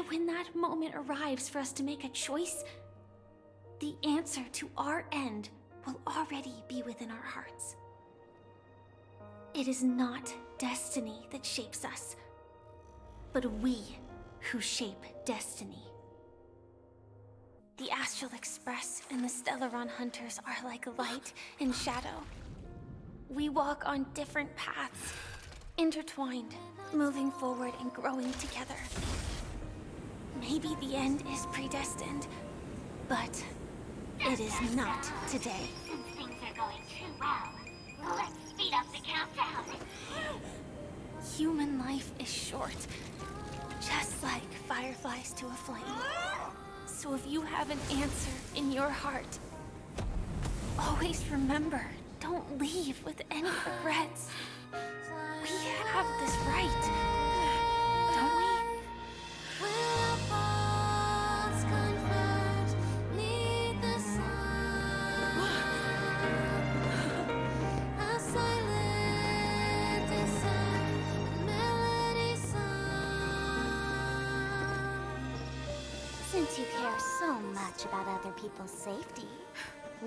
when that moment arrives for us to make a choice, the answer to our end will already be within our hearts. It is not destiny that shapes us, but we who shape destiny. The Astral Express and the Stellaron Hunters are like light and shadow. We walk on different paths, intertwined, moving forward and growing together. Maybe the end is predestined, but it is not today. Since things are going too well, let's speed up the countdown. Human life is short, just like fireflies to a flame. So if you have an answer in your heart, always remember, don't leave with any regrets. We have this right, don't we? Since you care so much about other people's safety,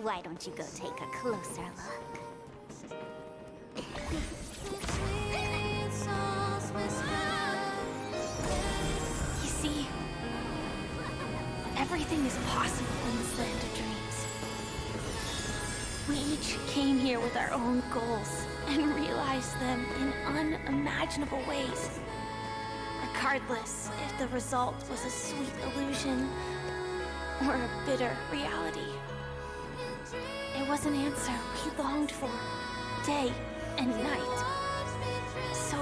why don't you go take a closer look? You see, everything is possible in this land of dreams. We each came here with our own goals and realized them in unimaginable ways. Regardless if the result was a sweet illusion or a bitter reality. It was an answer we longed for, day and night. So,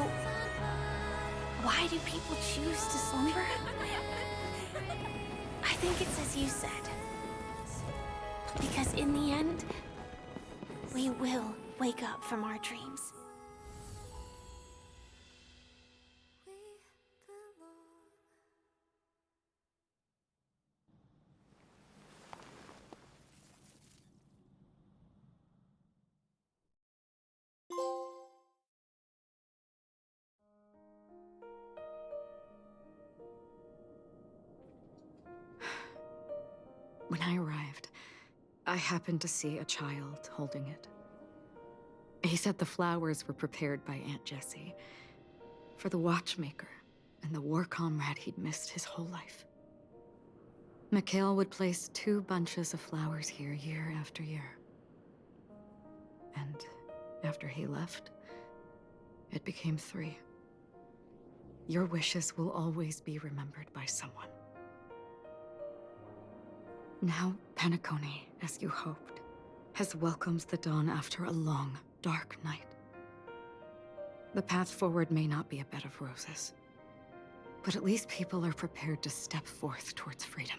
why do people choose to slumber? I think it's as you said. Because in the end, we will wake up from our dreams. When I arrived, I happened to see a child holding it. He said the flowers were prepared by Aunt Jessie for the watchmaker and the war comrade he'd missed his whole life. Mikhail would place 2 bunches of flowers here year after year. And after he left, it became 3. Your wishes will always be remembered by someone. Now, Penacony, as you hoped, has welcomed the dawn after a long, dark night. The path forward may not be a bed of roses, but at least people are prepared to step forth towards freedom.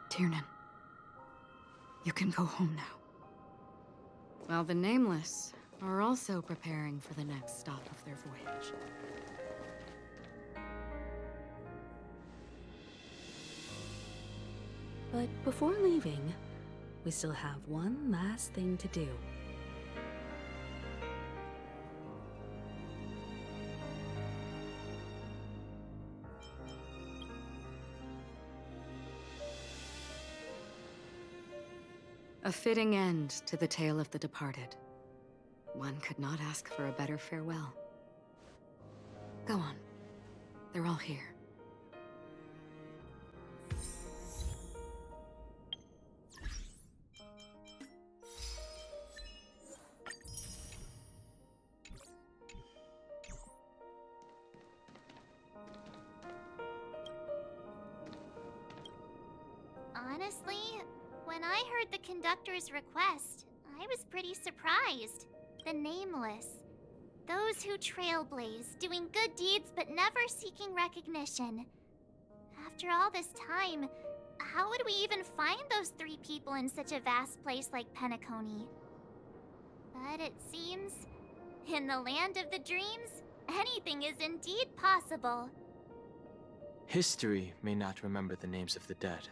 Tiernan, you can go home now. while the Nameless are also preparing for the next stop of their voyage. But before leaving, we still have one last thing to do. A fitting end to the tale of the departed. One could not ask for a better farewell. Go on. They're all here. Honestly, when I heard the conductor's request, I was pretty surprised. The Nameless. Those who trailblaze, doing good deeds but never seeking recognition. After all this time, how would we even find those 3 people in such a vast place like Penacony? But it seems, in the land of the dreams, anything is indeed possible. History may not remember the names of the dead,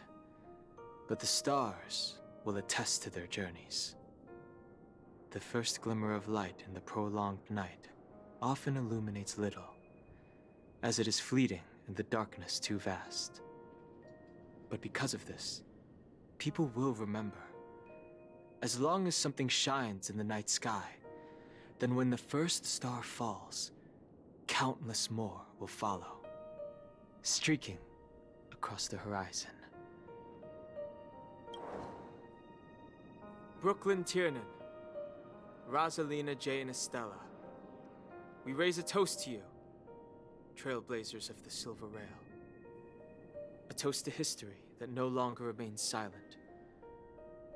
but the stars will attest to their journeys. The first glimmer of light in the prolonged night often illuminates little, as it is fleeting and the darkness too vast. But because of this, people will remember. As long as something shines in the night sky, then when the first star falls, countless more will follow, streaking across the horizon. Brooklyn Tiernan, Rosalina J. and Estella, we raise a toast to you, trailblazers of the Silver Rail. A toast to history that no longer remains silent.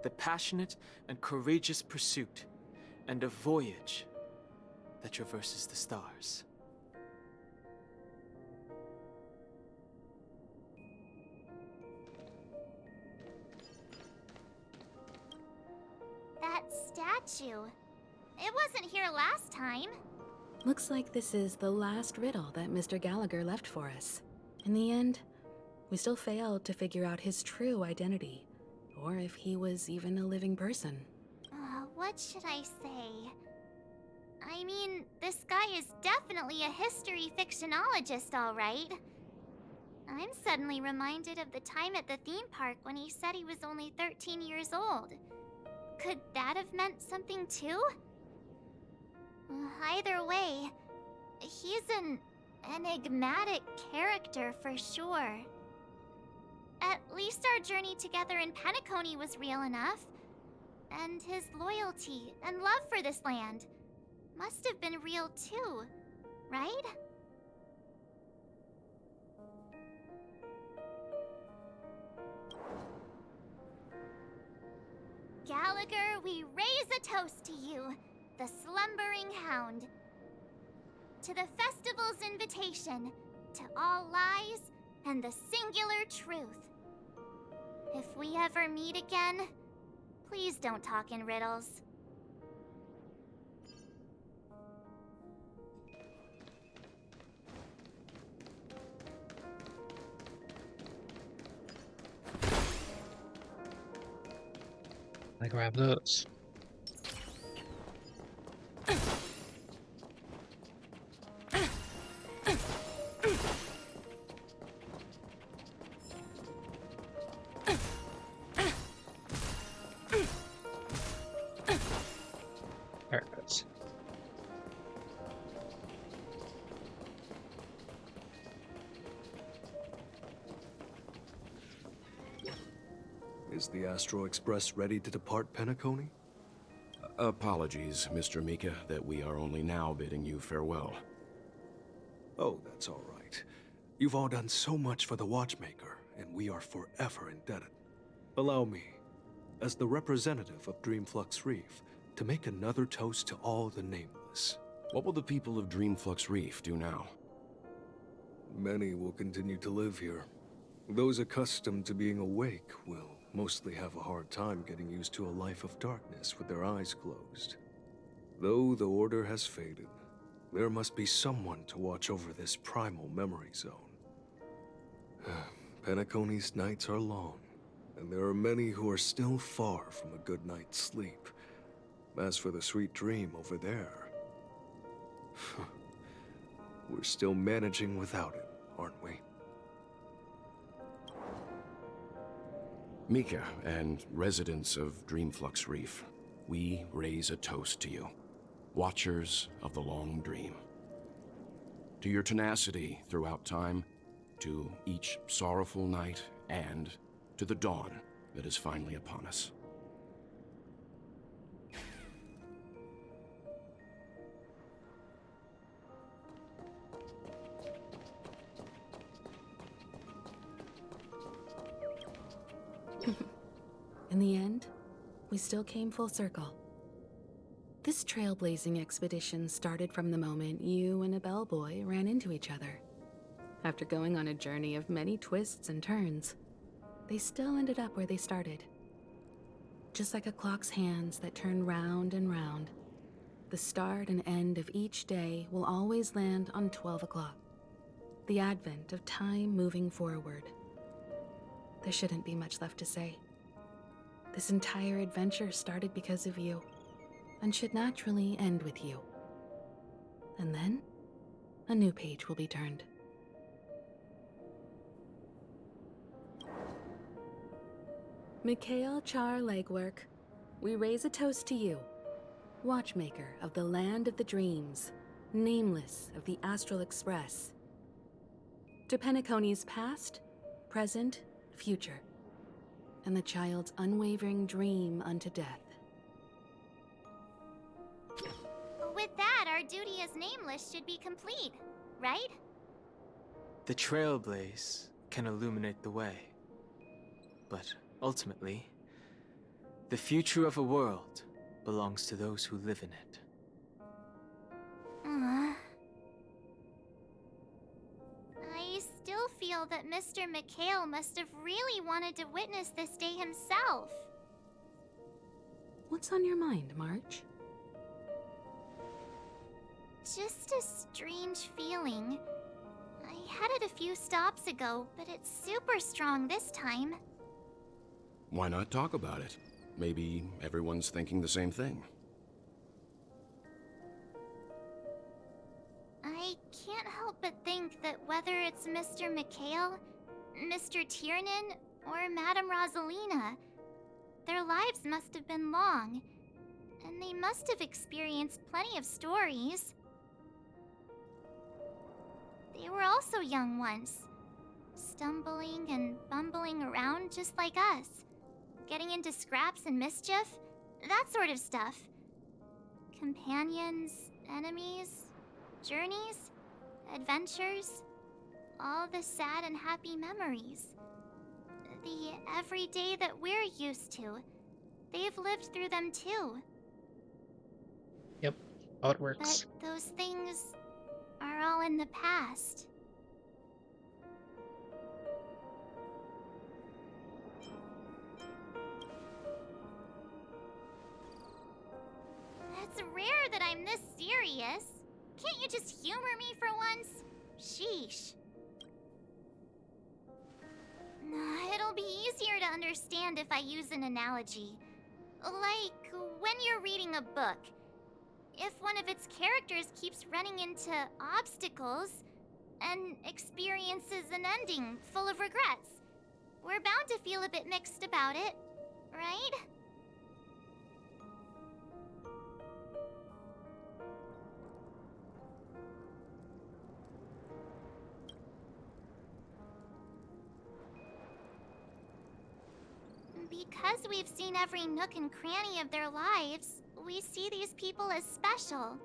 The passionate and courageous pursuit, and a voyage that traverses the stars. That statue. It wasn't here last time. Looks like this is the last riddle that Mr. Gallagher left for us. In the end, we still failed to figure out his true identity, or if he was even a living person. What should I say? I mean, this guy is definitely a history fictionologist, all right. I'm suddenly reminded of the time at the theme park when he said he was only 13 years old. Could that have meant something too? Either way, he's an enigmatic character for sure. At least our journey together in Penacony was real enough. And his loyalty and love for this land must have been real too, right? Gallagher, we raise a toast to you, the slumbering hound. To the festival's invitation, to all lies and the singular truth. If we ever meet again, please don't talk in riddles. I grab those. There it goes. Is the Astro Express ready to depart Penacony? Apologies, Mr. Mika, that we are only now bidding you farewell. Oh, that's all right. You've all done so much for the Watchmaker, and we are forever indebted. Allow me, as the representative of Dreamflux Reef, to make another toast to all the nameless. What will the people of Dreamflux Reef do now? Many will continue to live here. Those accustomed to being awake will mostly have a hard time getting used to a life of darkness with their eyes closed. Though the order has faded, there must be someone to watch over this primal memory zone. Penacony's nights are long, and there are many who are still far from a good night's sleep. As for the sweet dream over there, we're still managing without it, aren't we? Mika and residents of Dreamflux Reef, we raise a toast to you, watchers of the long dream. To your tenacity throughout time, to each sorrowful night, and to the dawn that is finally upon us. In the end, we still came full circle. This trailblazing expedition started from the moment you and a bellboy ran into each other. After going on a journey of many twists and turns, they still ended up where they started. Just like a clock's hands that turn round and round, the start and end of each day will always land on 12 o'clock, the advent of time moving forward. There shouldn't be much left to say. This entire adventure started because of you, and should naturally end with you. And then, a new page will be turned. Mikhail Char Legwork, we raise a toast to you, watchmaker of the land of the dreams, nameless of the Astral Express. To Penacony's past, present, future, and the child's unwavering dream unto death. With that, our duty as Nameless should be complete, right? The trailblaze can illuminate the way. But ultimately, the future of a world belongs to those who live in it. I still feel that Mr. Mikhail must have really wanted to witness this day himself. What's on your mind, March? Just a strange feeling. I had it a few stops ago, but it's super strong this time. Why not talk about it? Maybe everyone's thinking the same thing. I can't help but think that whether it's Mr. Mikhail, Mr. Tiernan, or Madame Rosalina, their lives must have been long, and they must have experienced plenty of stories. They were also young once, stumbling and bumbling around just like us, getting into scraps and mischief, that sort of stuff. Companions, enemies, journeys, adventures, all the sad and happy memories. The everyday that we're used to, they've lived through them too. Yep, how it works. But those things are all in the past. It's rare that I'm this serious. Can't you just humor me for once? Sheesh. It'll be easier to understand if I use an analogy. Like when you're reading a book. If one of its characters keeps running into obstacles and experiences an ending full of regrets, we're bound to feel a bit mixed about it, right? Because we've seen every nook and cranny of their lives, we see these people as special.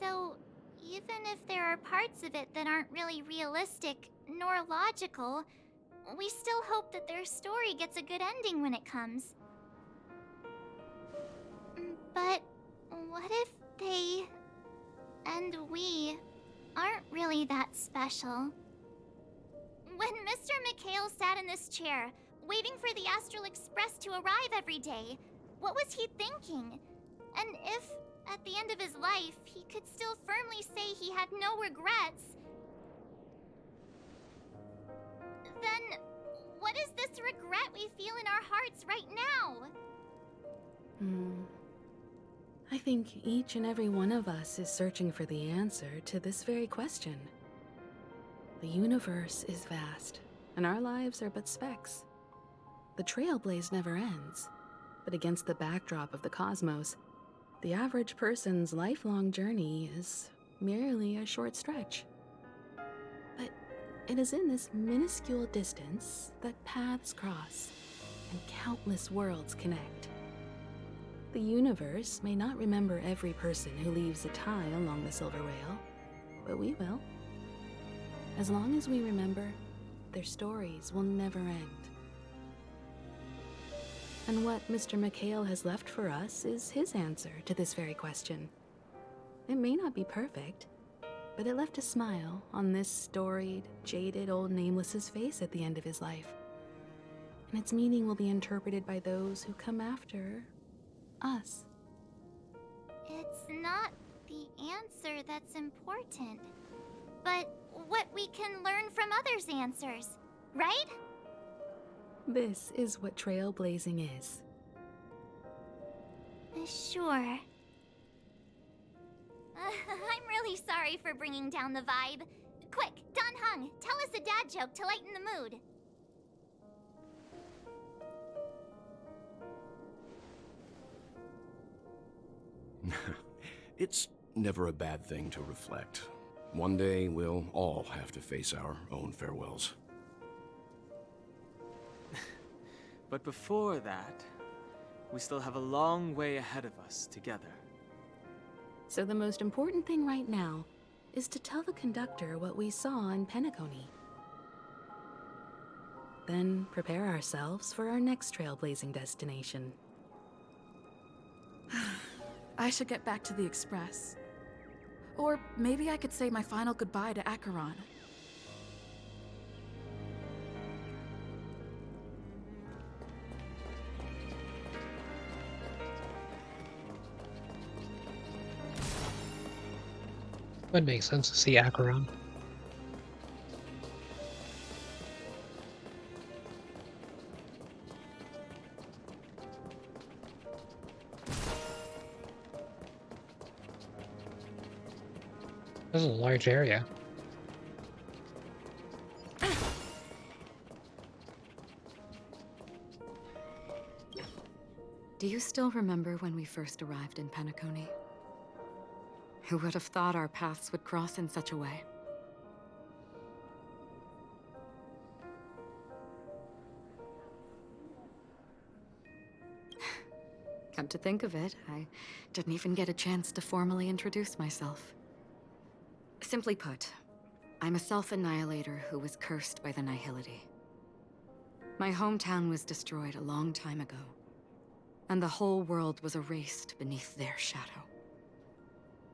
So, even if there are parts of it that aren't really realistic nor logical, we still hope that their story gets a good ending when it comes. But what if they and we aren't really that special? When Mr. Mikhail Mikhail sat in this chair, waiting for the Astral Express to arrive every day, what was he thinking? And if, at the end of his life, he could still firmly say he had no regrets, then what is this regret we feel in our hearts right now? I think each and every one of us is searching for the answer to this very question. The universe is vast, and our lives are but specks. The trailblaze never ends, but against the backdrop of the cosmos, the average person's lifelong journey is merely a short stretch. But it is in this minuscule distance that paths cross and countless worlds connect. The universe may not remember every person who leaves a tie along the silver rail, but we will. As long as we remember, their stories will never end. And what Mr. Mikhail has left for us is his answer to this very question. It may not be perfect, but it left a smile on this storied, jaded old Nameless's face at the end of his life. And its meaning will be interpreted by those who come after us. It's not the answer that's important, but what we can learn from others' answers, right? This is what trailblazing is. Sure. I'm really sorry for bringing down the vibe. Quick, Don Hung, tell us a dad joke to lighten the mood. It's never a bad thing to reflect. One day, we'll all have to face our own farewells. But before that, we still have a long way ahead of us together. So the most important thing right now is to tell the conductor what we saw in Penacony. Then prepare ourselves for our next trailblazing destination. I should get back to the Express. Or maybe I could say my final goodbye to Acheron. Would make sense to see Acheron. This is a large area. Do you still remember when we first arrived in Penacony? Who would have thought our paths would cross in such a way? Come to think of it, I didn't even get a chance to formally introduce myself. Simply put, I'm a self-annihilator who was cursed by the Nihility. My hometown was destroyed a long time ago, and the whole world was erased beneath their shadow.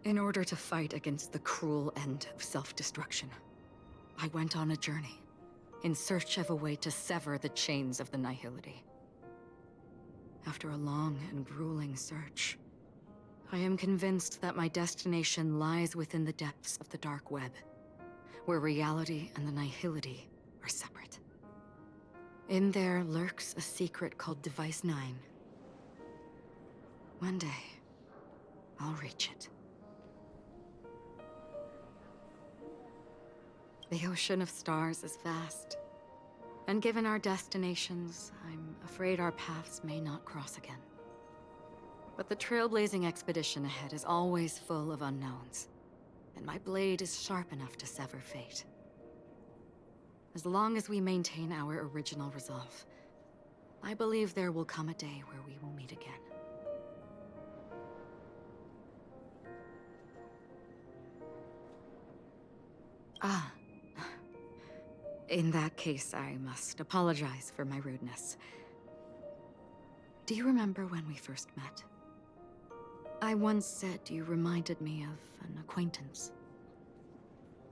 In order to fight against the cruel end of self-destruction, I went on a journey, in search of a way to sever the chains of the Nihility. After a long and grueling search, I am convinced that my destination lies within the depths of the dark web, where reality and the Nihility are separate. In there lurks a secret called Device 9. One day, I'll reach it. The ocean of stars is vast, and given our destinations, I'm afraid our paths may not cross again. But the trailblazing expedition ahead is always full of unknowns, and my blade is sharp enough to sever fate. As long as we maintain our original resolve, I believe there will come a day where we will meet again. Ah. In that case, I must apologize for my rudeness. Do you remember when we first met? I once said you reminded me of an acquaintance.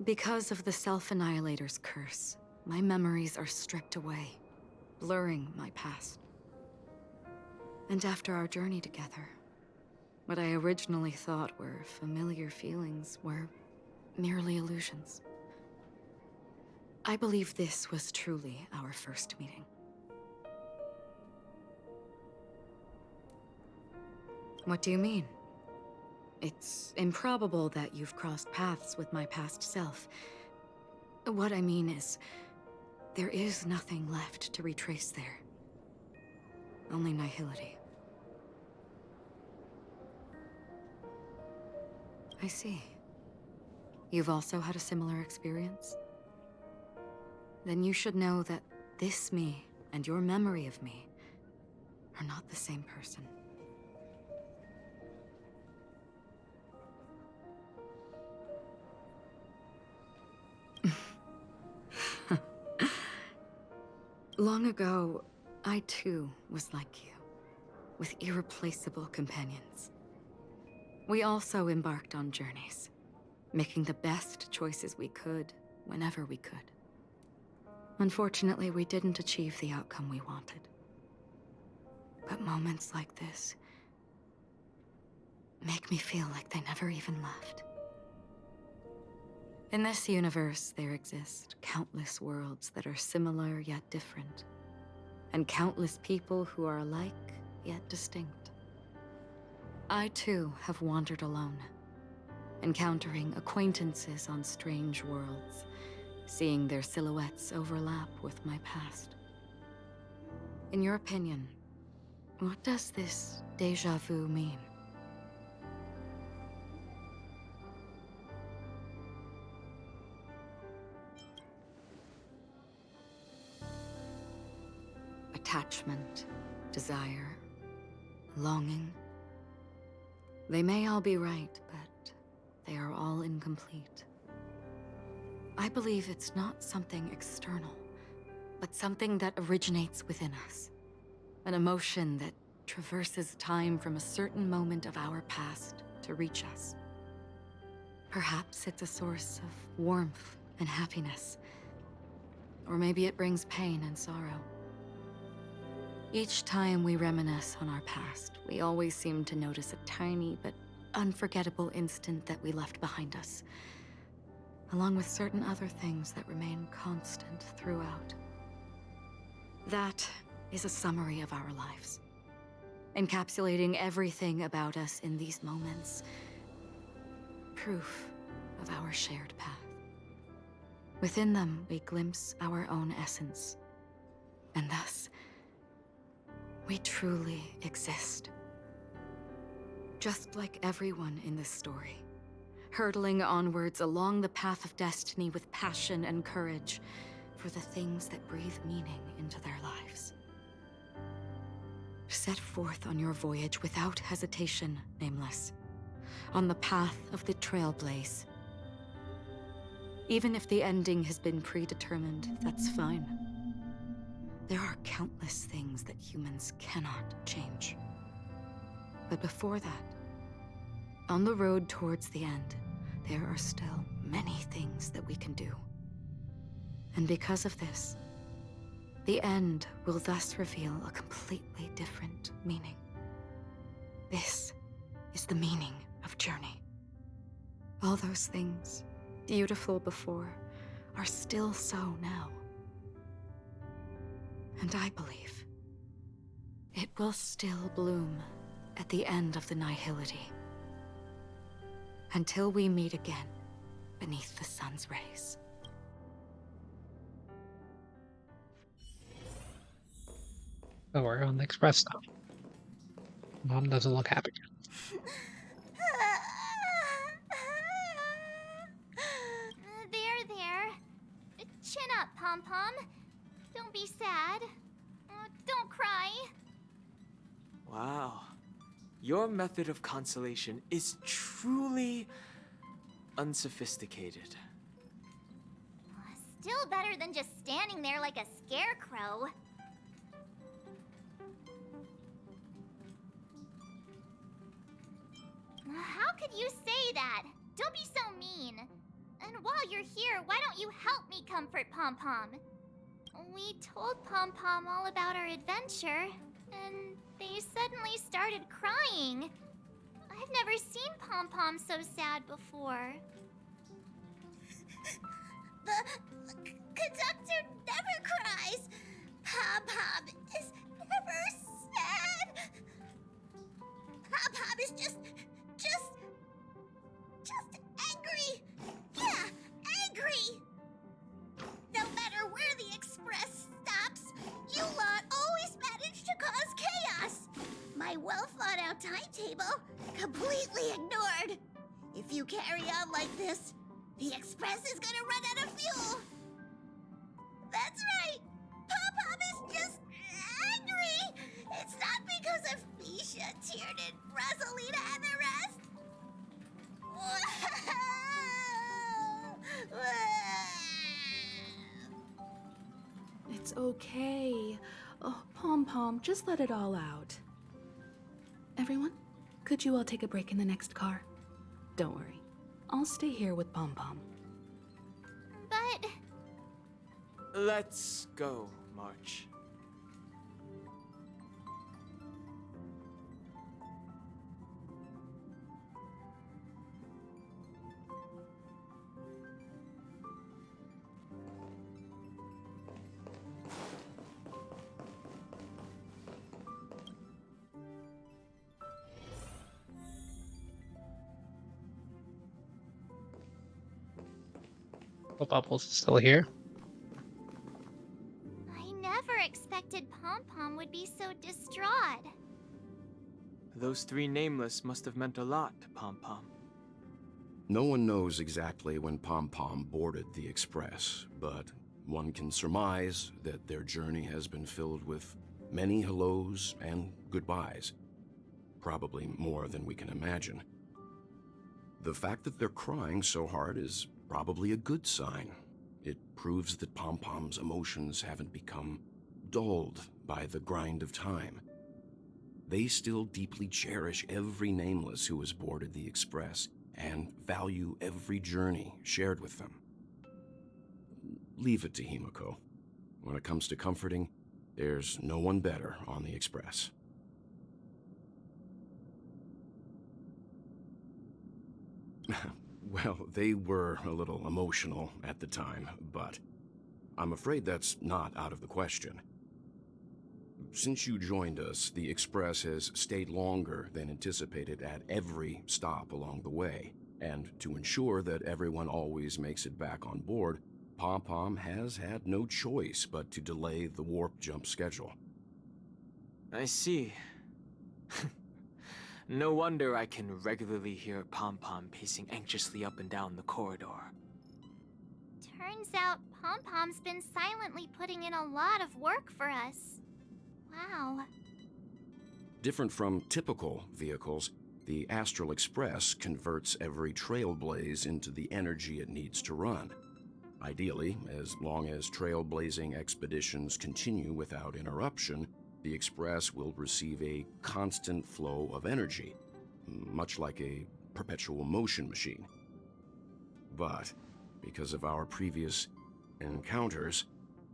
Because of the Self-Annihilator's curse, my memories are stripped away, blurring my past. And after our journey together, what I originally thought were familiar feelings were merely illusions. I believe this was truly our first meeting. What do you mean? It's improbable that you've crossed paths with my past self. What I mean is, there is nothing left to retrace there. Only nihility. I see. You've also had a similar experience? Then you should know that this me and your memory of me are not the same person. Long ago, I too was like you, with irreplaceable companions. We also embarked on journeys, making the best choices we could, whenever we could. Unfortunately, we didn't achieve the outcome we wanted. But moments like this make me feel like they never even left. In this universe, there exist countless worlds that are similar yet different, and countless people who are alike yet distinct. I too have wandered alone, encountering acquaintances on strange worlds, seeing their silhouettes overlap with my past. In your opinion, what does this déjà vu mean? Attachment, desire, longing. They may all be right, but they are all incomplete. I believe it's not something external, but something that originates within us. An emotion that traverses time from a certain moment of our past to reach us. Perhaps it's a source of warmth and happiness. Or maybe it brings pain and sorrow. Each time we reminisce on our past, we always seem to notice a tiny but unforgettable instant that we left behind us, along with certain other things that remain constant throughout. That is a summary of our lives, encapsulating everything about us in these moments. Proof of our shared path. Within them, we glimpse our own essence, and thus, we truly exist. Just like everyone in this story, hurtling onwards along the path of destiny with passion and courage for the things that breathe meaning into their lives. Set forth on your voyage without hesitation, Nameless, on the path of the Trailblaze. Even if the ending has been predetermined, that's fine. There are countless things that humans cannot change. But before that, on the road towards the end, there are still many things that we can do. And because of this, the end will thus reveal a completely different meaning. This is the meaning of journey. All those things, beautiful before, are still so now. And I believe it will still bloom at the end of the nihility. Until we meet again beneath the sun's rays. Oh, we're on the express now. Mom doesn't look happy. There. Chin up, Pom-Pom. Don't be sad. Don't cry. Wow. Your method of consolation is truly unsophisticated. Still better than just standing there like a scarecrow. How could you say that? Don't be so mean. And while you're here, why don't you help me comfort Pom-Pom? We told Pom Pom all about our adventure, and they suddenly started crying. I've never seen Pom Pom so sad before. The conductor never cries. Pom Pom is never sad. Pom Pom is just angry. Yeah, angry. No matter where the express stops, you lot always manage to cause chaos. My well-thought-out timetable completely ignored. If you carry on like this, the express is gonna run out of fuel. That's right. Pom-Pom is just angry. It's not because of Misha, Tiernan, Rosalina, and the rest. It's okay. Oh, Pom Pom, just let it all out. Everyone, could you all take a break in the next car? Don't worry. I'll stay here with Pom Pom. But... Let's go, March. The Bubble's still here. I never expected Pom Pom would be so distraught. Those three nameless must have meant a lot to Pom Pom. No one knows exactly when Pom Pom boarded the Express, but one can surmise that their journey has been filled with many hellos and goodbyes. Probably more than we can imagine. The fact that they're crying so hard is probably a good sign. It proves that Pom Pom's emotions haven't become dulled by the grind of time. They still deeply cherish every nameless who has boarded the Express and value every journey shared with them. Leave it to Himiko. When it comes to comforting, there's no one better on the Express. Well, they were a little emotional at the time, but I'm afraid that's not out of the question. Since you joined us, the Express has stayed longer than anticipated at every stop along the way, and to ensure that everyone always makes it back on board, Pom Pom has had no choice but to delay the warp jump schedule. I see. No wonder I can regularly hear Pom Pom pacing anxiously up and down the corridor. Turns out Pom Pom's been silently putting in a lot of work for us. Wow. Different from typical vehicles, the Astral Express converts every trailblaze into the energy it needs to run. Ideally, as long as trailblazing expeditions continue without interruption, the Express will receive a constant flow of energy, much like a perpetual motion machine. But because of our previous encounters,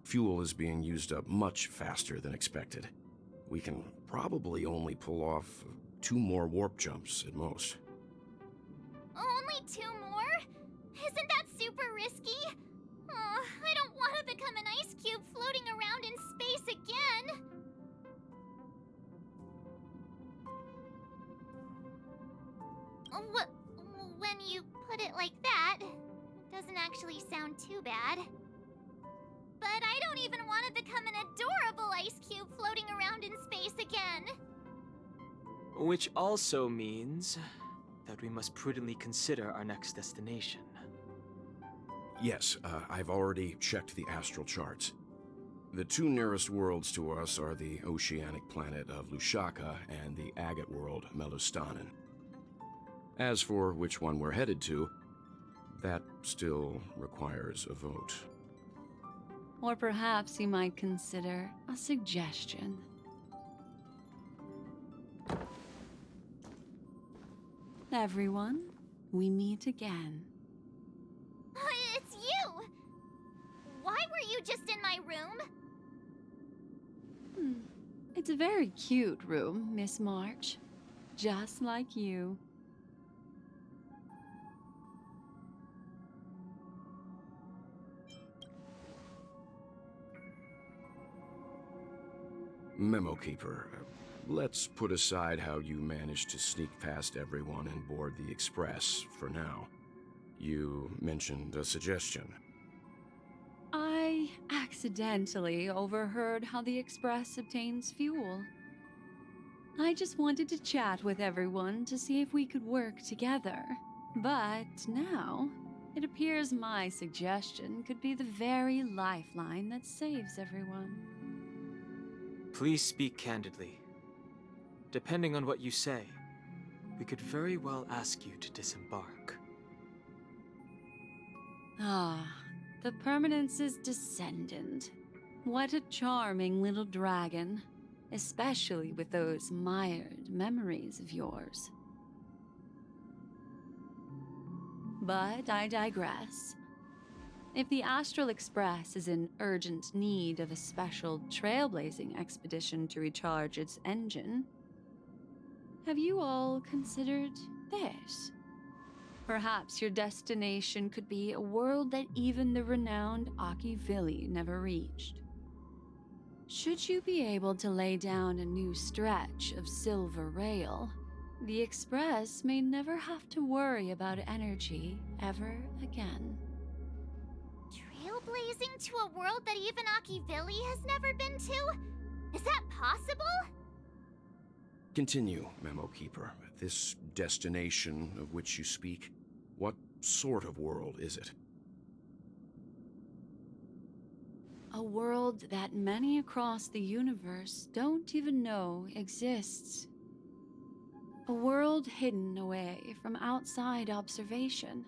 fuel is being used up much faster than expected. We can probably only pull off 2 more warp jumps at most. Only 2 more? Isn't that super risky? Oh, I don't want to become an ice cube floating around in space again. When you put it like that, it doesn't actually sound too bad. But I don't even want to become an adorable ice cube floating around in space again. Which also means that we must prudently consider our next destination. Yes, I've already checked the astral charts. The 2 nearest worlds to us are the oceanic planet of Lushaka and the agate world Melustanen. As for which one we're headed to, that still requires a vote. Or perhaps you might consider a suggestion. Everyone, we meet again. It's you! Why were you just in my room? It's a very cute room, Miss March. Just like you. Memo Keeper, let's put aside how you managed to sneak past everyone and board the Express for now. You mentioned a suggestion. I accidentally overheard how the Express obtains fuel. I just wanted to chat with everyone to see if we could work together. But now, it appears my suggestion could be the very lifeline that saves everyone. Please speak candidly. Depending on what you say, we could very well ask you to disembark. Ah, the Permanence's descendant. What a charming little dragon, especially with those mired memories of yours. But I digress. If the Astral Express is in urgent need of a special trailblazing expedition to recharge its engine, have you all considered this? Perhaps your destination could be a world that even the renowned Akivili never reached. Should you be able to lay down a new stretch of silver rail, the Express may never have to worry about energy ever again. Trailblazing to a world that even Akivili has never been to? Is that possible? Continue, Memo Keeper. This destination of which you speak, what sort of world is it? A world that many across the universe don't even know exists. A world hidden away from outside observation.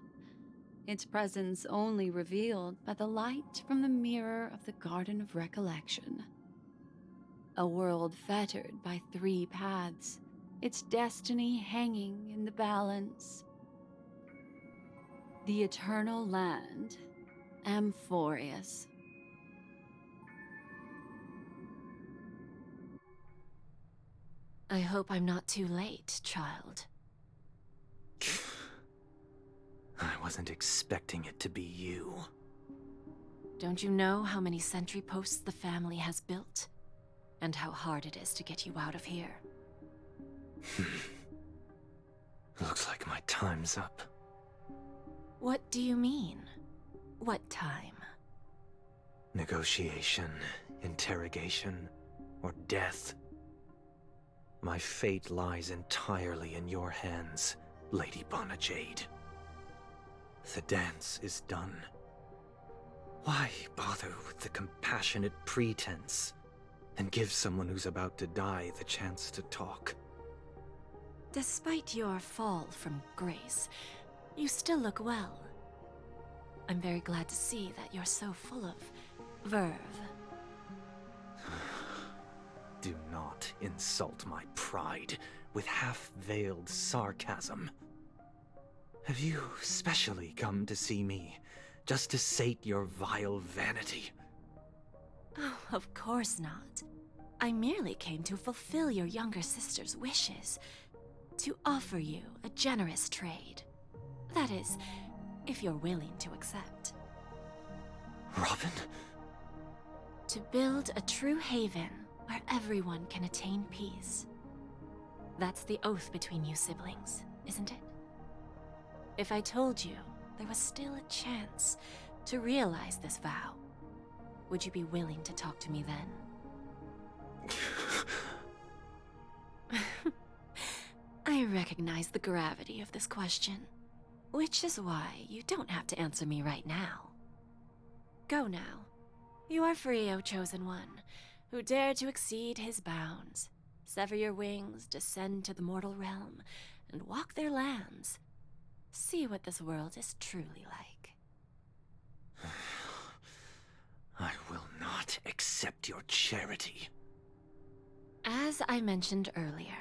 Its presence only revealed by the light from the mirror of the Garden of Recollection. A world fettered by 3 paths, its destiny hanging in the balance. The Eternal Land, Amphorius. I hope I'm not too late, child. I wasn't expecting it to be you. Don't you know how many sentry posts the family has built? And how hard it is to get you out of here? Looks like my time's up. What do you mean? What time? Negotiation, interrogation, or death. My fate lies entirely in your hands, Lady Bonajade. The dance is done. Why bother with the compassionate pretense and give someone who's about to die the chance to talk? Despite your fall from grace, you still look well. I'm very glad to see that you're so full of verve. Do not insult my pride with half-veiled sarcasm. Have you specially come to see me just to sate your vile vanity? Oh, of course not. I merely came to fulfill your younger sister's wishes. To offer you a generous trade. That is, if you're willing to accept. Robin? To build a true haven where everyone can attain peace. That's the oath between you siblings, isn't it? If I told you there was still a chance to realize this vow, would you be willing to talk to me then? I recognize the gravity of this question, which is why you don't have to answer me right now. Go now. You are free, O Chosen One, who dare to exceed his bounds, sever your wings, descend to the mortal realm, and walk their lands. See what this world is truly like. I will not accept your charity. As I mentioned earlier,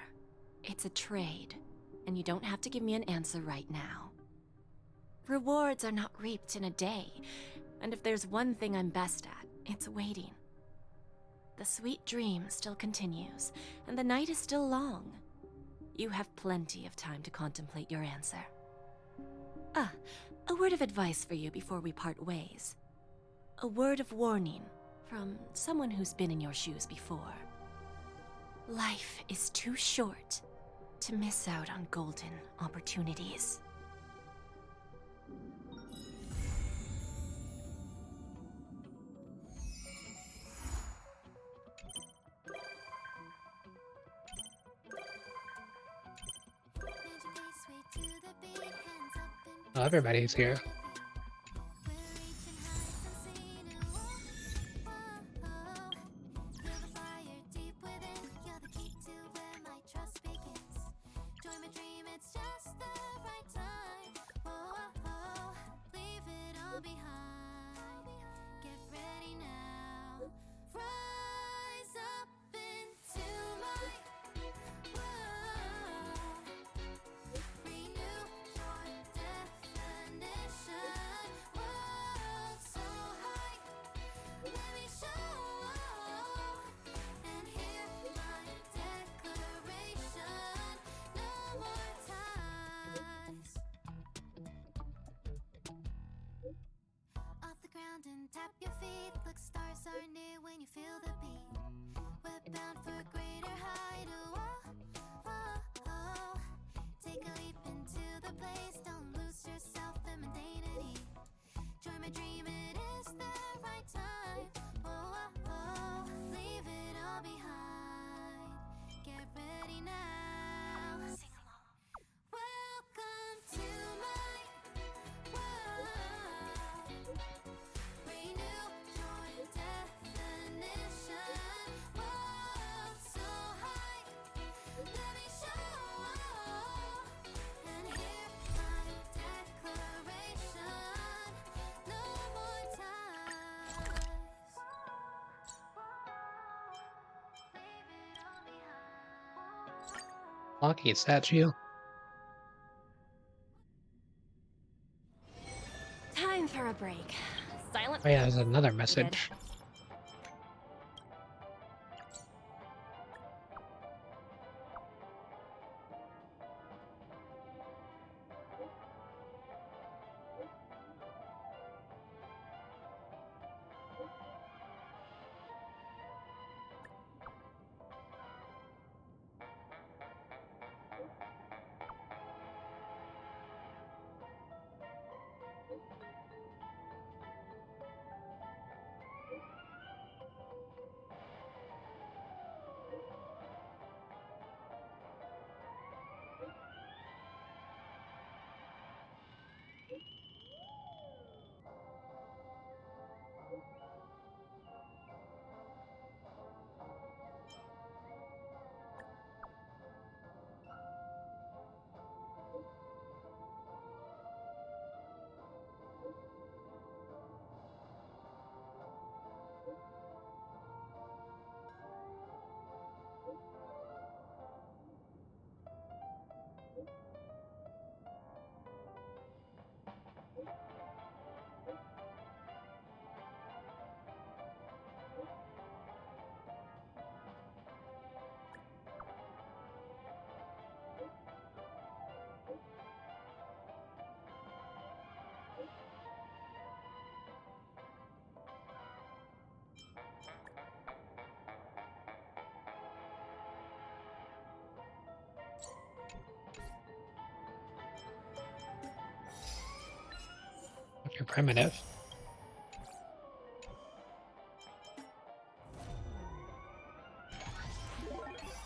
it's a trade, and you don't have to give me an answer right now. Rewards are not reaped in a day, And if there's one thing I'm best at, it's waiting. The sweet dream still continues, and the night is still long. You have plenty of time to contemplate your answer. Ah, a word of advice for you before we part ways. A word of warning from someone who's been in your shoes before. Life is too short to miss out on golden opportunities. Oh, everybody's here. And tap your feet, look, stars are near when you feel the beat. We're bound for a greater height. Take a leap into the blaze, don't lose yourself in mundanity. Join my dream, it is the right time. Leave it all behind. Get ready now. Sing along. Welcome to my world. Renew your definition. World so high. Let me show. And hear my declaration. No more ties. Leave it all behind. Lucky statue. Time for a break. Silent. Oh yeah, there's another Good. message. If you're primitive.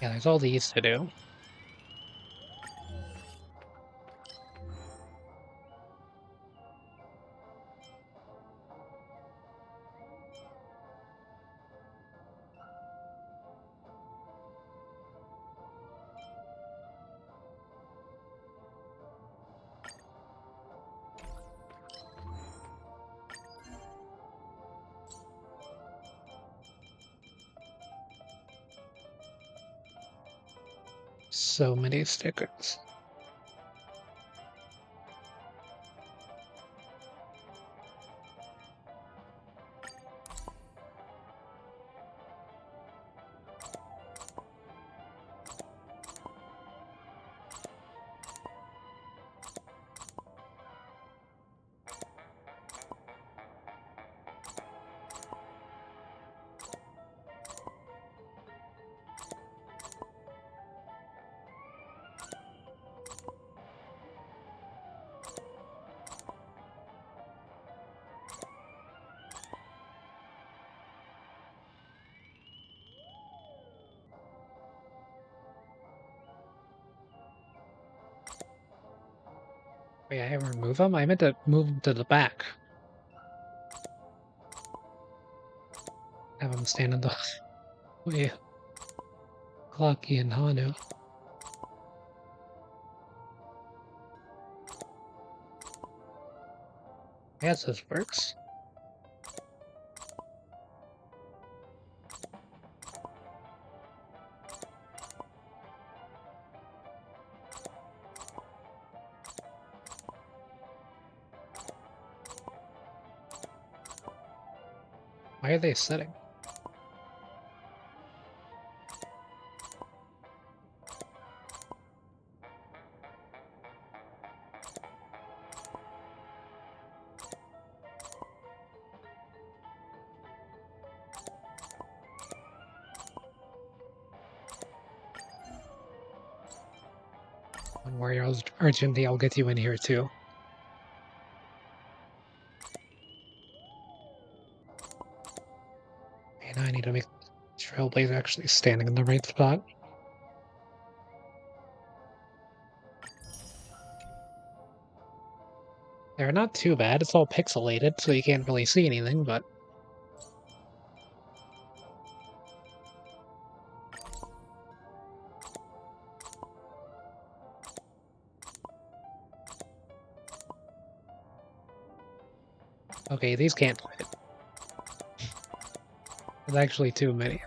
Yeah, there's all these to do. So many stickers. Wait, I remove them? I meant to move them to the back. Have them stand in the way. Clocky and Hanu. I guess this works. Why are they sitting? Don't worry, urgently I'll get you in here too. And I need to make Trailblazer actually standing in the right spot. They're not too bad, it's all pixelated, so you can't really see anything, but... Okay, these can't fit. There's actually too many.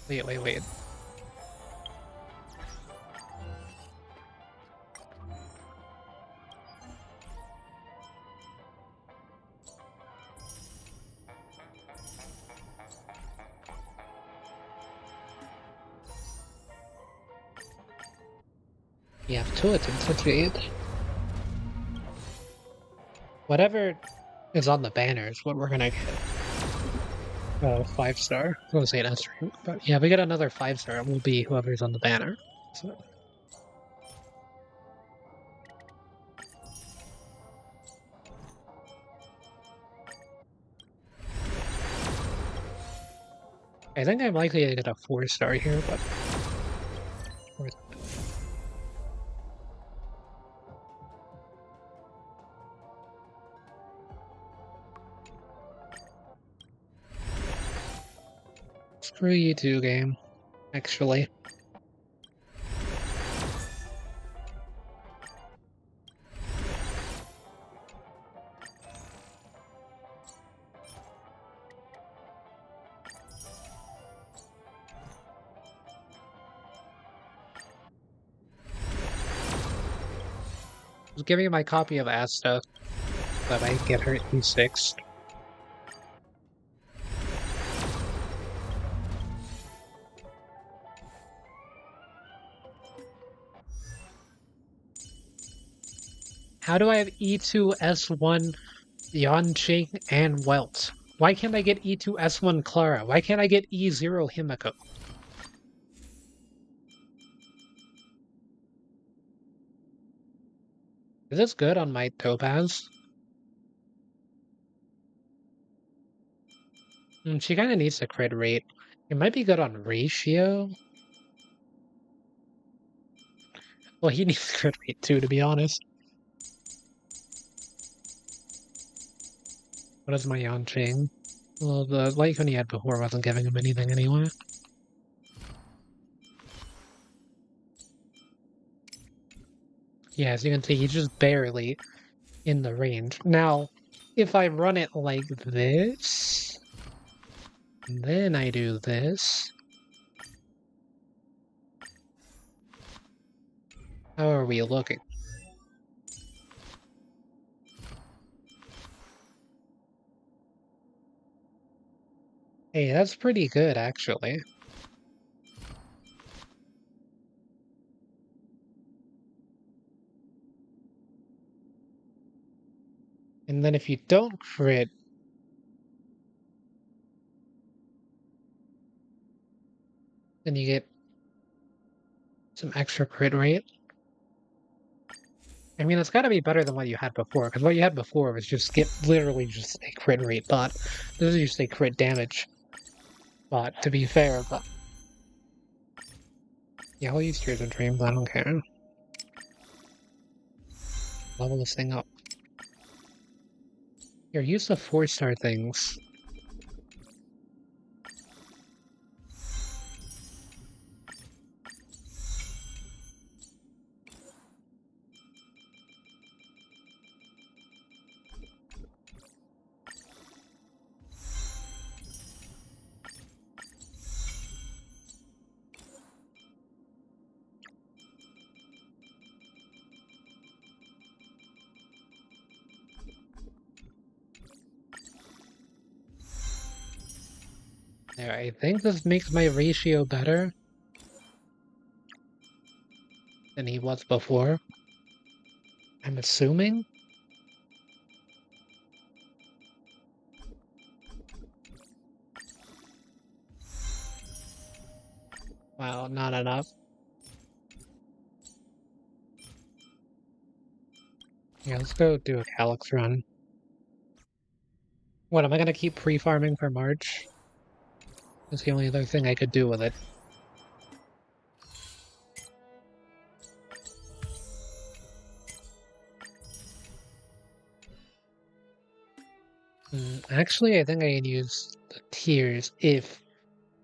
Wait. You have two attempts to create. Whatever is on the banner is what we're gonna get. 5-star. I was gonna say an S rank, but yeah, we get another 5-star, it will be whoever's on the banner. So. I think I'm likely to get a 4-star here, but... Screw you too, game. Actually. Just give me my copy of Asta, but I get her E6. How do I have E2, S1, Yanqing, and Welt? Why can't I get E2, S1, Clara? Why can't I get E0, Himiko? Is this good on my Topaz? She kind of needs a crit rate. It might be good on Ratio. Well, he needs crit rate too, to be honest. What is my Yanqing? Well, the Lycon he had before wasn't giving him anything anyway. Yeah, as you can see, he's just barely in the range. Now, if I run it like this, then I do this. How are we looking? Hey, that's pretty good, actually. And then if you don't crit, then you get some extra crit rate. I mean, it's gotta be better than what you had before, because what you had before was just literally just a crit rate bot. This is just a crit damage bot, to be fair, but... Yeah, I'll use Tears of Dreams, I don't care. Level this thing up. Here, use the 4-star things. There, I think this makes my ratio better than he was before. I'm assuming? Wow, not enough. Yeah, let's go do a Calyx run. What, am I gonna keep pre-farming for March? That's the only other thing I could do with it. Actually, I think I can use the tiers if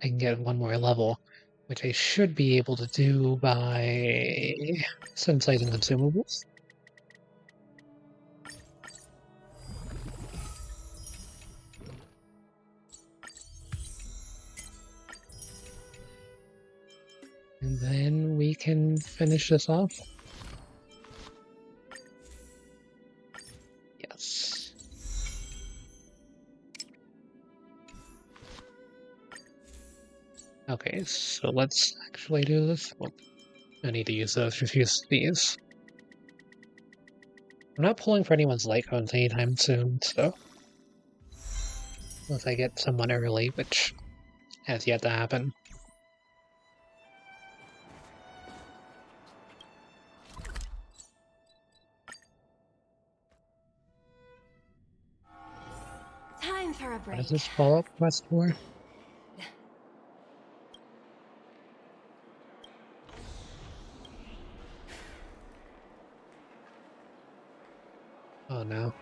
I can get one more level, which I should be able to do by synthesizing consumables. And then we can finish this off. Yes. Okay, so let's actually do this. Well, I need to use those, just use these. I'm not pulling for anyone's light cones anytime soon, so... Unless I get someone early, which has yet to happen. Time for a What break. is this follow-up quest for? Oh no.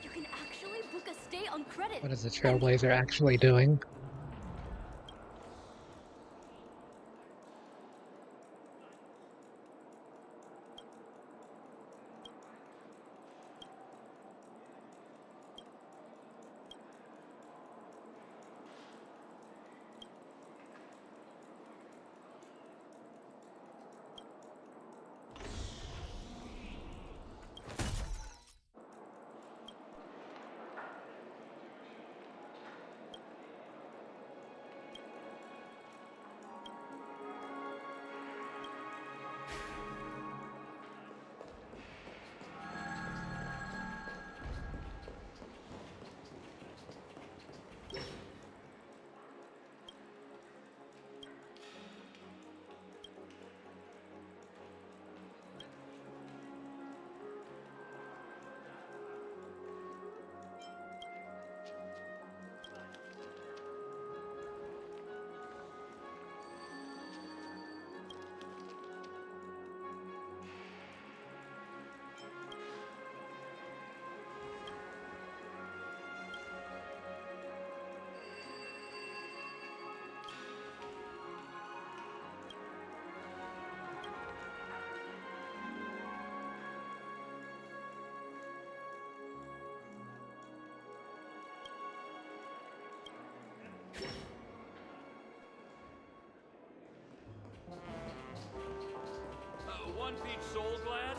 You can actually book a stay on credit. What is the Trailblazer actually doing? one feed Soul Glad?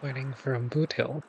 Learning from Boot Hill.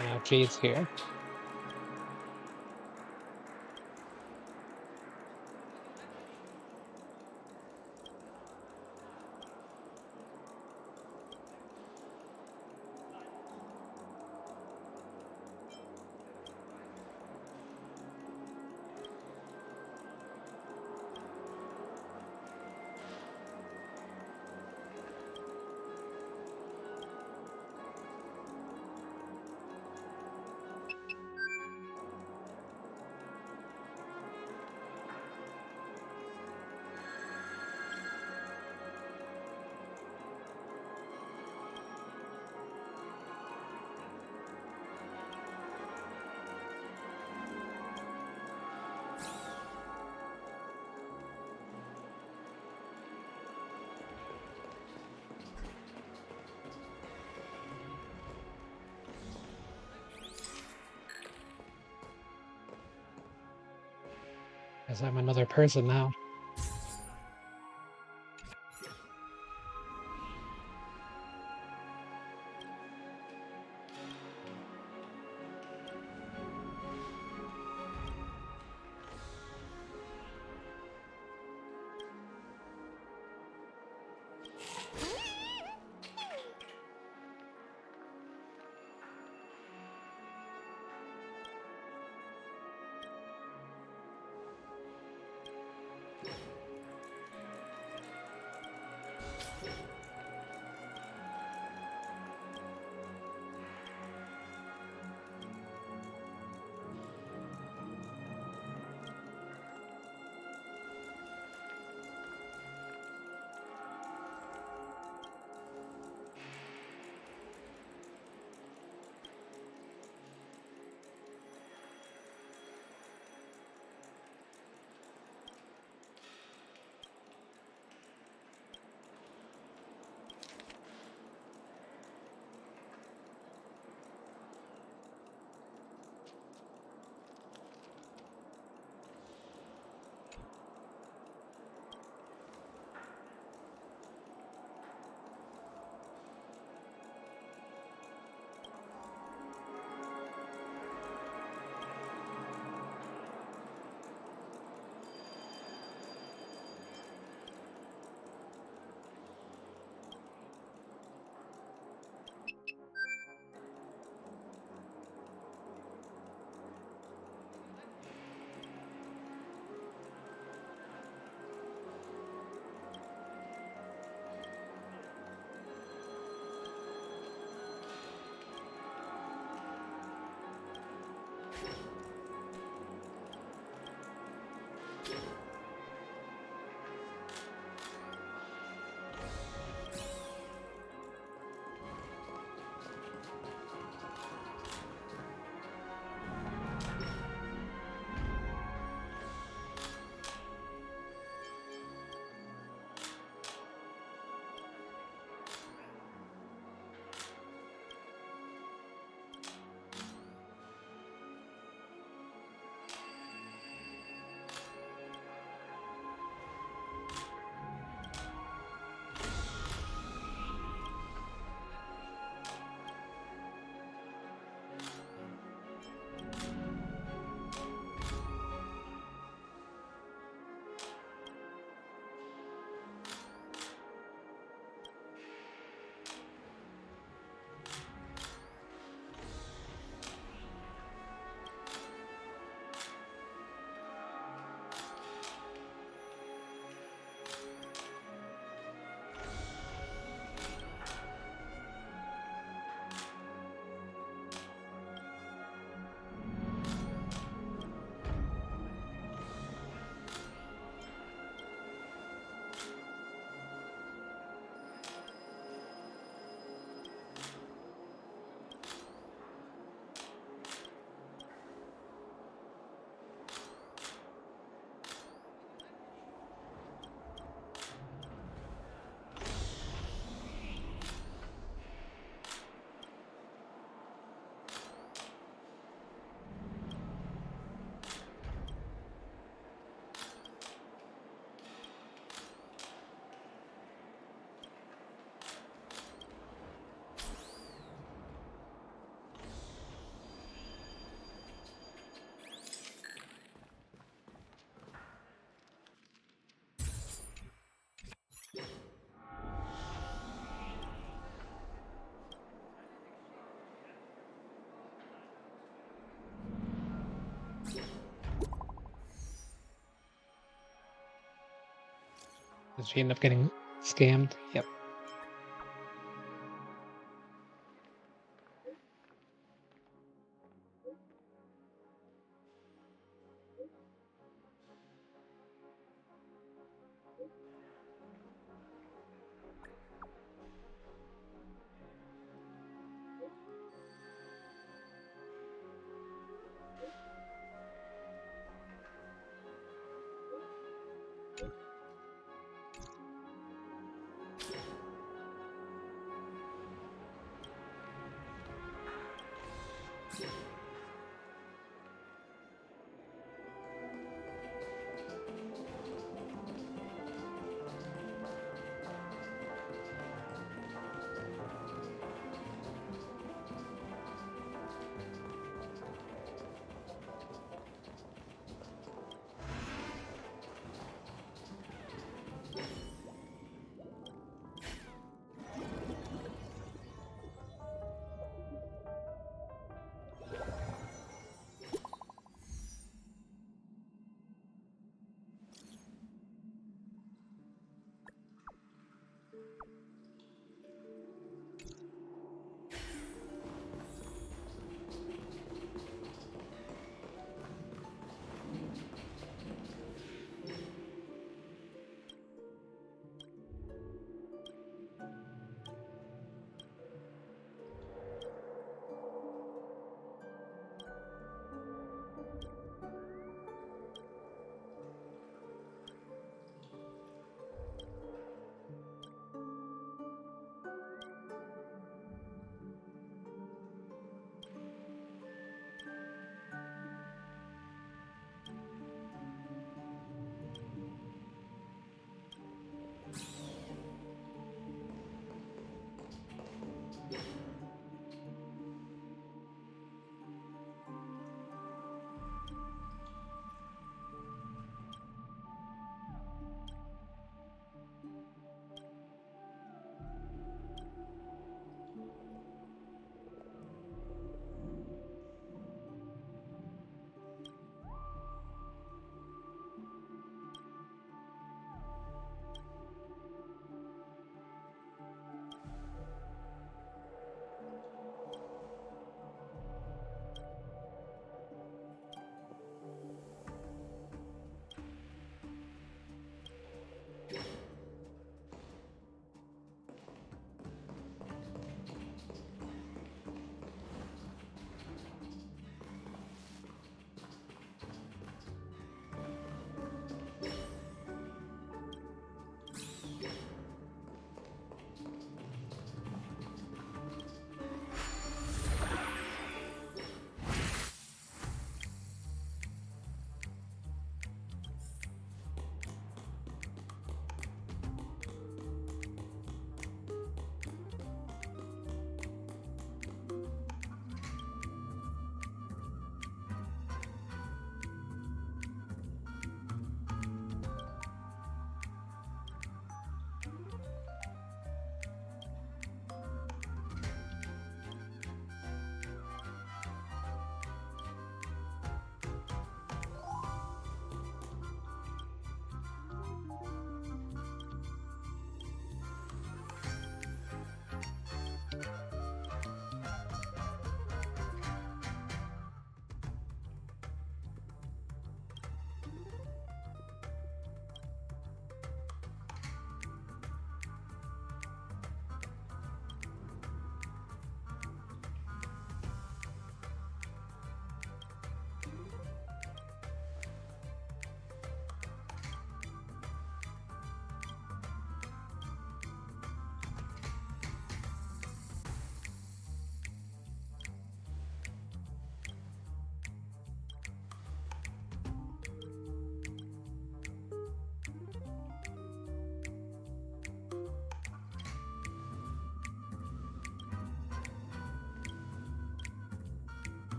Now Jade's here. Guess I'm another person now. Did she end up getting scammed? Yep.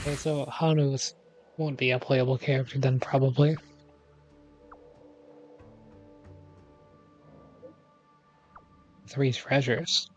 Okay, so Hanu's won't be a playable character then, probably. 3 treasures.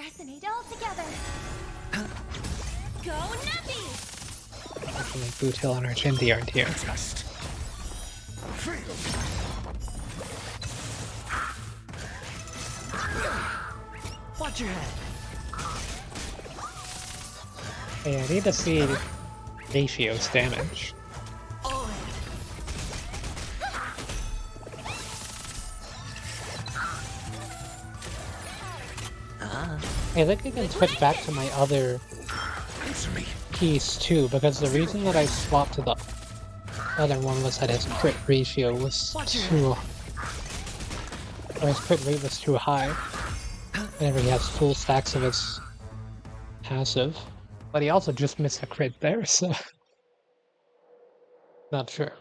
Resonate all together. Go Nappy! Actually, Boot Hill and Argenti aren't here. Watch your head. Hey, I need to see Ratio's damage. I think I can switch back to my other piece too, because the reason that I swapped to the other one was that his crit ratio was too... or his crit rate was too high. Whenever he has full stacks of his passive. But he also just missed a crit there, so... not sure.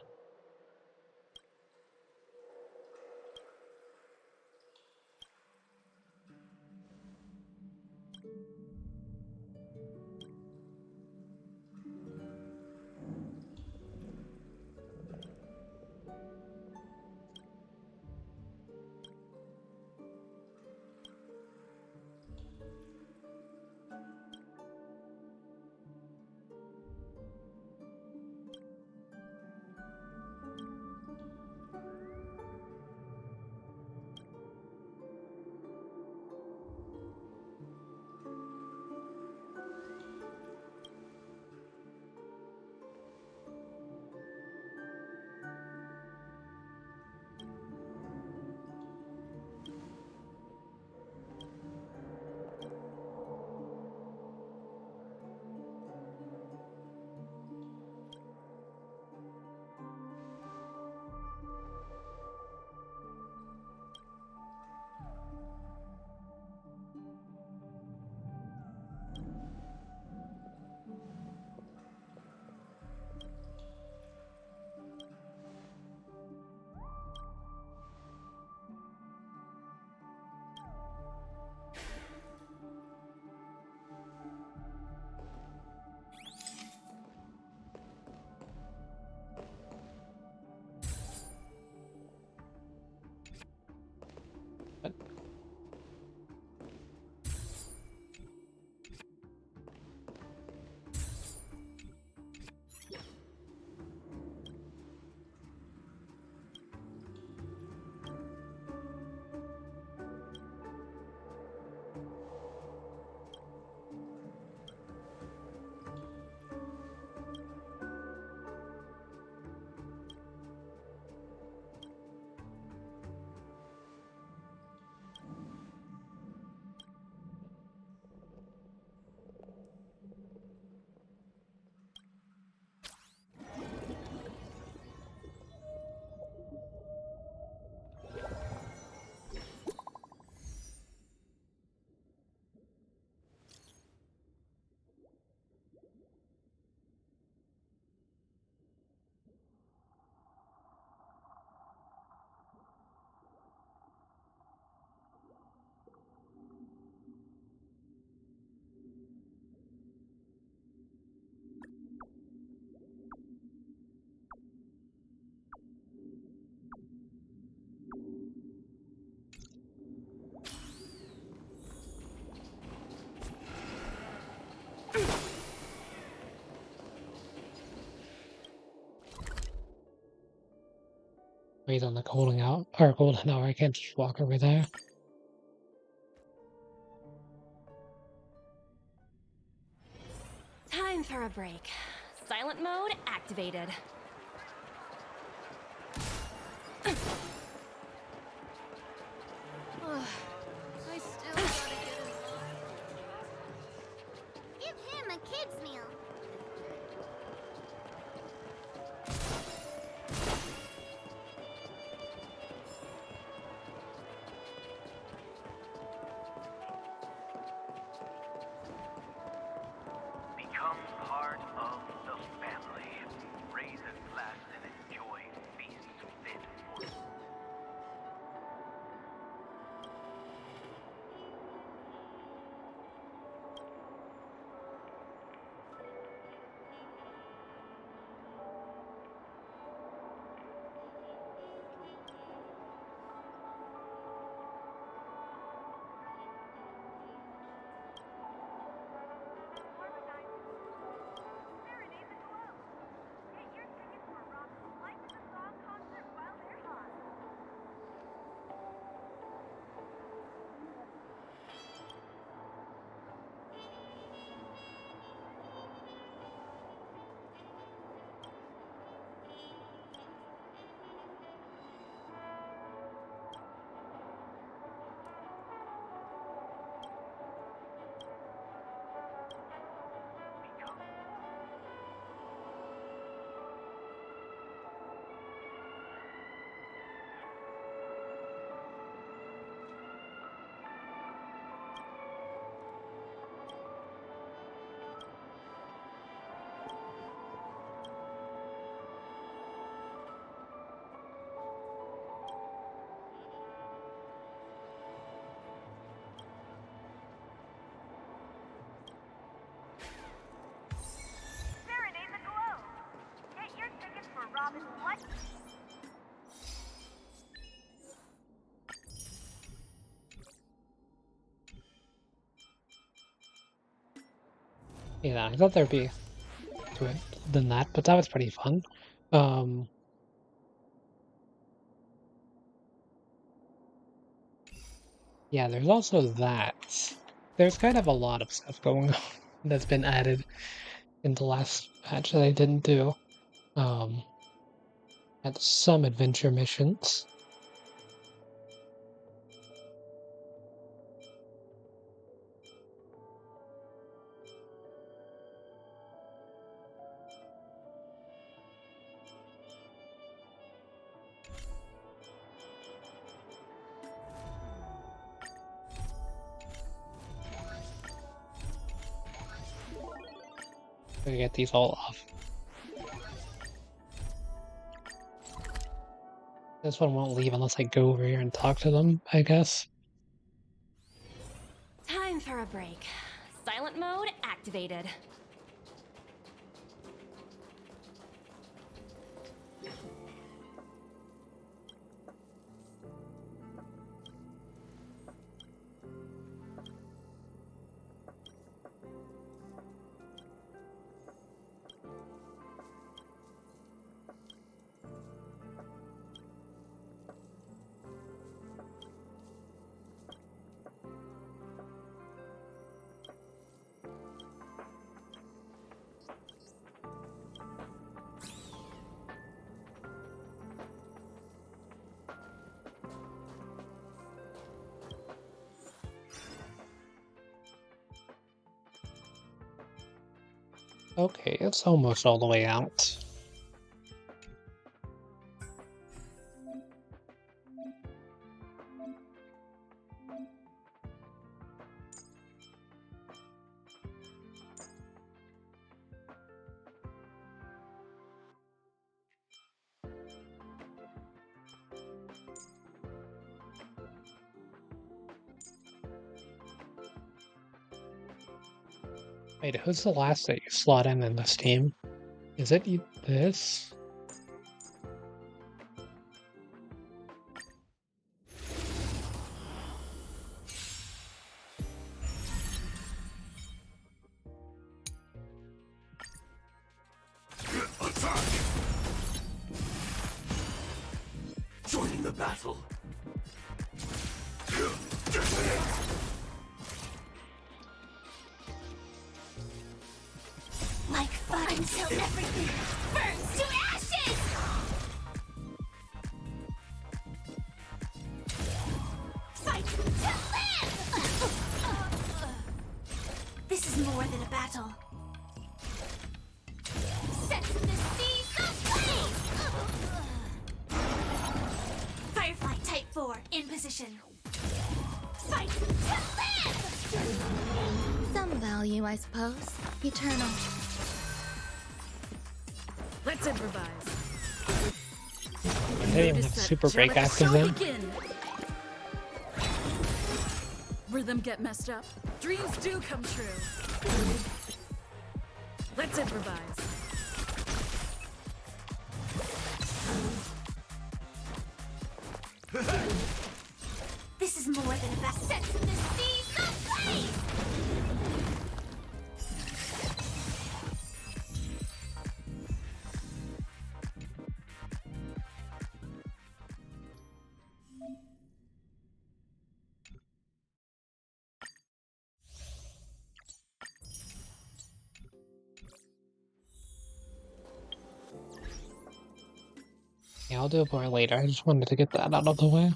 Wait on the golden out or golden hour. I can't just walk over there. Time for a break. Silent mode activated. I still gotta get in line. Give him a kid's meal. Become part of the family. Raise a glass and enjoy feast fit for Yeah, I thought there'd be to it than that, but that was pretty fun. Um, yeah, there's also that. There's kind of a lot of stuff going on that's been added in the last patch that I didn't do. Had some adventure missions. Gotta get these all off. This one won't leave unless I go over here and talk to them, I guess. Time for a break. Silent mode activated. Okay, it's almost all the way out. Wait, who's the last that you slot in this team? Is it this? battle. Like fun until everything burns to ashes! Fight to live! This is more than a battle. Set the seas ablaze! Firefly Type 4 in position. Fight to live! Some value, I suppose. Eternal. Let's improvise. I didn't even have super break active then. Rhythm get messed up. Dreams do come true. Let's improvise. This is more than a battle. Set the seas ablaze! Yeah, I'll do it more later. I just wanted to get that out of the way.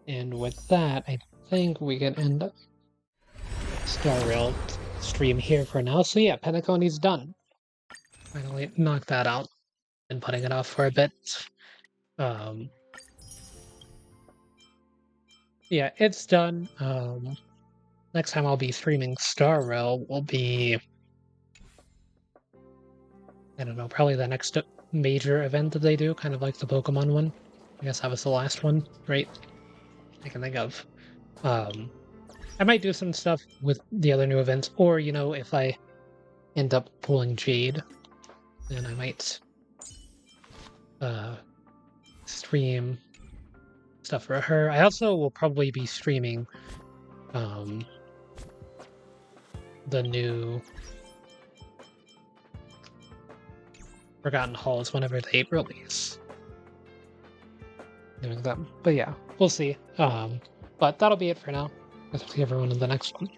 And with that, I think we can end up Star Rail stream here for now. So yeah, Penacony's done. Finally knocked that out. Been putting it off for a bit. Yeah, it's done. Next time I'll be streaming Star Rail will be, I don't know, probably the next major event that they do, kind of like the Pokemon one. I guess that was the last one, right? I can think of. I might do some stuff with the other new events, or, you know, if I end up pulling Jade, then I might stream stuff for her. I also will probably be streaming the new Forgotten Halls whenever they release. Doing them. But yeah, we'll see. But that'll be it for now. I'll see everyone in the next one.